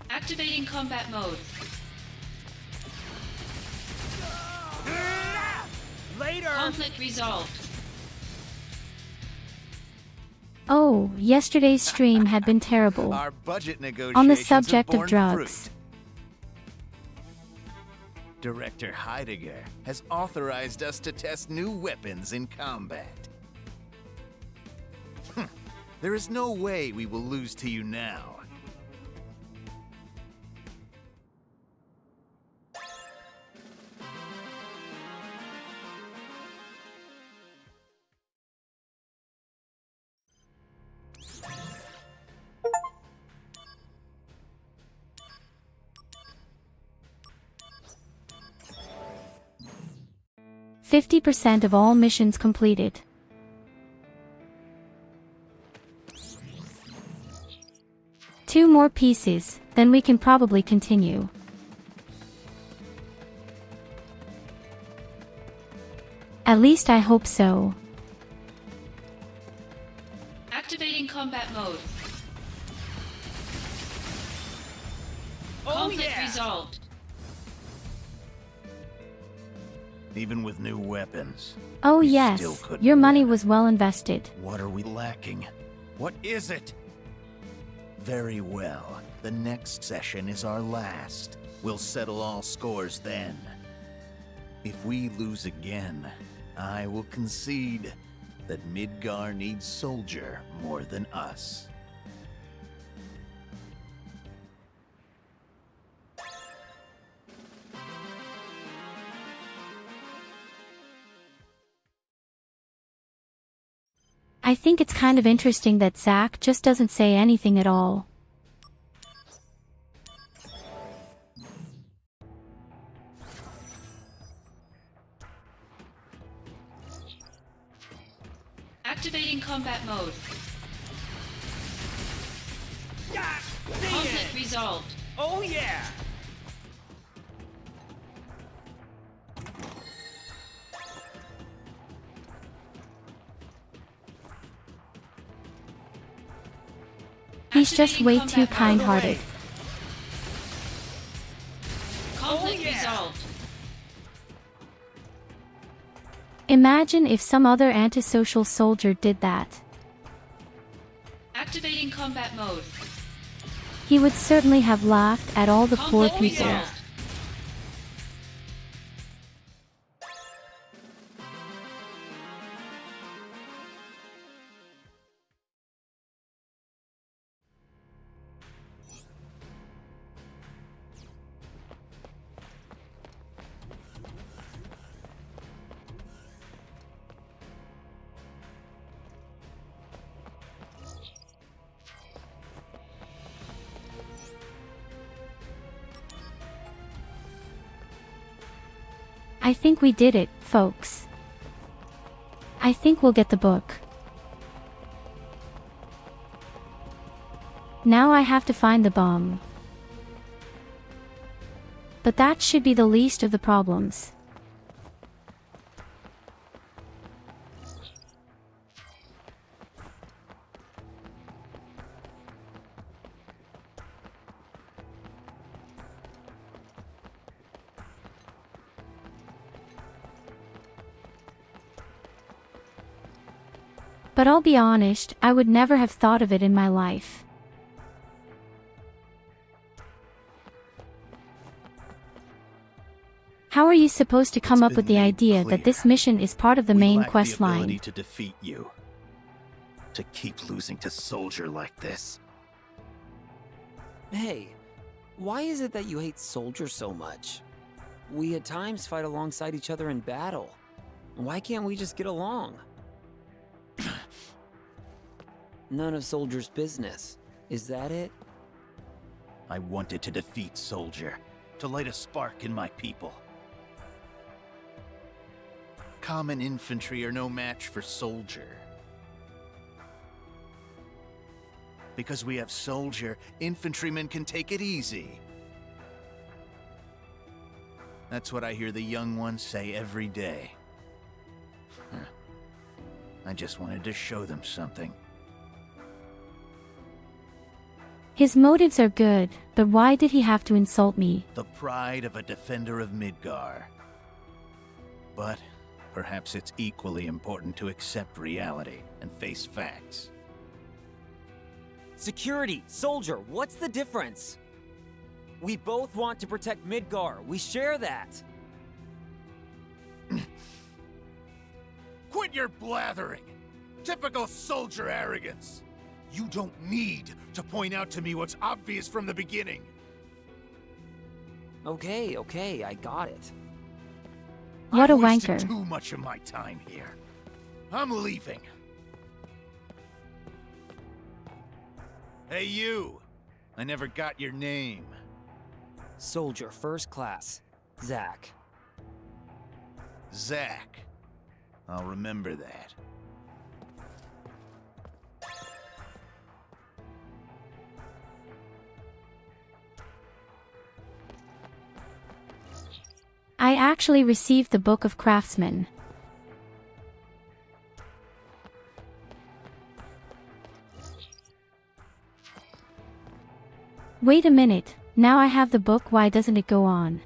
Activating combat mode.
Later!
Conflict resolved.
Oh, yesterday's stream had been terrible.
Our budget negotiations
On the
have
subject of
borne
drugs.
fruit. Director Heidegger has authorized us to test new weapons in combat. There is no way we will lose to you now.
50% of all missions completed. Two more pieces, then we can probably continue. At least I hope so.
Activating combat mode.
Oh,
Conflict
yeah.
resolved.
Even with new weapons.
Oh
we
yes,
still couldn't
your money
win.
was well invested.
What are we lacking? What is it? Very well. The next session is our last. We'll settle all scores then. If we lose again, I will concede that Midgar needs Soldier more than us.
I think it's kind of interesting that Zack just doesn't say anything at all.
Activating combat mode.
Yeah,
Conflict resolved.
Oh yeah!
He's just way too kind-hearted.
Conflict resolved.
Imagine if some other antisocial soldier did that.
Activating combat mode.
He would certainly have laughed at all the poor
Conflict
people.
resolved.
I think we did it, folks. I think we'll get the book. Now I have to find the bomb. But that should be the least of the problems. But I'll be honest, I would never have thought of it in my life. How are you supposed to come up with the idea that this mission is part of the main quest
the ability
line?
to defeat you. To keep losing to Soldier like this.
Hey, why is it that you hate Soldier so much? We at times fight alongside each other in battle. Why can't we just get along? None of Soldier's business. Is that it?
I wanted to defeat Soldier, to light a spark in my people. Common infantry are no match for Soldier. Because we have Soldier, infantrymen can take it easy. That's what I hear the young ones say every day. I just wanted to show them something.
His motives are good, but why did he have to insult me?
The pride of a defender of Midgar. But perhaps it's equally important to accept reality and face facts.
Security, Soldier, what's the difference? We both want to protect Midgar. We share that.
Quit your blathering! Typical Soldier arrogance! You don't need to point out to me what's obvious from the beginning.
Okay, I got it.
What a
I've wasted
wanker.
Too much of my time here. I'm leaving. Hey, you! I never got your name.
Soldier, first class. Zack.
Zack. I'll remember that.
I actually received the Book of Craftsmen. Wait a minute, now I have the book, why doesn't it go on?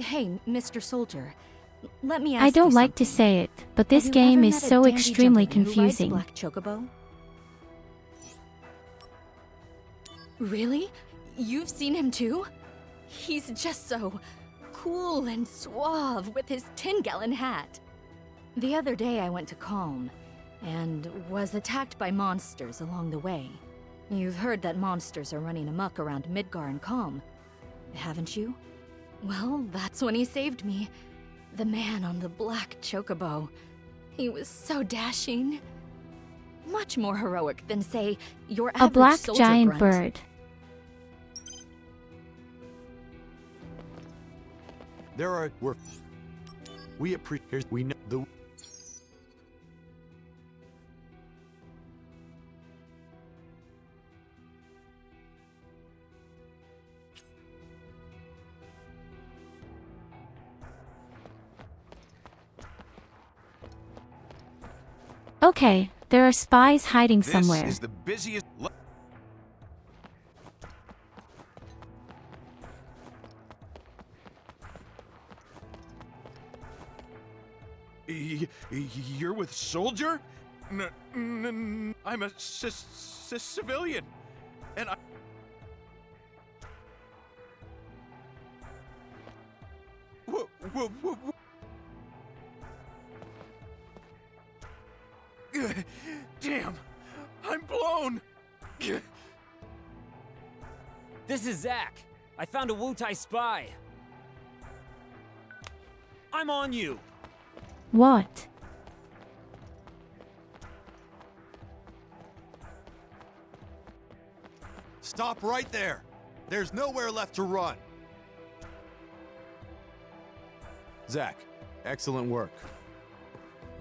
Hey, Mr. Soldier. Let me ask
I don't
you
like to
something.
say it, but this
Have you
game
ever
is
met a
so
dandy
extremely
gentleman who rides
confusing.
Black Chocobo? Really? You've seen him too? He's just so cool and suave with his 10-gallon hat. The other day I went to Calm and was attacked by monsters along the way. You've heard that monsters are running amok around Midgar and Calm, haven't you? Well, that's when he saved me. The man on the Black Chocobo. He was so dashing. Much more heroic than, say, your average
A black
soldier
giant
grunt.
bird.
We know the.
Okay, there are spies hiding
This
somewhere.
is the busiest. You're with Soldier? I'm a civilian, and I. Whoa. Damn, I'm blown.
This is Zack. I found a Wutai spy. I'm on you.
What?
Stop right there! There's nowhere left to run! Zack, excellent work.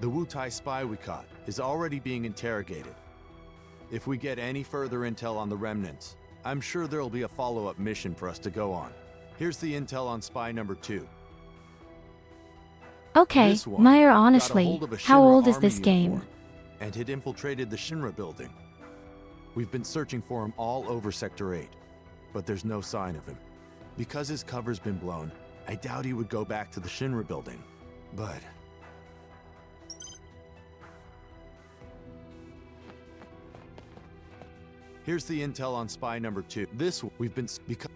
The Wutai spy we caught is already being interrogated. If we get any further intel on the remnants, I'm sure there'll be a follow-up mission for us to go on. Here's the intel on spy number 2.
Okay,
This one
Meyer,
got a
honestly,
hold of a
how
Shinra
old is
army
this game?
uniform and had infiltrated the Shinra building. We've been searching for him all over Sector 8, but there's no sign of him. Because his cover's been blown, I doubt he would go back to the Shinra building. But here's the intel on spy number 2. This we've been because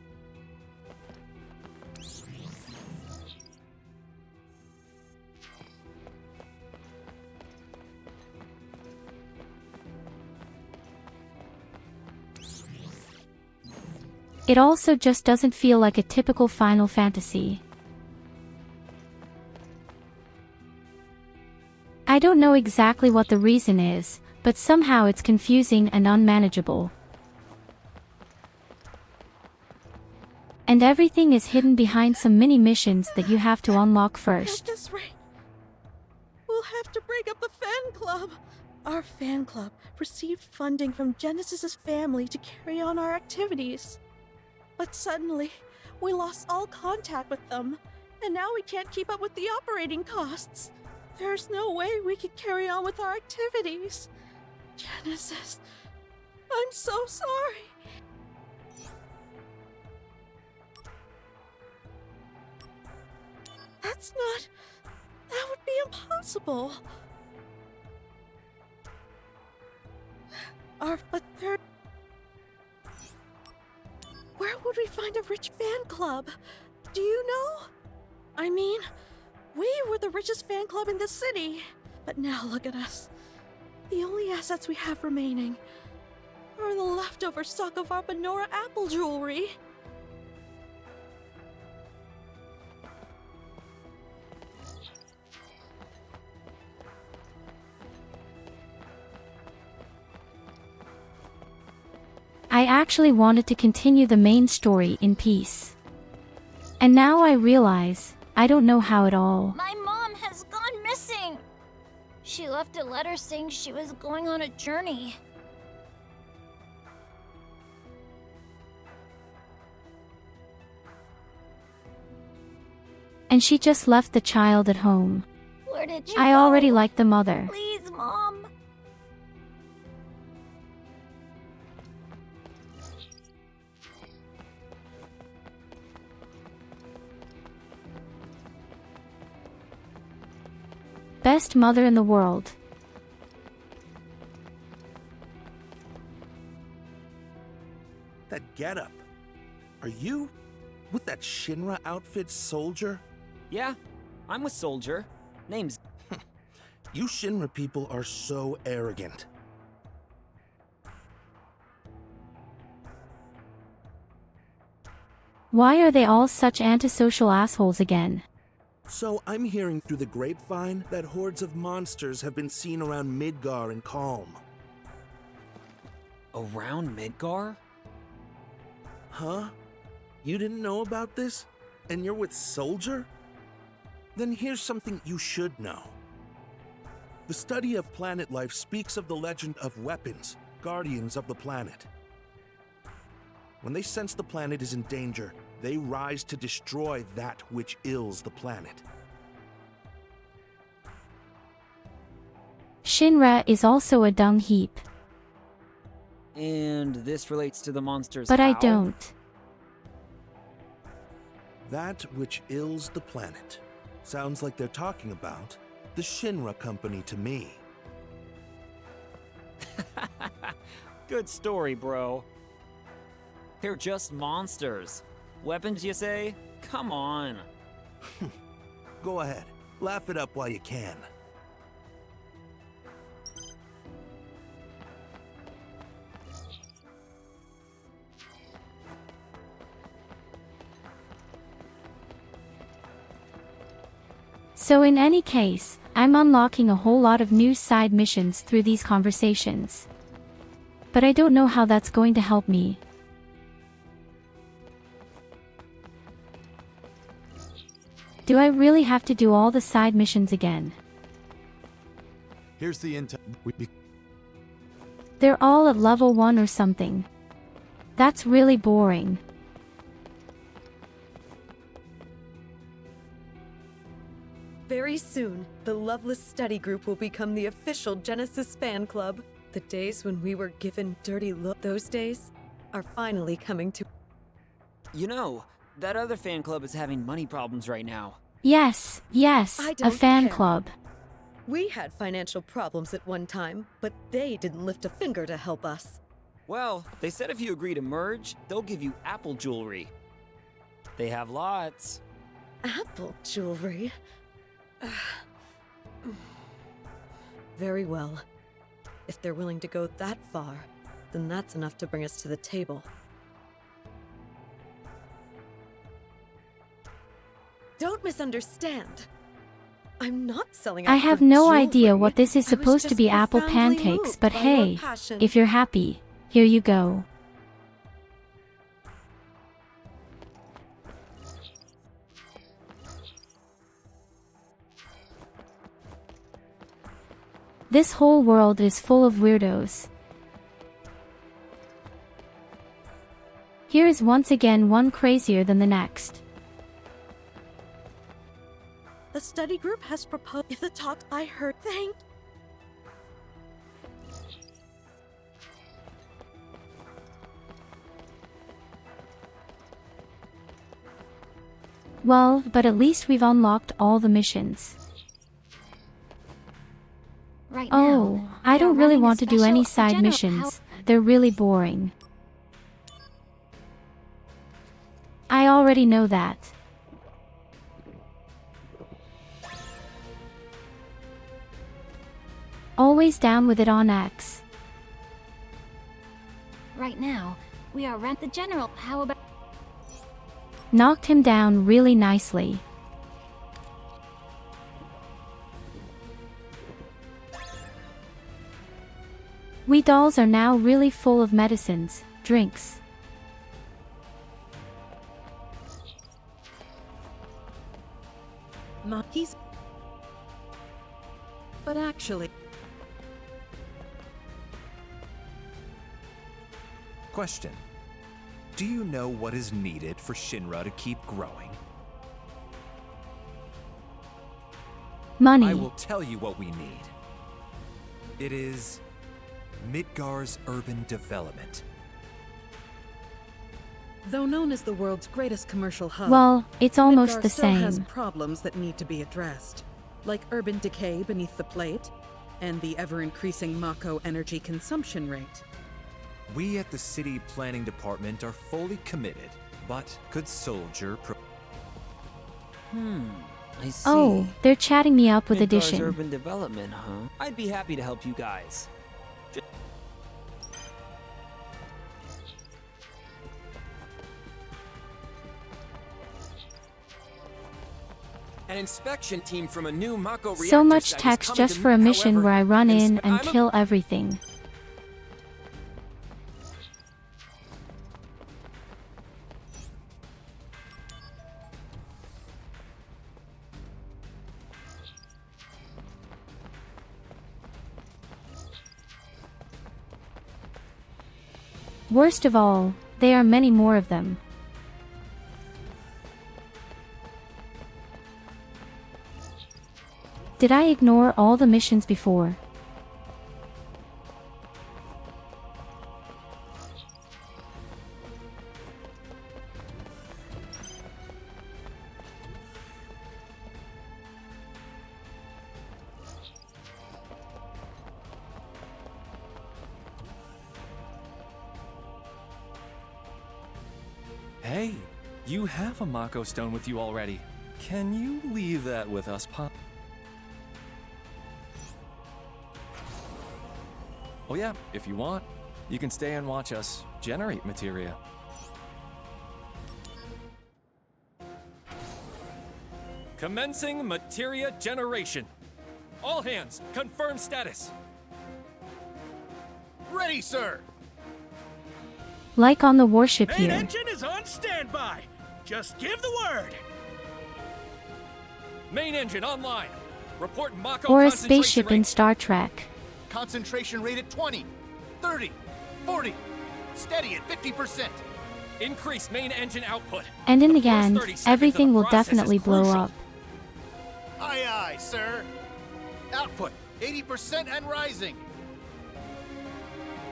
It also just doesn't feel like a typical Final Fantasy. I don't know exactly what the reason is, but somehow it's confusing and unmanageable. And everything is hidden behind some mini missions that you have to unlock first.
At this rate, we'll have to break up the fan club. Our fan club received funding from Genesis's family to carry on our activities. But suddenly, we lost all contact with them, and now we can't keep up with the operating costs. There's no way we can carry on with our activities. Genesis, I'm so sorry. That would be impossible. Where would we find a rich fan club? Do you know? I mean, We were the richest fan club in the city. But now look at us. The only assets we have remaining are the leftover stock of our Benora apple jewelry.
I actually wanted to continue the main story in peace. And now I realize, I don't know how at all.
My mom has gone missing. She left a letter saying she was going on a journey.
And she just left the child at home.
Where did you
I
go?
already like the mother.
Please, Mom.
Best mother in the world.
That getup. Are you with that Shinra outfit, Soldier?
Yeah, I'm with Soldier. Name's...
You Shinra people are so arrogant.
Why are they all such antisocial assholes again?
So I'm hearing through the grapevine that hordes of monsters have been seen around Midgar and Calm.
Around Midgar?
Huh? You didn't know about this? And you're with Soldier? Then here's something you should know. The study of planet life speaks of the legend of weapons, guardians of the planet. When they sense the planet is in danger, they rise to destroy that which ills the planet.
Shinra is also a dung heap.
And this relates to the monsters.
But I
how?
don't.
That which ills the planet. Sounds like they're talking about the Shinra Company to me.
Good story, bro. They're just monsters. Weapons, you say? Come on.
Go ahead. Laugh it up while you can.
So in any case, I'm unlocking a whole lot of new side missions through these conversations. But I don't know how that's going to help me. Do I really have to do all the side missions again?
Here's the intel.
They're all at level 1 or something. That's really boring.
Very soon, the Loveless Study Group will become the official Genesis fan club. The days when we were given dirty look, those days are finally coming to.
You know, that other fan club is having money problems right now.
Yes,
I
a
don't
fan
care.
club.
We had financial problems at one time, but they didn't lift a finger to help us.
Well, they said if you agree to merge, they'll give you apple jewelry. They have lots.
Apple jewelry? Very well. If they're willing to go that far, then that's enough to bring us to the table. Don't misunderstand. I'm not selling
I
out
have
for
no
jewelry.
idea what this is
I was
supposed to
just
be apple
profoundly
pancakes,
moved
but
by
hey,
your passion.
if you're happy, here you go. This whole world is full of weirdos. Here is once again one crazier than the next.
The study group has proposed. If the talks I heard, thank.
Well, but at least we've unlocked all the missions.
Right
Oh,
now,
I
they're
don't really
running a
want to do any
special
side
agenda.
missions. They're really boring. I already know that. Always down with it on X.
Right now, we are around the general. How about...
Knocked him down really nicely. We dolls are now really full of medicines, drinks.
He's... But actually...
Question. Do you know what is needed for Shinra to keep growing?
Money.
I will tell you what we need. It is Midgar's urban development.
Though known as the world's greatest commercial hub,
Well, it's almost
Midgar
the
still has
same.
problems that need to be addressed, like urban decay beneath the plate, and the ever-increasing Mako energy consumption rate.
We at the City Planning Department are fully committed, but could Soldier
I see.
Oh, they're chatting me up with
Midgar's
addition.
urban development, huh? I'd be happy to help you guys.
An inspection team from a new Mako reactor
So much
site is
text
coming
just
to
for a
me.
mission
However,
where I run in
I'm
and
a-
kill everything. Worst of all, there are many more of them. Did I ignore all the missions before?
Hey, you have a Mako stone with you already. Can you leave that with us, Pop? Oh yeah, if you want, you can stay and watch us generate materia. Commencing materia generation. All hands, confirm status.
Ready, sir!
Like on the warship
Main
here.
engine is on standby. Just give the word.
Main engine online. Report Mako
Or a
concentration
spaceship
rate.
in Star Trek.
Concentration rate at 20, 30, 40. Steady at 50%.
Increase main engine output.
And in the
first
end,
30 seconds of
everything
the
will
process is
definitely blow
crucial.
up.
Aye, aye, sir. Output 80% and rising.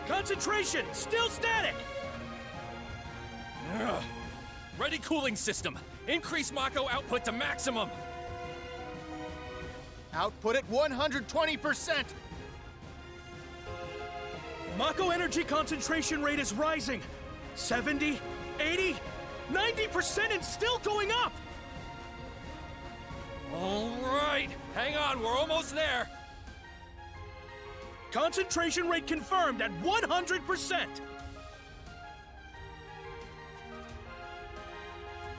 Concentration still static.
Ugh. Ready cooling system. Increase Mako output to maximum.
Output at 120%.
Mako energy concentration rate is rising. 70, 80, 90% and still going up.
All right, hang on, we're almost there.
Concentration rate confirmed at 100%.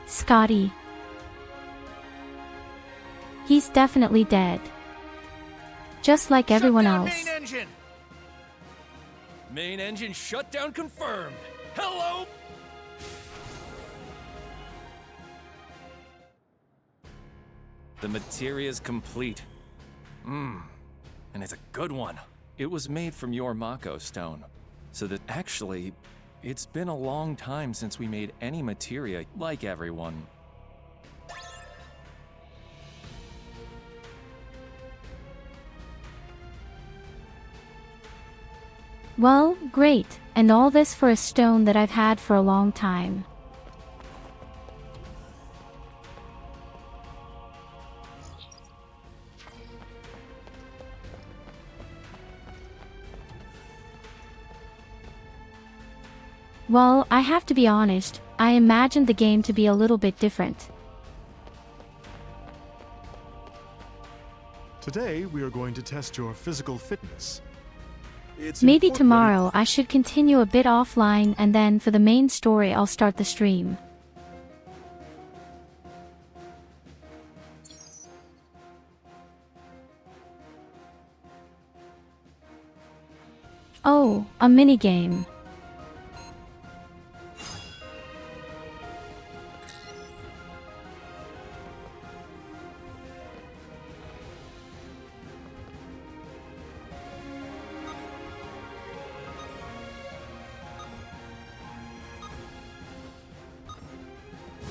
Scotty. He's definitely dead. Just like everyone else.
Main engine.
Main engine shutdown confirmed. Hello. The materia's complete. And it's a good one. It was made from your Mako stone. So that actually, it's been a long time since we made any materia like everyone.
Well, great, and all this for a stone that I've had for a long time. Well, I have to be honest, I imagined the game to be a little bit different.
Today, we are going to test your physical fitness. It's
Maybe
incorporated-
tomorrow I should continue a bit offline and then for the main story I'll start the stream. Oh, a minigame.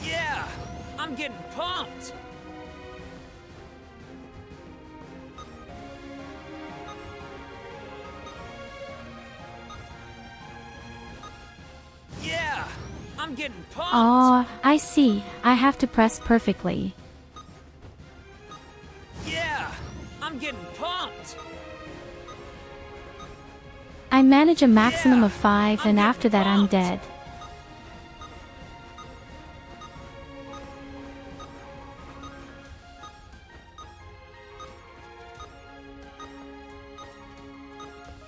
Yeah! I'm getting pumped! Yeah! I'm getting pumped!
Aw, I see. I have to press perfectly.
Yeah! I'm getting pumped!
I manage a maximum of 5 and after that I'm dead.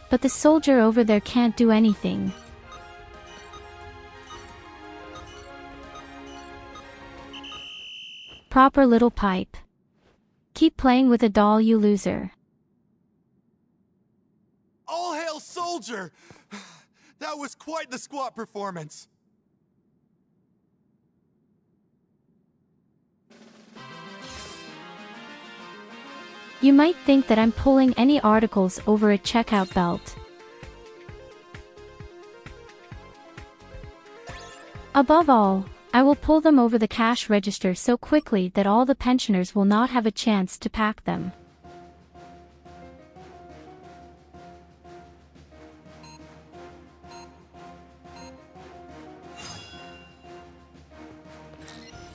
But the soldier over there can't do anything. Proper little pipe. Keep playing with a doll, you loser.
All hail soldier! That was quite the squat performance.
You might think that I'm pulling any articles over a checkout belt. Above all, I will pull them over the cash register so quickly that all the pensioners will not have a chance to pack them.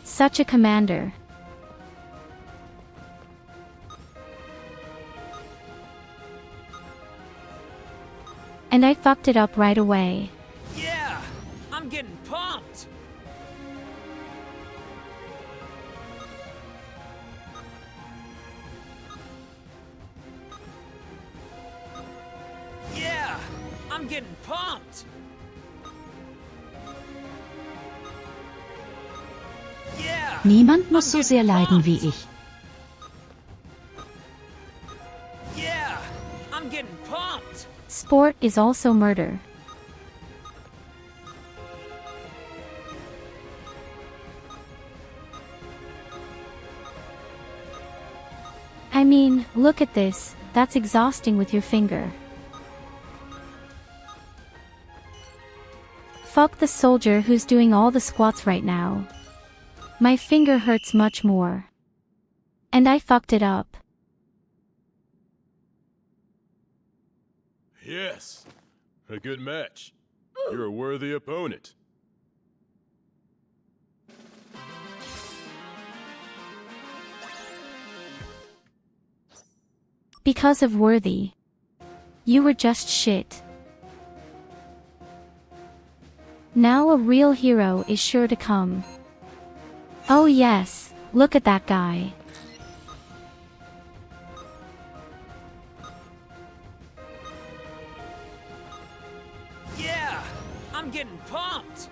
Such a commander. And I fucked it up right away.
Yeah! I'm getting pumped! Yeah! I'm getting pumped! Yeah!
Niemand muss so sehr leiden wie ich.
Yeah! I'm getting pumped!
Sport is also murder. I mean, look at this, that's exhausting with your finger. Fuck the soldier who's doing all the squats right now. My finger hurts much more. And I fucked it up.
Yes, a good match. You're a worthy opponent.
Because of Worthy. You were just shit. Now a real hero is sure to come. Oh yes, look at that guy.
Yeah! I'm getting pumped!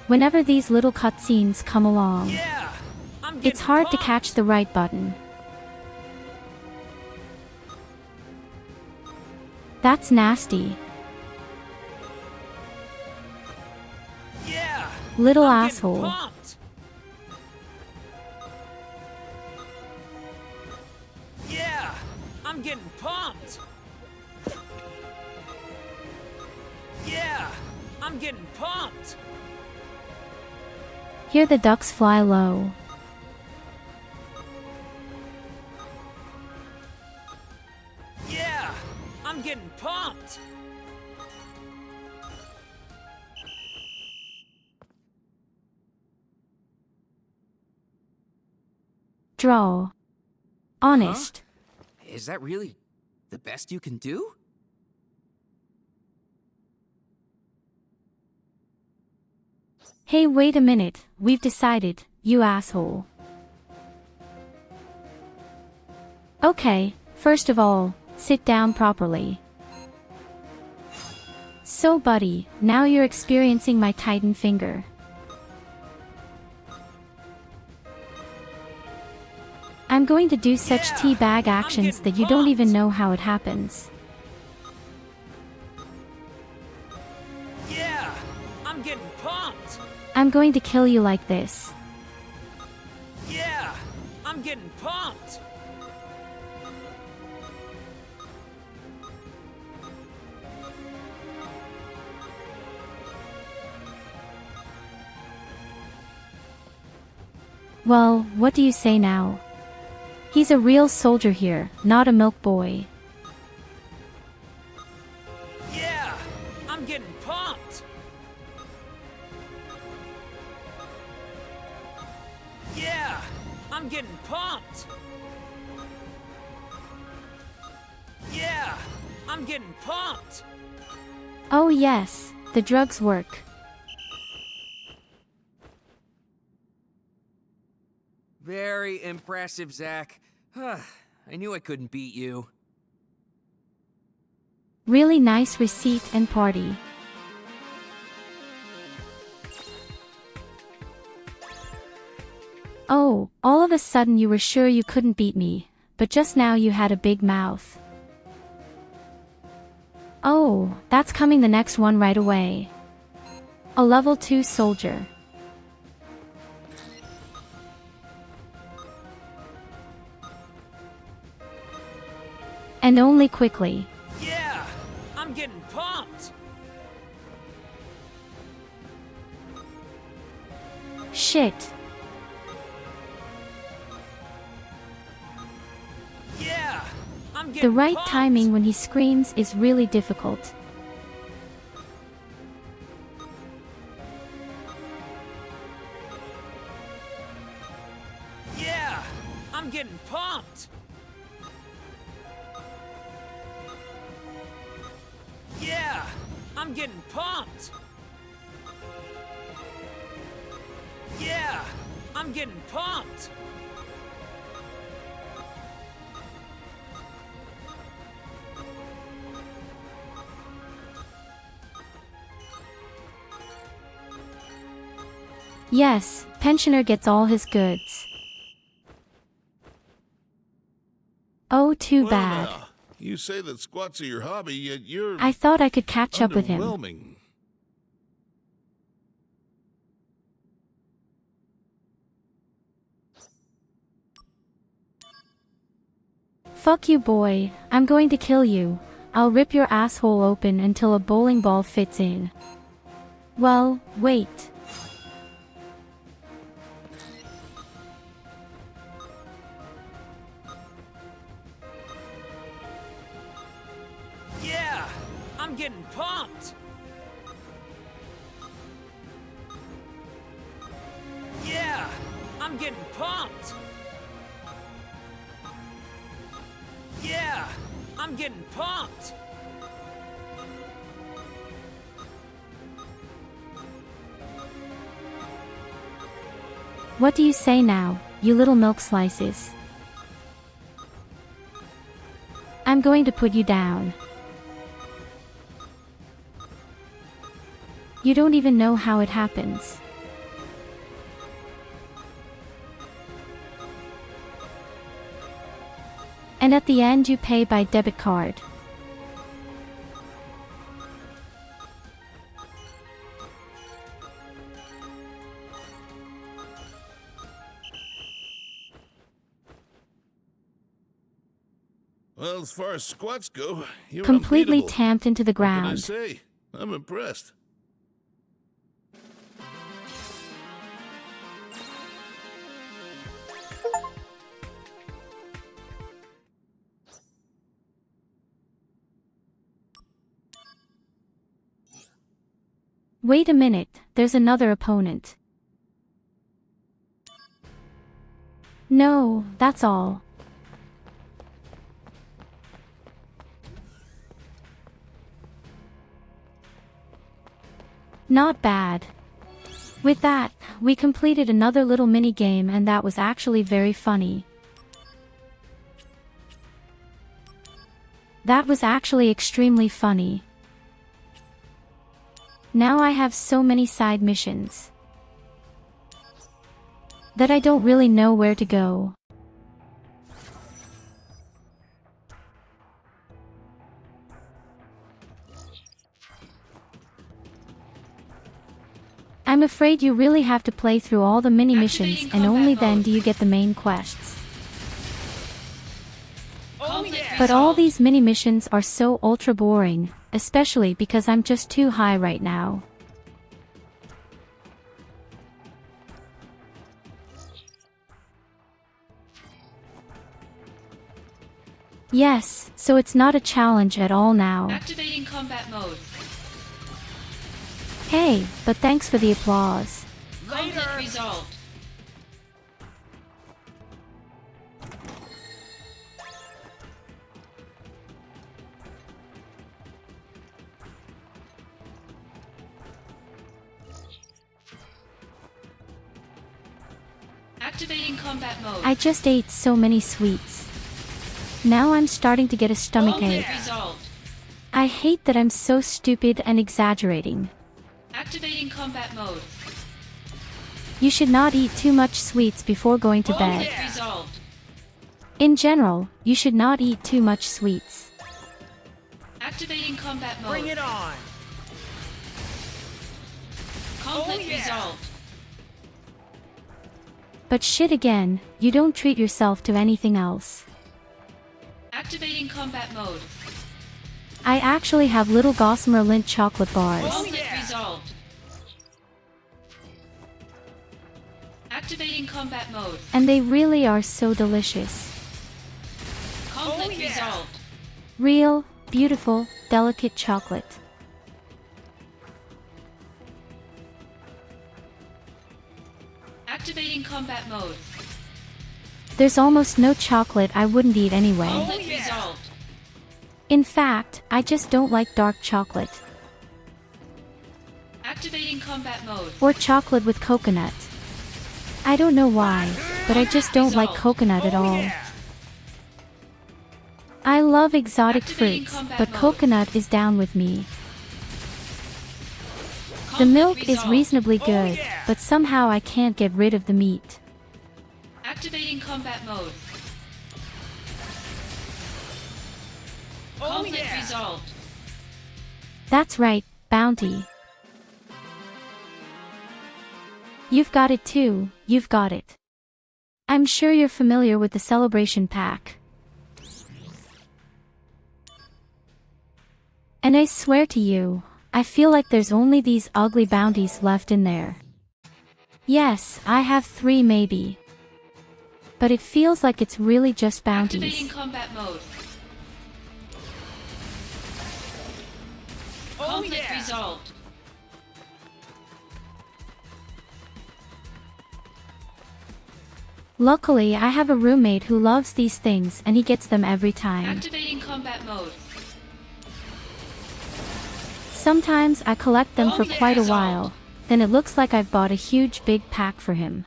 Whenever these little cutscenes come along,
Yeah! I'm
it's hard to catch the right button. That's nasty.
Yeah!
Little
I'm
asshole.
getting pumped! Yeah! I'm getting pumped! Yeah! I'm getting pumped!
Hear the ducks fly low.
Yeah! I'm getting pumped!
Draw. Honest.
Huh? Is that really the best you can do?
Hey, wait a minute, we've decided, you asshole. Okay, first of all, sit down properly. So buddy, now you're experiencing my Titan finger. I'm going to do such teabag actions that you don't even know how it happens.
Yeah, I'm getting pumped.
I'm going to kill you like this.
Yeah, I'm getting pumped.
Well, what do you say now? He's a real soldier here, not a milk boy.
Yeah, I'm getting pumped. Yeah, I'm getting pumped. Yeah, I'm getting pumped.
Oh yes, the drugs work.
Very impressive, Zach. I knew I couldn't beat you.
Really nice receipt and party. Oh, all of a sudden you were sure you couldn't beat me, but just now you had a big mouth. Oh, that's coming the next one right away. A level 2 soldier. And only quickly.
Yeah, I'm getting pumped.
Shit.
Yeah, I'm getting
The right
pumped.
timing when he screams is really difficult.
Yeah, I'm getting pumped. Yeah, I'm getting pumped. Yeah, I'm getting pumped.
Yes, pensioner gets all his goods. Oh, too
Well,
bad.
now, you say that squats are your hobby, yet you're
I thought I could catch up with him.
underwhelming.
Fuck you, boy. I'm going to kill you. I'll rip your asshole open until a bowling ball fits in. Well, wait.
Yeah, I'm getting pumped. Yeah, I'm getting pumped. Yeah, I'm getting pumped.
What do you say now, you little milk slices? I'm going to put you down. You don't even know how it happens. And at the end you pay by debit card.
Well, as far as squats go, you're
Completely
unbeatable.
tamped into the
What can I
ground.
say? I'm impressed.
Wait a minute, there's another opponent. No, that's all. Not bad. With that, we completed another little mini game, and that was actually very funny. That was actually extremely funny. Now I have so many side missions that I don't really know where to go. I'm afraid you really have to play through all the mini missions, and only then do you get the main quests. But all these mini missions are so ultra boring, especially because I'm just too high right now. Yes, so it's not a challenge at all now.
Activating combat mode.
Hey, but thanks for the applause.
Conflict resolved. Activating combat mode.
I just ate so many sweets. Now I'm starting to get a stomachache.
Resolved.
I hate that I'm so stupid and exaggerating.
Activating combat mode.
You should not eat too much sweets before going to bed.
Resolved.
In general, you should not eat too much sweets.
Activating combat mode.
Bring it on.
Conflict resolved.
But shit again, you don't treat yourself to anything else.
Activating combat mode.
I actually have little Gossamer Lindt chocolate bars.
Conflict resolved. Activating combat mode.
And they really are so delicious.
Conflict resolved.
Real, beautiful, delicate chocolate.
Activating combat mode.
There's almost no chocolate I wouldn't eat anyway.
Conflict resolved.
In fact, I just don't like dark chocolate.
Activating combat mode.
Or chocolate with coconut. I don't know why, but I just don't like coconut at all. I love exotic fruits, but coconut is down with me. The milk is reasonably good, but somehow I can't get rid of the meat.
Activating combat mode. Conflict resolved.
That's right, Bounty. You've got it too, you've got it. I'm sure you're familiar with the celebration pack. And I swear to you, I feel like there's only these ugly bounties left in there. Yes, I have 3 maybe. But it feels like it's really just bounties.
Activating combat mode. Conflict resolved.
Luckily, I have a roommate who loves these things and he gets them every time.
Activating combat mode.
Sometimes I collect them for quite a while, then it looks like I've bought a huge big pack for him.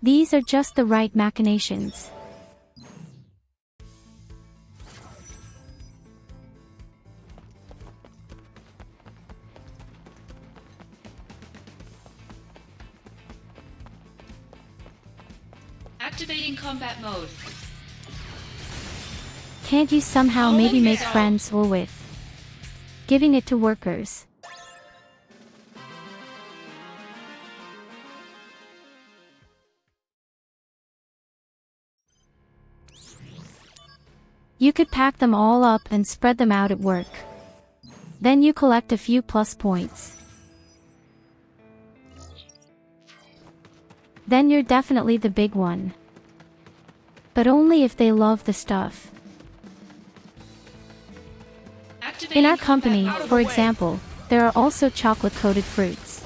These are just the right machinations.
Activating combat mode.
Can't you somehow maybe make friends or with giving it to workers? You could pack them all up and spread them out at work. Then you collect a few plus points. Then you're definitely the big one. But only if they love the stuff. In our company, for example, there are also chocolate-coated fruits.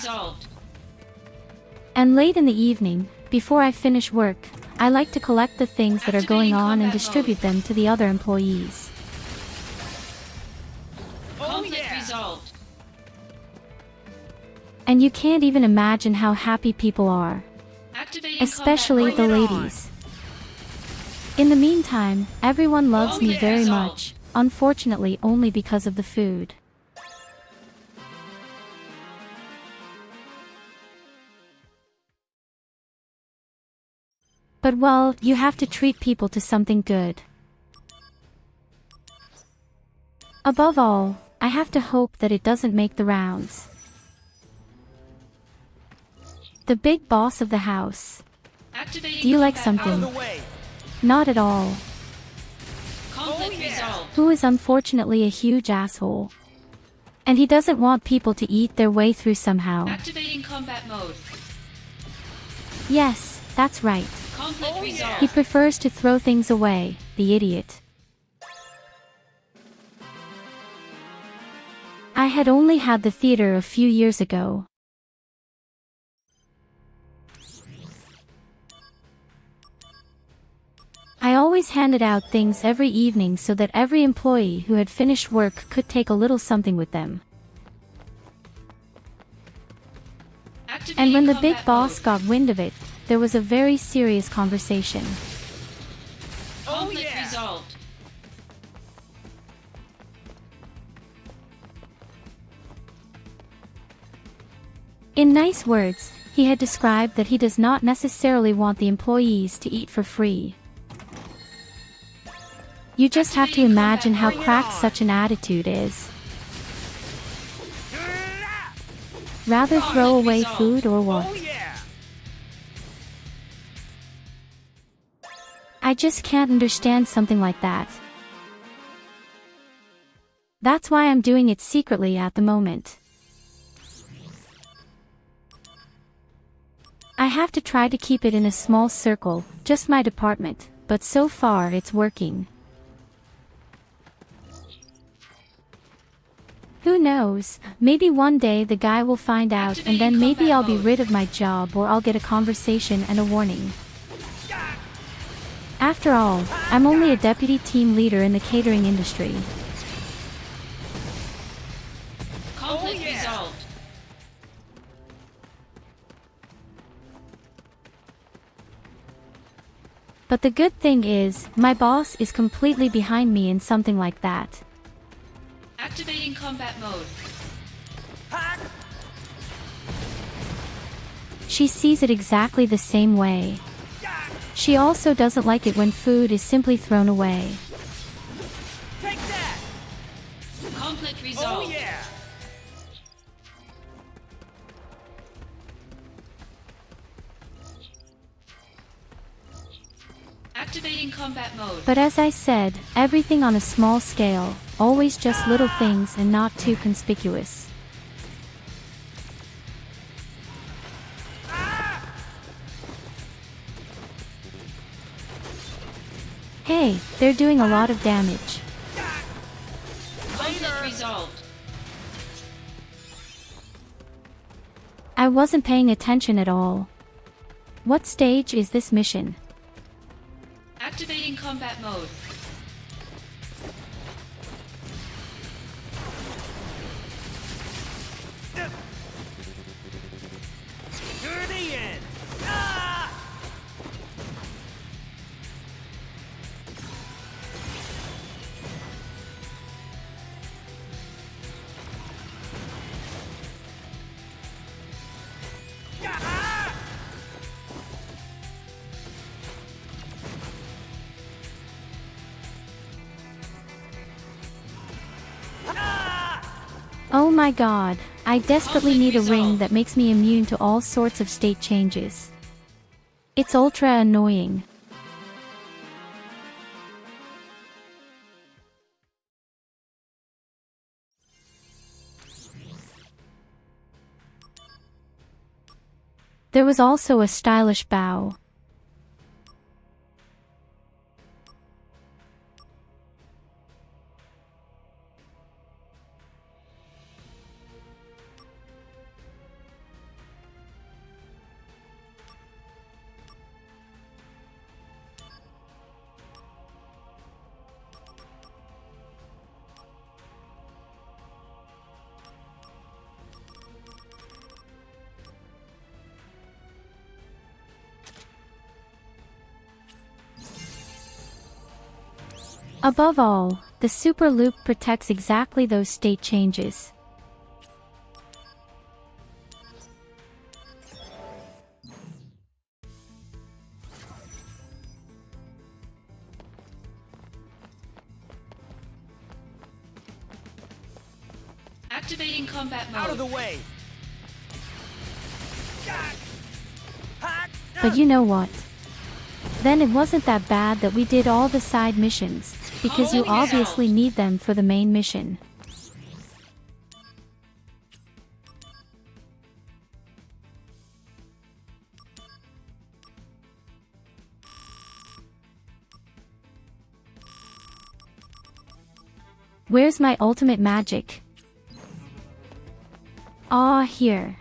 resolved.
And late in the evening, before I finish work, I like to collect the things that are going on and distribute them to the other employees.
Conflict resolved.
And you can't even imagine how happy people are.
Activating
Especially the ladies. In the meantime, everyone loves me very much, unfortunately only because of the food. But well, you have to treat people to something good. Above all, I have to hope that it doesn't make the rounds. The big boss of the house. Do you like something? Not at all.
Conflict resolved.
Who is unfortunately a huge asshole. And he doesn't want people to eat their way through somehow.
Activating combat mode.
Yes, that's right.
Conflict resolved.
He prefers to throw things away, the idiot. I had only had the theater a few years ago. I always handed out things every evening so that every employee who had finished work could take a little something with them. And when the big boss got wind of it, there was a very serious conversation.
Conflict resolved.
In nice words, he had described that he does not necessarily want the employees to eat for free. You just have to imagine how cracked such an attitude is. Rather throw away food or what? I just can't understand something like that. That's why I'm doing it secretly at the moment. I have to try to keep it in a small circle, just my department, but so far it's working. Who knows, maybe one day the guy will find out and then maybe I'll be rid of my job or I'll get a conversation and a warning. After all, I'm only a deputy team leader in the catering industry.
Conflict resolved.
But the good thing is, my boss is completely behind me in something like that.
Activating combat mode.
She sees it exactly the same way. She also doesn't like it when food is simply thrown away.
Take that! Conflict resolved. Activating combat mode.
But as I said, everything on a small scale, always just little things and not too conspicuous. Hey, they're doing a lot of damage.
Conflict resolved.
I wasn't paying attention at all. What stage is this mission?
Activating combat mode.
To the end!
Oh my god, I desperately need a ring that makes me immune to all sorts of state changes. It's ultra annoying. There was also a stylish bow. Above all, the super loop protects exactly those state changes.
Activating combat mode.
Out of the way!
But you know what? Then it wasn't that bad that we did all the side missions, because you obviously need them for the main mission. Where's my ultimate magic? Ah, here.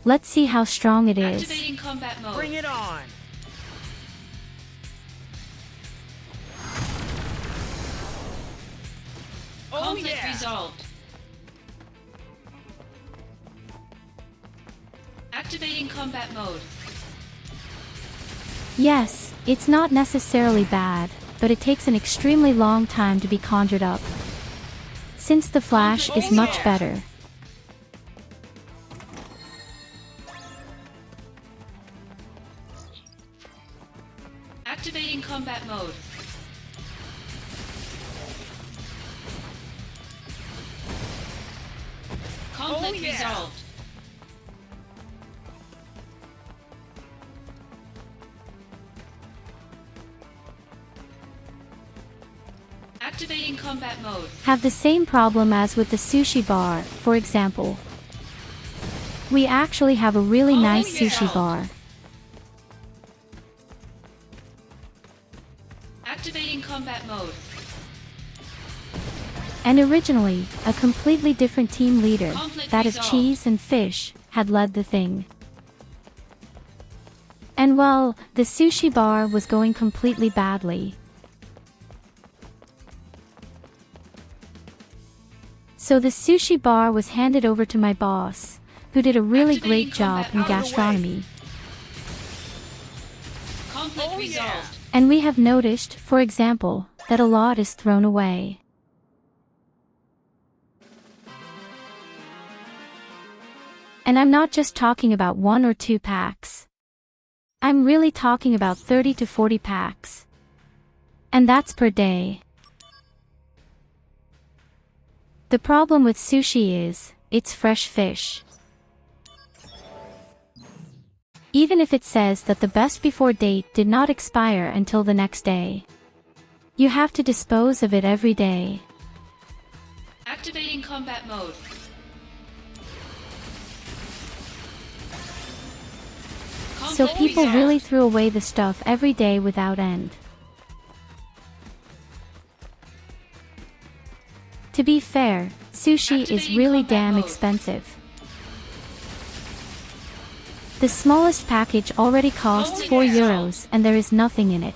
Let's see how strong it is.
Activating combat mode.
Bring it on!
Conflict resolved. Activating combat mode.
Yes, it's not necessarily bad, but it takes an extremely long time to be conjured up. Since the flash is much better.
Activating combat mode. Conflict resolved. Activating combat mode.
Have the same problem as with the sushi bar, for example. We actually have a really nice sushi bar.
Activating combat mode.
And originally, a completely different team leader,
Conflict
that of
resolved.
Cheese and Fish, had led the thing. And well, the sushi bar was going completely badly. So the sushi bar was handed over to my boss, who did a really great job in gastronomy.
Conflict resolved.
And we have noticed, for example, that a lot is thrown away. And I'm not just talking about 1 or 2 packs. I'm really talking about 30 to 40 packs. And that's per day. The problem with sushi is, it's fresh fish. Even if it says that the best before date did not expire until the next day. You have to dispose of it every day.
Activating combat mode.
So
Conflict
people
resolved.
really threw away the stuff every day without end. To be fair, sushi is
Activating
really
combat
damn
mode.
expensive. The smallest package already costs
Holy
4
cow.
euros and there is nothing in it.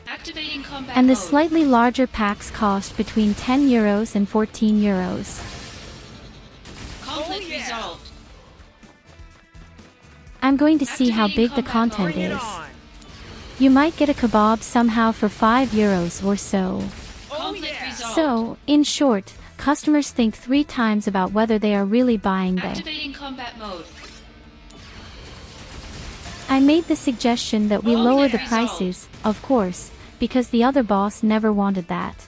Activating combat
And the
mode.
slightly larger packs cost between 10 euros and 14 euros.
Conflict resolved.
I'm going to see how
Activating
big the
combat
content
mode.
is. You might get a kebab somehow for 5 euros or so.
Conflict resolved.
So, in short, customers think 3 times about whether they are really buying them.
Activating combat mode.
I made the suggestion that we lower the prices, of course, because the other boss never wanted that.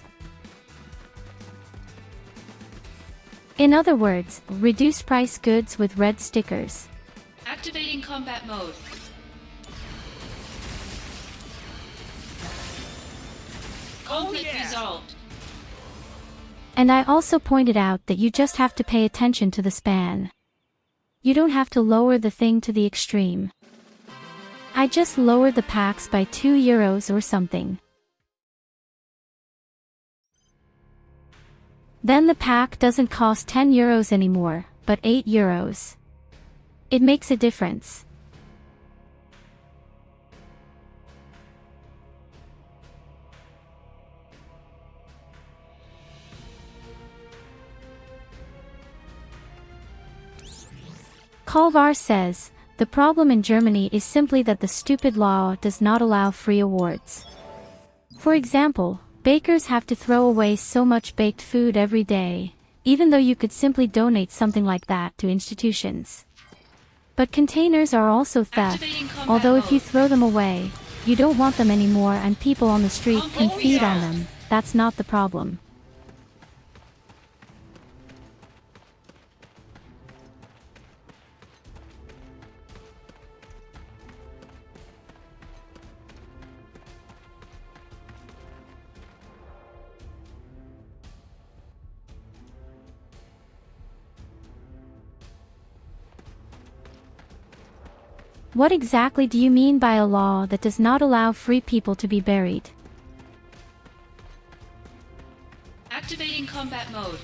In other words, reduce price goods with red stickers.
Activating combat mode. Conflict resolved.
And I also pointed out that you just have to pay attention to the span. You don't have to lower the thing to the extreme. I just lowered the packs by 2 euros or something. Then the pack doesn't cost 10 euros anymore, but 8 euros. It makes a difference. Kolvar says, The problem in Germany is simply that the stupid law does not allow free awards. For example, bakers have to throw away so much baked food every day, even though you could simply donate something like that to institutions. But containers are also theft, although if you throw them away, you don't want them anymore and people on the street can feed on them. That's not the problem. What exactly do you mean by a law that does not allow free people to be buried?
Activating combat mode.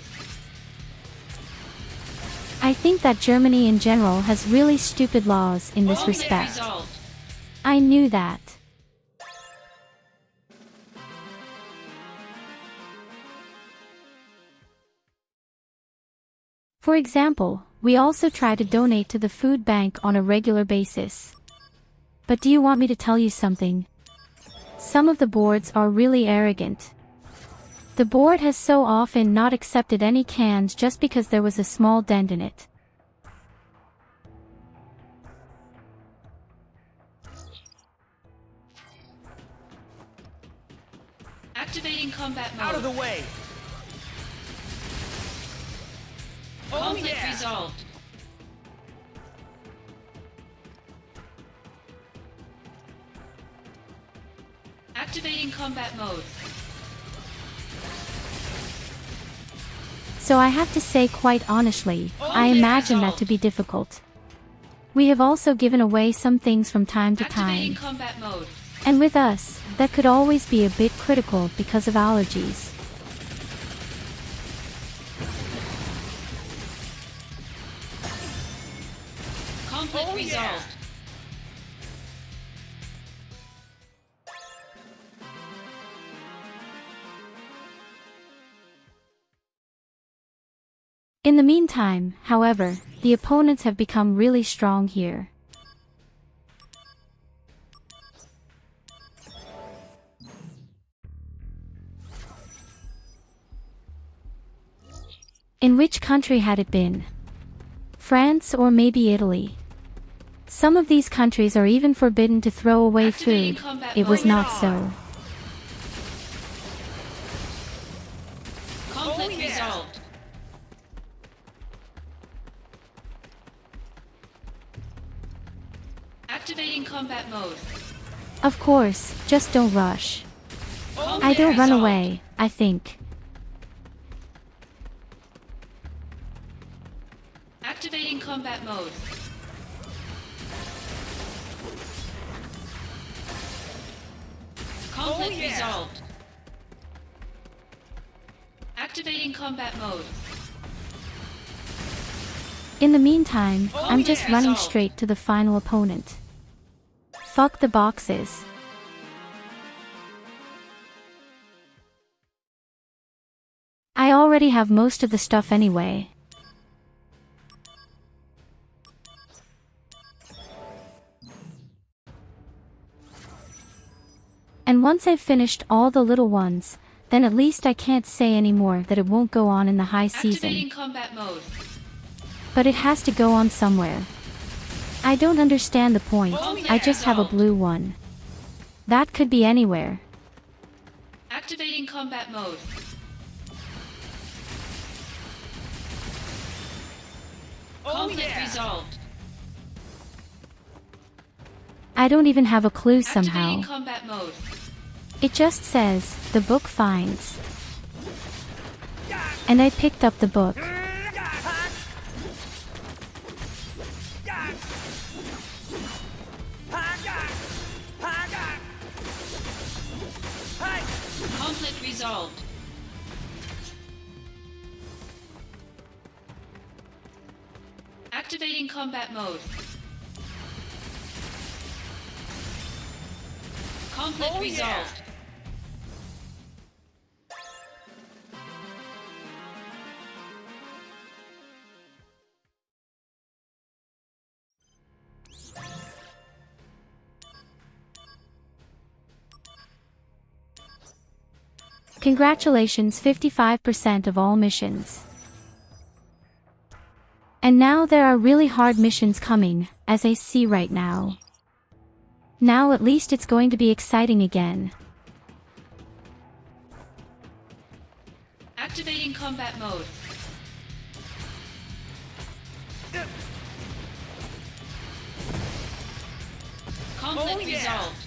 I think that Germany in general has really stupid laws in this
Conflict
respect.
resolved.
I knew that. For example, we also try to donate to the food bank on a regular basis. But do you want me to tell you something? Some of the boards are really arrogant. The board has so often not accepted any cans just because there was a small dent in it.
Activating combat mode.
Out of the way!
Conflict resolved. Activating combat mode.
So I have to say quite honestly, I imagine that to be difficult. We have also given away some things from time to
Activating
time.
combat mode.
And with us, that could always be a bit critical because of allergies.
Conflict resolved.
In the meantime, however, the opponents have become really strong here. In which country had it been? France or maybe Italy? Some of these countries are even forbidden to throw away
Activating
food.
combat
It was
mode.
not so.
Conflict resolved. Activating combat mode.
Of course, just don't rush. I don't run away, I think.
Activating combat mode. Conflict resolved. Activating combat mode.
In the meantime, I'm just running
resolved.
straight to the final opponent. Fuck the boxes. I already have most of the stuff anyway. And once I've finished all the little ones, then at least I can't say anymore that it won't go on in the high season.
Activating combat mode.
But it has to go on somewhere. I don't understand the point, I just have a blue one. That could be anywhere.
Activating combat mode. Conflict resolved.
I don't even have a clue somehow.
Activating combat mode.
It just says, the book finds. And I picked up the book.
Conflict resolved. Activating combat mode. Conflict resolved.
Congratulations, 55% of all missions. And now there are really hard missions coming, as I see right now. Now at least it's going to be exciting again.
Activating combat mode. Conflict resolved.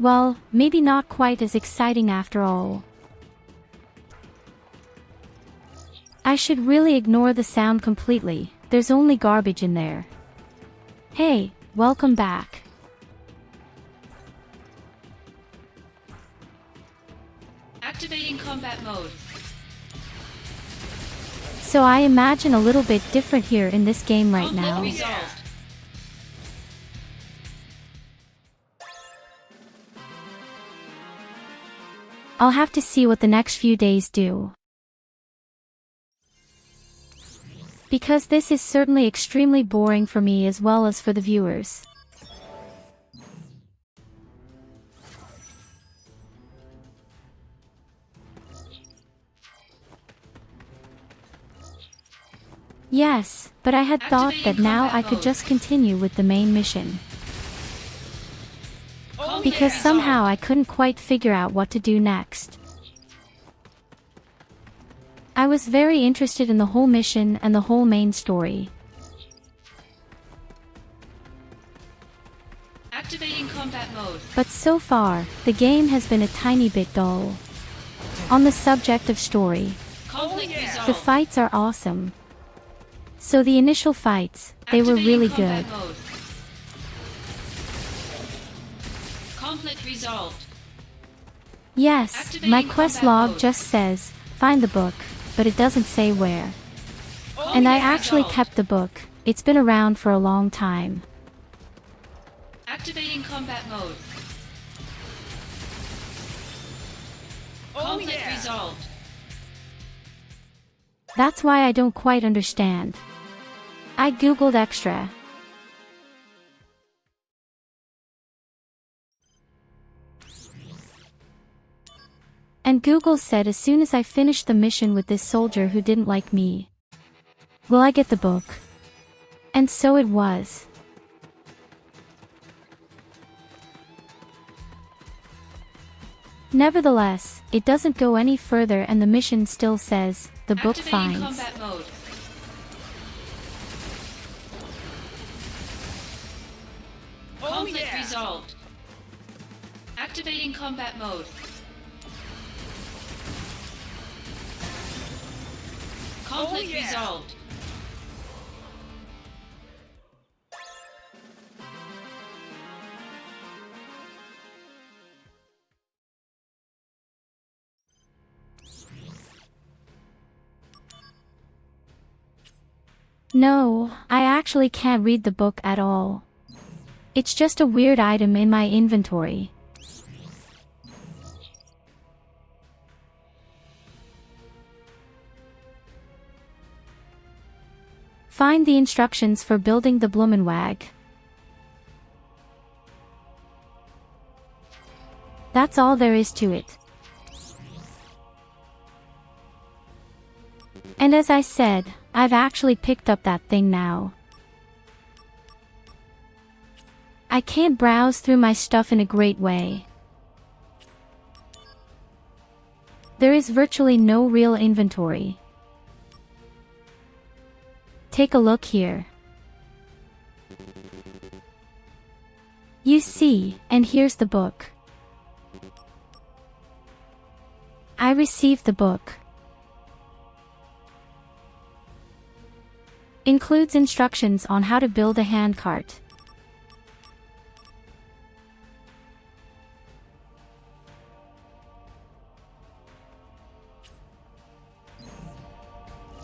Well, maybe not quite as exciting after all. I should really ignore the sound completely, there's only garbage in there. Hey, welcome back.
Activating combat mode.
So I imagine a little bit different here in this game right now.
Conflict resolved.
I'll have to see what the next few days do. Because this is certainly extremely boring for me as well as for the viewers. Yes, but I had thought that now I could just continue with the main mission. Because somehow I couldn't quite figure out what to do next. I was very interested in the whole mission and the whole main story.
Activating combat mode.
But so far, the game has been a tiny bit dull. On the subject of story,
Conflict resolved.
the fights are awesome. So the initial fights, they were really good.
Mode. Conflict resolved.
Yes, my
Activating
quest
combat
log
mode.
just says, find the book, but it doesn't say where. And I actually kept the book, it's been around for a long time.
Activating combat mode. Conflict resolved.
That's why I don't quite understand. I googled extra. And Google said as soon as I finished the mission with this soldier who didn't like me, will I get the book? And so it was. Nevertheless, it doesn't go any further and the mission still says, the book
Activating
finds.
combat mode. Conflict resolved. Activating combat mode. Conflict resolved.
No, I actually can't read the book at all. It's just a weird item in my inventory. Find the instructions for building the Blumenwag. That's all there is to it. And as I said, I've actually picked up that thing now. I can't browse through my stuff in a great way. There is virtually no real inventory. Take a look here. You see, and here's the book. I received the book. Includes instructions on how to build a handcart.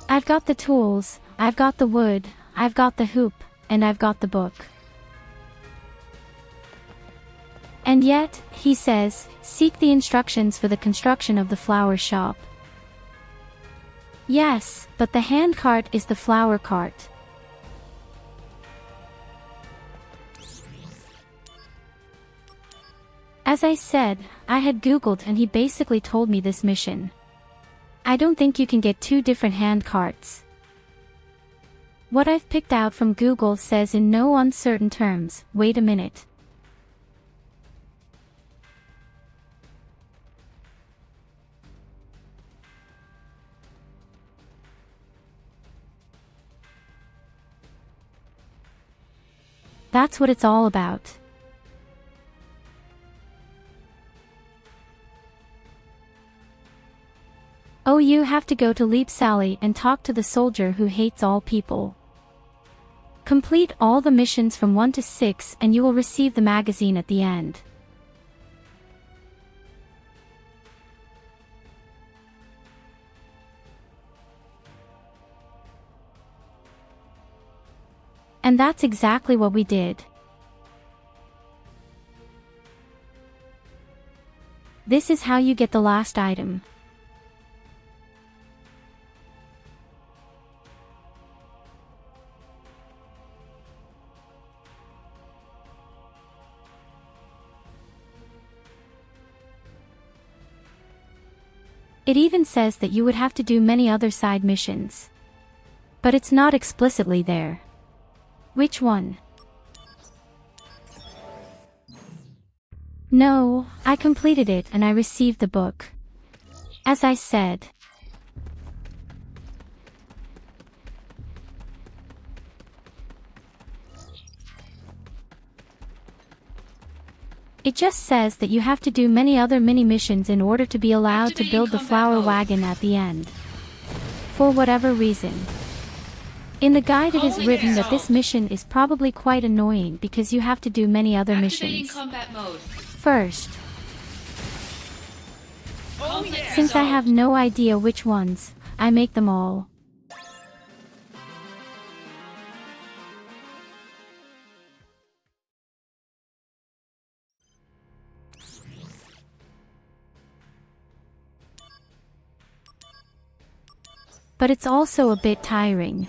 I've got the tools, I've got the wood, I've got the hoop, and I've got the book. And yet, he says, seek the instructions for the construction of the flower shop. Yes, but the handcart is the flower cart. As I said, I had Googled and he basically told me this mission. I don't think you can get two different hand carts. What I've picked out from Google says in no uncertain terms, wait a minute. That's what it's all about. Oh, you have to go to Leap Sally and talk to the soldier who hates all people. Complete all the missions from 1 to 6 and you will receive the magazine at the end. And that's exactly what we did. This is how you get the last item. It even says that you would have to do many other side missions. But it's not explicitly there. Which one? No, I completed it and I received the book. As I said. It just says that you have to do many other mini-missions in order to be allowed to build the flower wagon at the end. For whatever reason. In the guide it is written that this mission is probably quite annoying because you have to do many other missions.
Combat mode.
First. Since I have no idea which ones, I make them all. But it's also a bit tiring.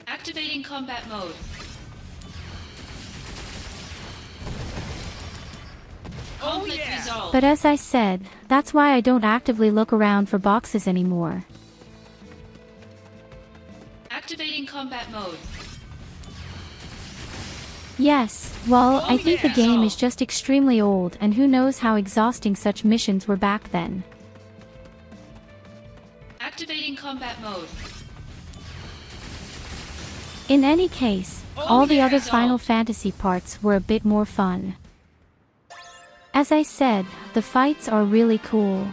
Activating combat mode. Conflict resolved.
But as I said, that's why I don't actively look around for boxes anymore.
Activating combat mode.
Yes, well, I think the game is just extremely old and who knows how exhausting such missions were back then.
Activating combat mode.
In any case, all the other Final Fantasy parts were a bit more fun. As I said, the fights are really cool.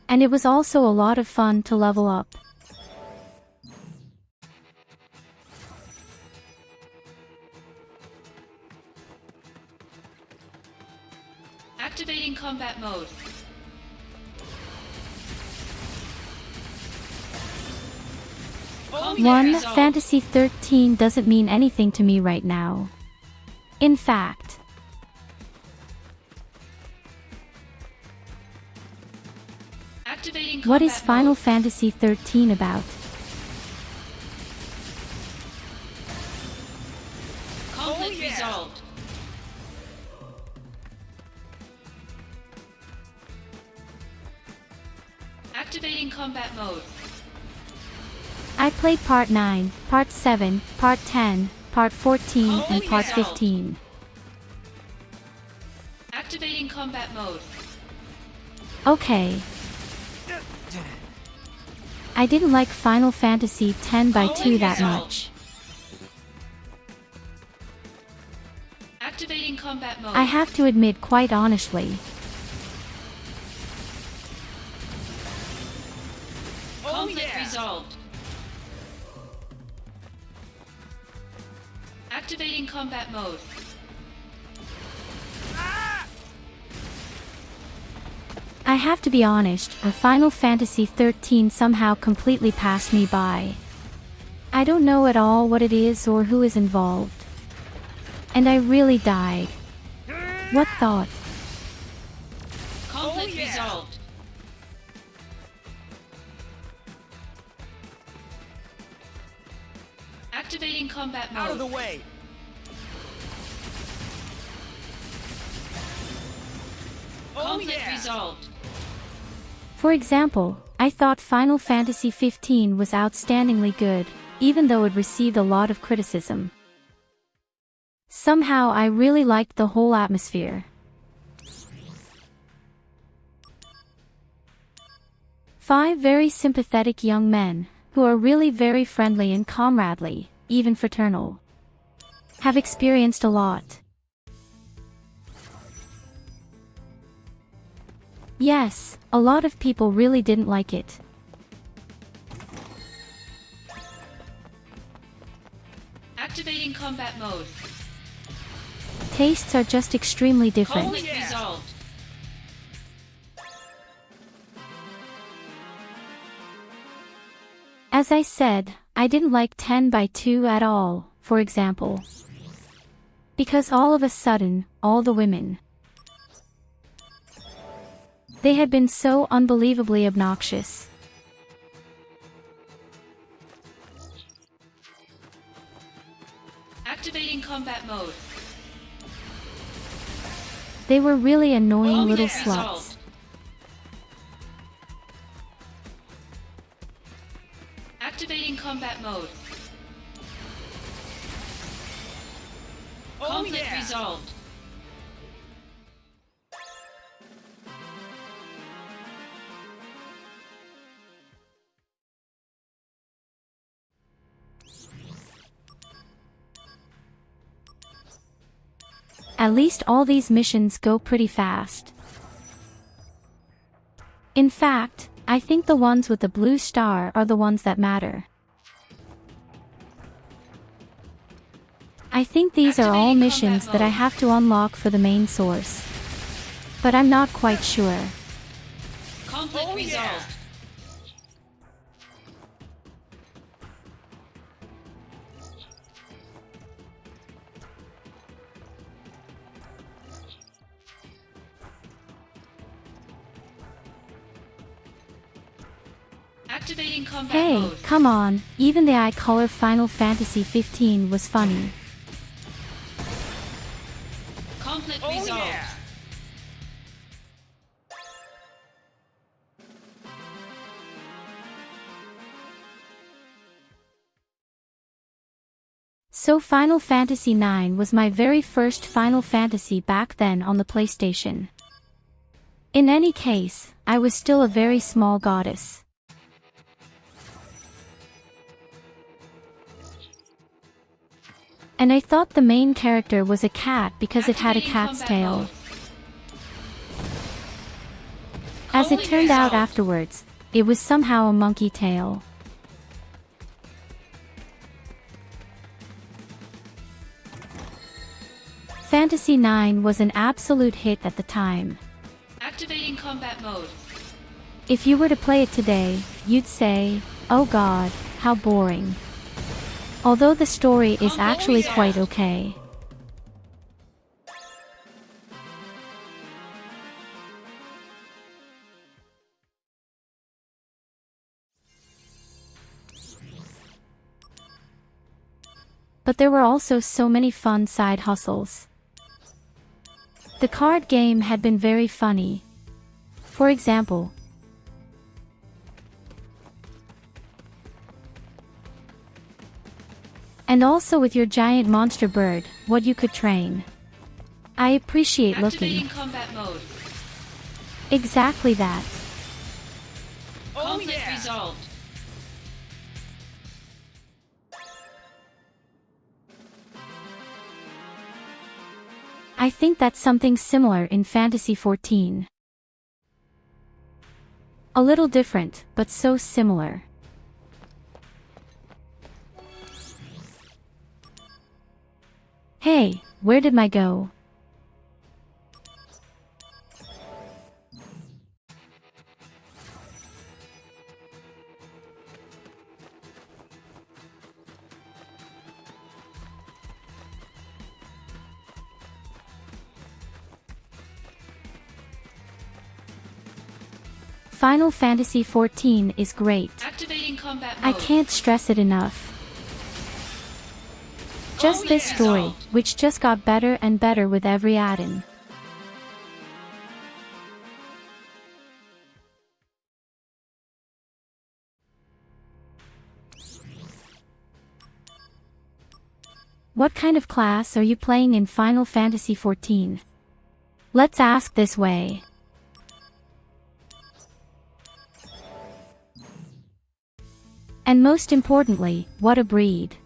And it was also a lot of fun to level up.
Activating combat mode.
Fantasy 13 doesn't mean anything to me right now. In fact, what is Final Fantasy 13 about?
Conflict resolved. Activating combat mode.
I played Part 9, Part 7, Part 10, Part 14, and Part 15.
Activating combat mode.
Okay. I didn't like Final Fantasy 10 by 2 that much.
Activating combat mode.
I have to admit quite honestly.
Conflict resolved. Activating combat mode.
I have to be honest, Final Fantasy 13 somehow completely passed me by. I don't know at all what it is or who is involved. And I really died. What thought?
Conflict resolved. Activating combat mode.
Out of the way!
Conflict resolved.
For example, I thought Final Fantasy XV was outstandingly good, even though it received a lot of criticism. Somehow I really liked the whole atmosphere. Five very sympathetic young men, who are really very friendly and comradely, even fraternal. Have experienced a lot. Yes, a lot of people really didn't like it.
Activating combat mode.
Tastes are just extremely different.
Conflict resolved.
As I said, I didn't like 10 by 2 at all, for example. Because all of a sudden, all the women. They had been so unbelievably obnoxious.
Activating combat mode.
They were really annoying little
Conflict
sluts.
resolved. Activating combat mode. Conflict resolved.
At least all these missions go pretty fast. In fact, I think the ones with the blue star are the ones that matter. I think these are all missions that I have to unlock for the main source. But I'm not quite sure.
Conflict resolved. Activating combat
Hey,
mode.
come on, even the eye color Final Fantasy XV was funny.
Conflict resolved.
So Final Fantasy IX was my very first Final Fantasy back then on the PlayStation. In any case, I was still a very small goddess. And I thought the main character was a cat because it had a cat's tail. As it turned out afterwards, it was somehow a monkey tail. Fantasy IX was an absolute hit at the time.
Activating combat mode.
If you were to play it today, you'd say, "Oh god, how boring." Although the story is actually quite okay. But there were also so many fun side hustles. The card game had been very funny. For example, and also with your giant monster bird, what you could train. I appreciate
Activating
looking.
combat mode.
Exactly that.
Conflict resolved.
I think that's something similar in Fantasy XIV. A little different, but so similar. Hey, where did my go? Final Fantasy XIV is great.
Activating combat mode.
I can't stress it enough. Just this story, which just got better and better with every add-in. What kind of class are you playing in Final Fantasy XIV? Let's ask this way. And most importantly, what a breed.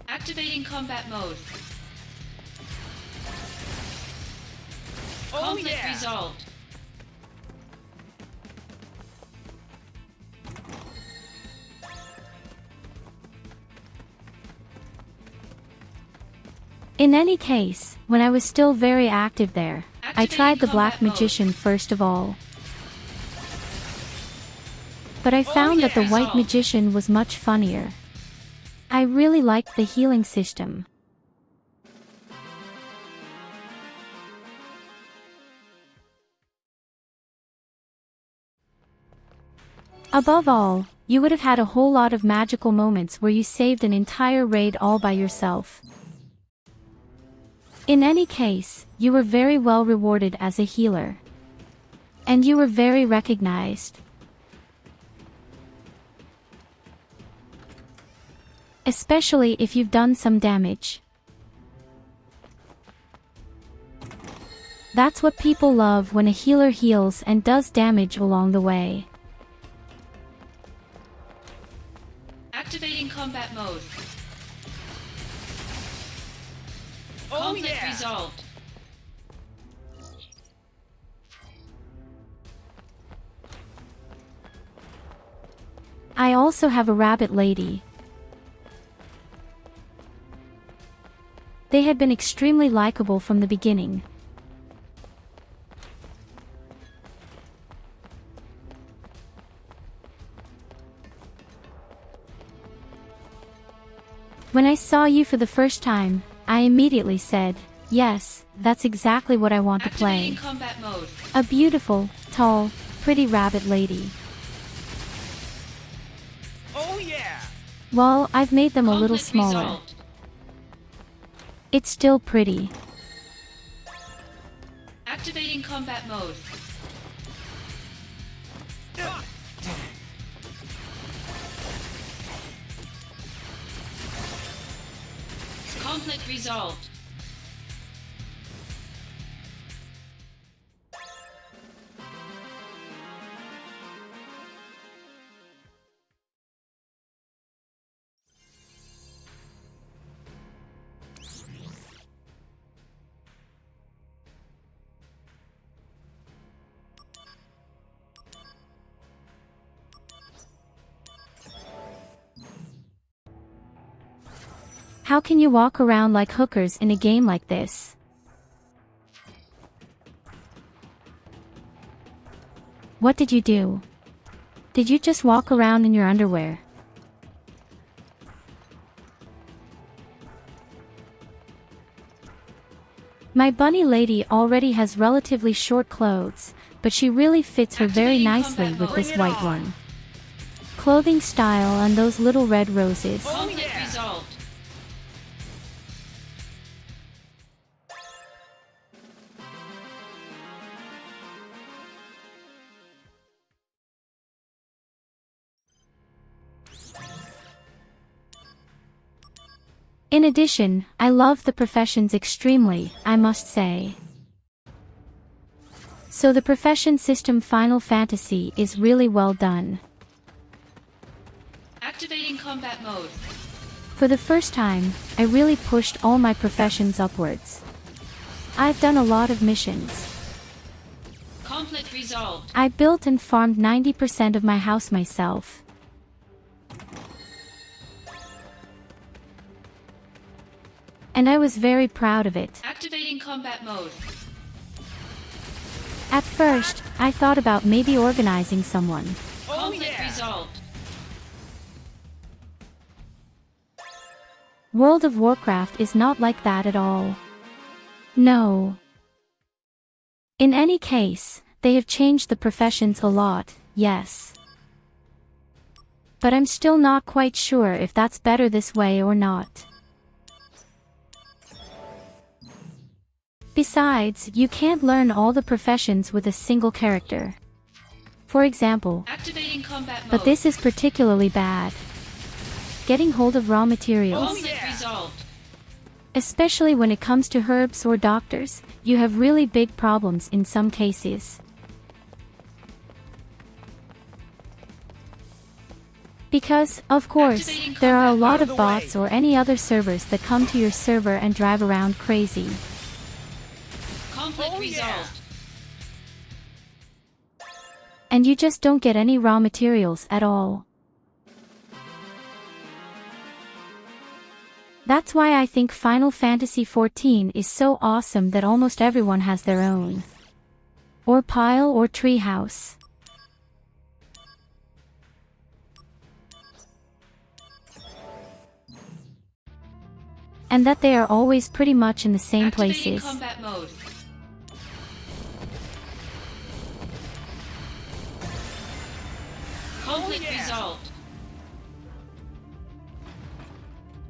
Activating combat mode.
Oh,
Conflict
yeah.
resolved.
In any case, when I was still very active there, I tried the Black
combat mode.
Magician first of all. But I found that the White
resolved.
Magician was much funnier. I really liked the healing system. Above all, you would have had a whole lot of magical moments where you saved an entire raid all by yourself. In any case, you were very well rewarded as a healer. And you were very recognized. Especially if you've done some damage. That's what people love when a healer heals and does damage along the way.
Activating combat mode.
Oh,
Conflict
yeah.
resolved.
I also have a rabbit lady. They had been extremely likable from the beginning. When I saw you for the first time, I immediately said, yes, that's exactly what I want to play.
Activating combat mode.
A beautiful, tall, pretty rabbit lady.
Oh yeah.
Well, I've made them a little
Conflict
smaller.
resolved.
It's still pretty.
Activating combat mode. Conflict resolved.
How can you walk around like hookers in a game like this? What did you do? Did you just walk around in your underwear? My bunny lady already has relatively short clothes, but she really fits her very nicely with this white one. Clothing style and those little red roses.
Conflict resolved.
In addition, I love the professions extremely, I must say. So the profession system Final Fantasy is really well done.
Activating combat mode.
For the first time, I really pushed all my professions upwards. I've done a lot of missions.
Conflict resolved.
I built and farmed 90% of my house myself. And I was very proud of it.
Activating combat mode.
At first, I thought about maybe organizing someone.
Conflict resolved.
World of Warcraft is not like that at all. No. In any case, they have changed the professions a lot, yes. but I'm still not quite sure if that's better this way or not. Besides, you can't learn all the professions with a single character. For example,
Activating combat mode.
but this is particularly bad. Getting hold of raw materials.
Conflict resolved.
Especially when it comes to herbs or doctors, you have really big problems in some cases. Because, of course, there are a lot of bots or any other servers that come to your server and drive around crazy.
Conflict resolved.
And you just don't get any raw materials at all. That's why I think Final Fantasy XIV is so awesome that almost everyone has their own. Or pile or treehouse. And that they are always pretty much in the same
Activating
places.
combat mode. Conflict resolved.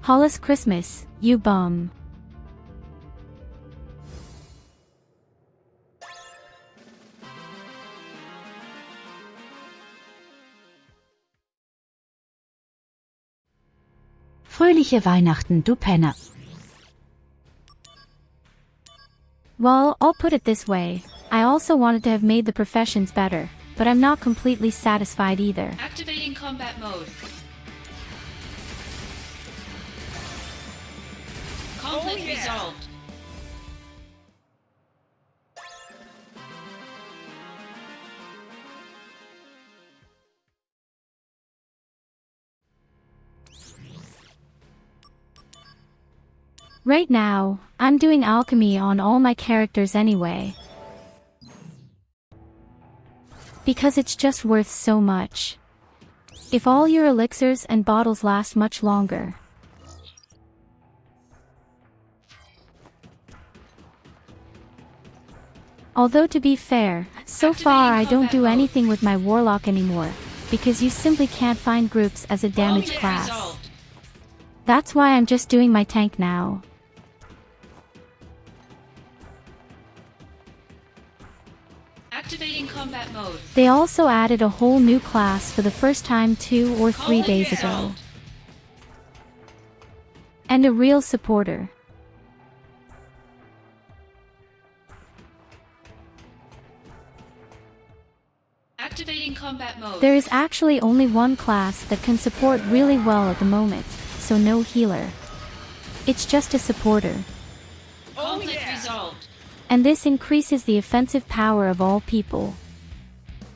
Hollis Christmas, you bum.
Fröhliche Weihnachten, du Penner.
Well, I'll put it this way. I also wanted to have made the professions better, but I'm not completely satisfied either.
Activating combat mode. Conflict resolved.
Right now, I'm doing alchemy on all my characters anyway. Because it's just worth so much. If all your elixirs and bottles last much longer. Although to be fair, so far I don't do anything with my warlock anymore, because you simply can't find groups as a damage class.
Resolved.
That's why I'm just doing my tank now.
Activating combat mode.
They also added a whole new class for the first time 2 or 3 days ago. And a real supporter.
Activating combat mode.
There is actually only one class that can support really well at the moment, so no healer. It's just a supporter.
Conflict resolved.
And this increases the offensive power of all people.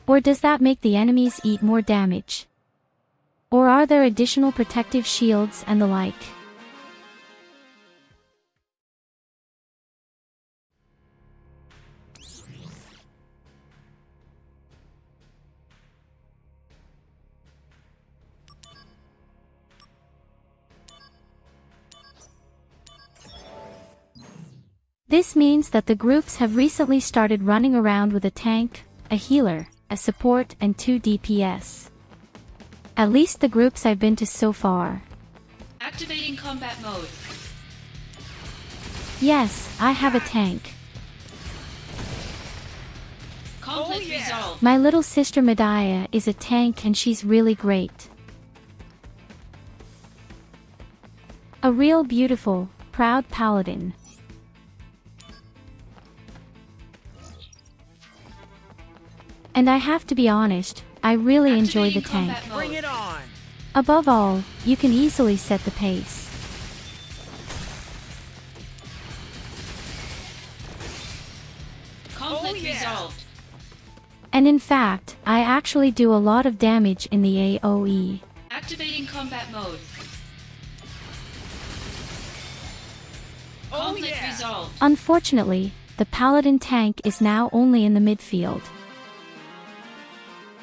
Or does that make the enemies eat more damage? Or are there additional protective shields and the like? This means that the groups have recently started running around with a tank, a healer, a support and 2 DPS. At least the groups I've been to so far.
Activating combat mode.
Yes, I have a tank.
Conflict resolved.
My little sister Medaya is a tank and she's really great. A real beautiful, proud paladin. And I have to be honest, I really enjoy the tank.
Bring it on.
Above all, you can easily set the pace.
Conflict resolved.
And in fact, I actually do a lot of damage in the AoE.
Activating combat mode. Conflict resolved.
Unfortunately, the paladin tank is now only in the midfield.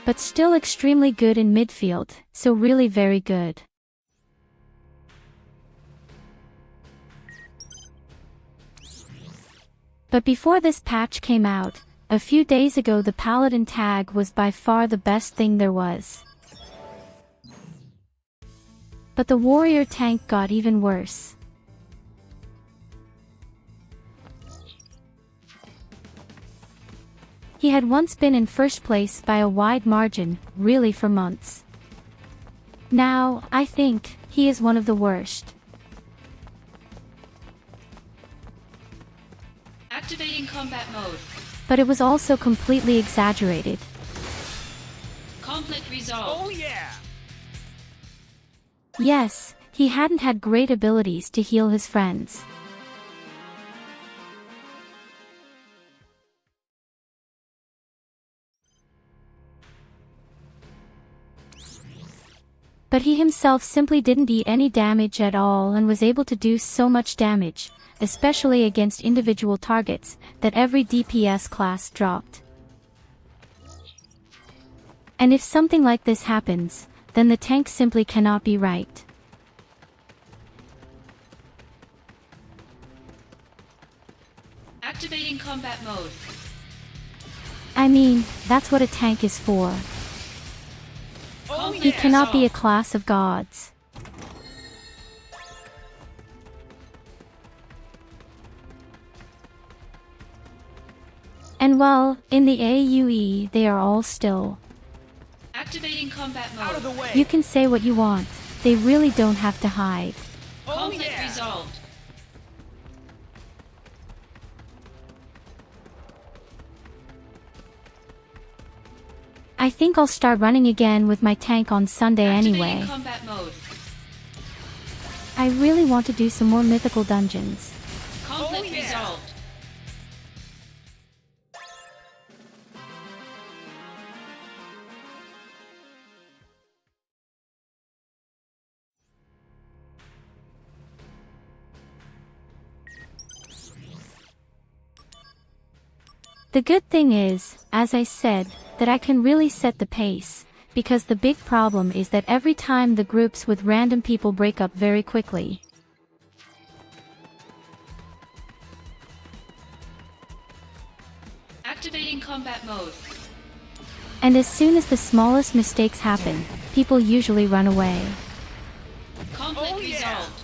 But still extremely good in midfield, so really very good. But before this patch came out, a few days ago the paladin tag was by far the best thing there was. But the warrior tank got even worse. He had once been in first place by a wide margin, really for months. Now, I think, he is one of the worst.
Activating combat mode.
But it was also completely exaggerated.
Conflict resolved.
Oh yeah!
Yes, he hadn't had great abilities to heal his friends. But he himself simply didn't do any damage at all and was able to do so much damage, especially against individual targets, that every DPS class dropped. And if something like this happens, then the tank simply cannot be right.
Activating combat mode.
I mean, that's what a tank is for. He cannot be a class of gods. And well, in the AUE they are all still.
Activating combat mode.
Out of the way!
You can say what you want, they really don't have to hide.
Conflict resolved.
I think I'll start running again with my tank on Sunday anyway.
Activating combat mode.
I really want to do some more mythical dungeons.
Conflict resolved.
The good thing is, as I said, that I can really set the pace, because the big problem is that every time the groups with random people break up very quickly.
Activating combat mode.
And as soon as the smallest mistakes happen, people usually run away.
Conflict resolved.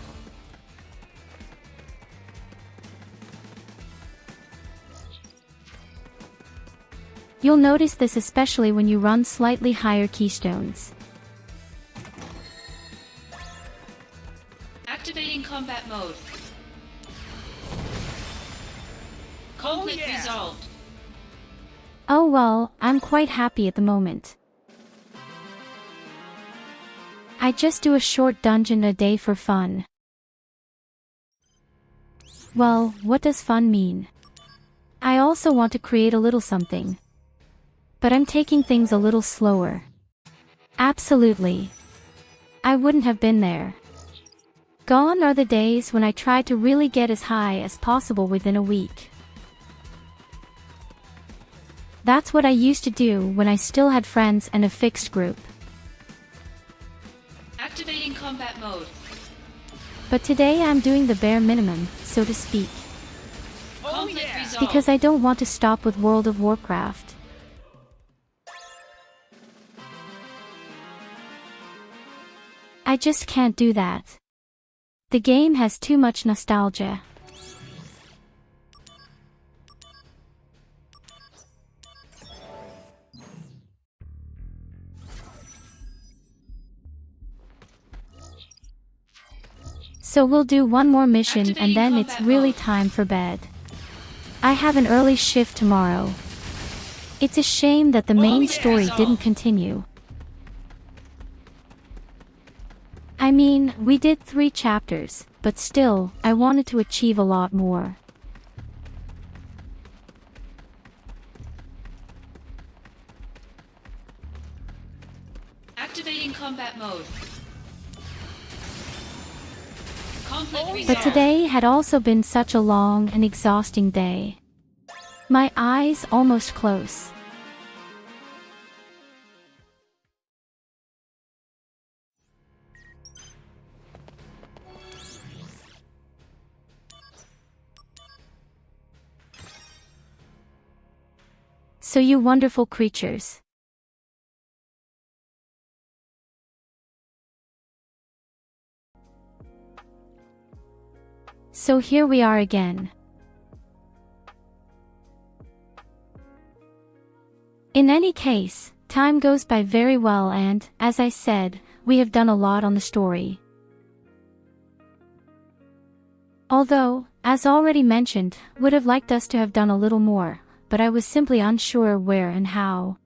You'll notice this especially when you run slightly higher keystones.
Activating combat mode. Conflict resolved.
Oh well, I'm quite happy at the moment. I just do a short dungeon a day for fun. Well, what does fun mean? I also want to create a little something. But I'm taking things a little slower. Absolutely. I wouldn't have been there. Gone are the days when I tried to really get as high as possible within a week. That's what I used to do when I still had friends and a fixed group.
Activating combat mode.
But today I'm doing the bare minimum, so to speak.
Conflict resolved.
Because I don't want to stop with World of Warcraft. I just can't do that. The game has too much nostalgia. So we'll do one more mission and then it's really time for bed. I have an early shift tomorrow. It's a shame that the main story didn't continue. I mean, we did 3 chapters, but still, I wanted to achieve a lot more.
Activating combat mode. Conflict resolved.
But today had also been such a long and exhausting day. My eyes almost close. So you wonderful creatures. So here we are again. In any case, time goes by very well and, as I said, we have done a lot on the story. Although, as already mentioned, would have liked us to have done a little more, but I was simply unsure where and how.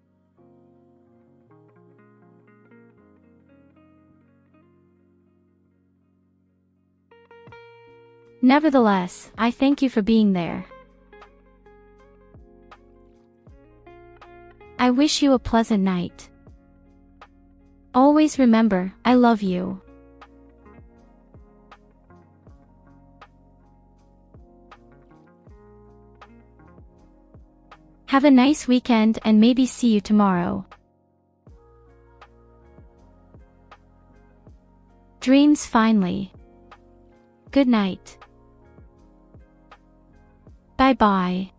Nevertheless, I thank you for being there. I wish you a pleasant night. Always remember, I love you. Have a nice weekend and maybe see you tomorrow. Dreams finally. Good night. Bye-bye.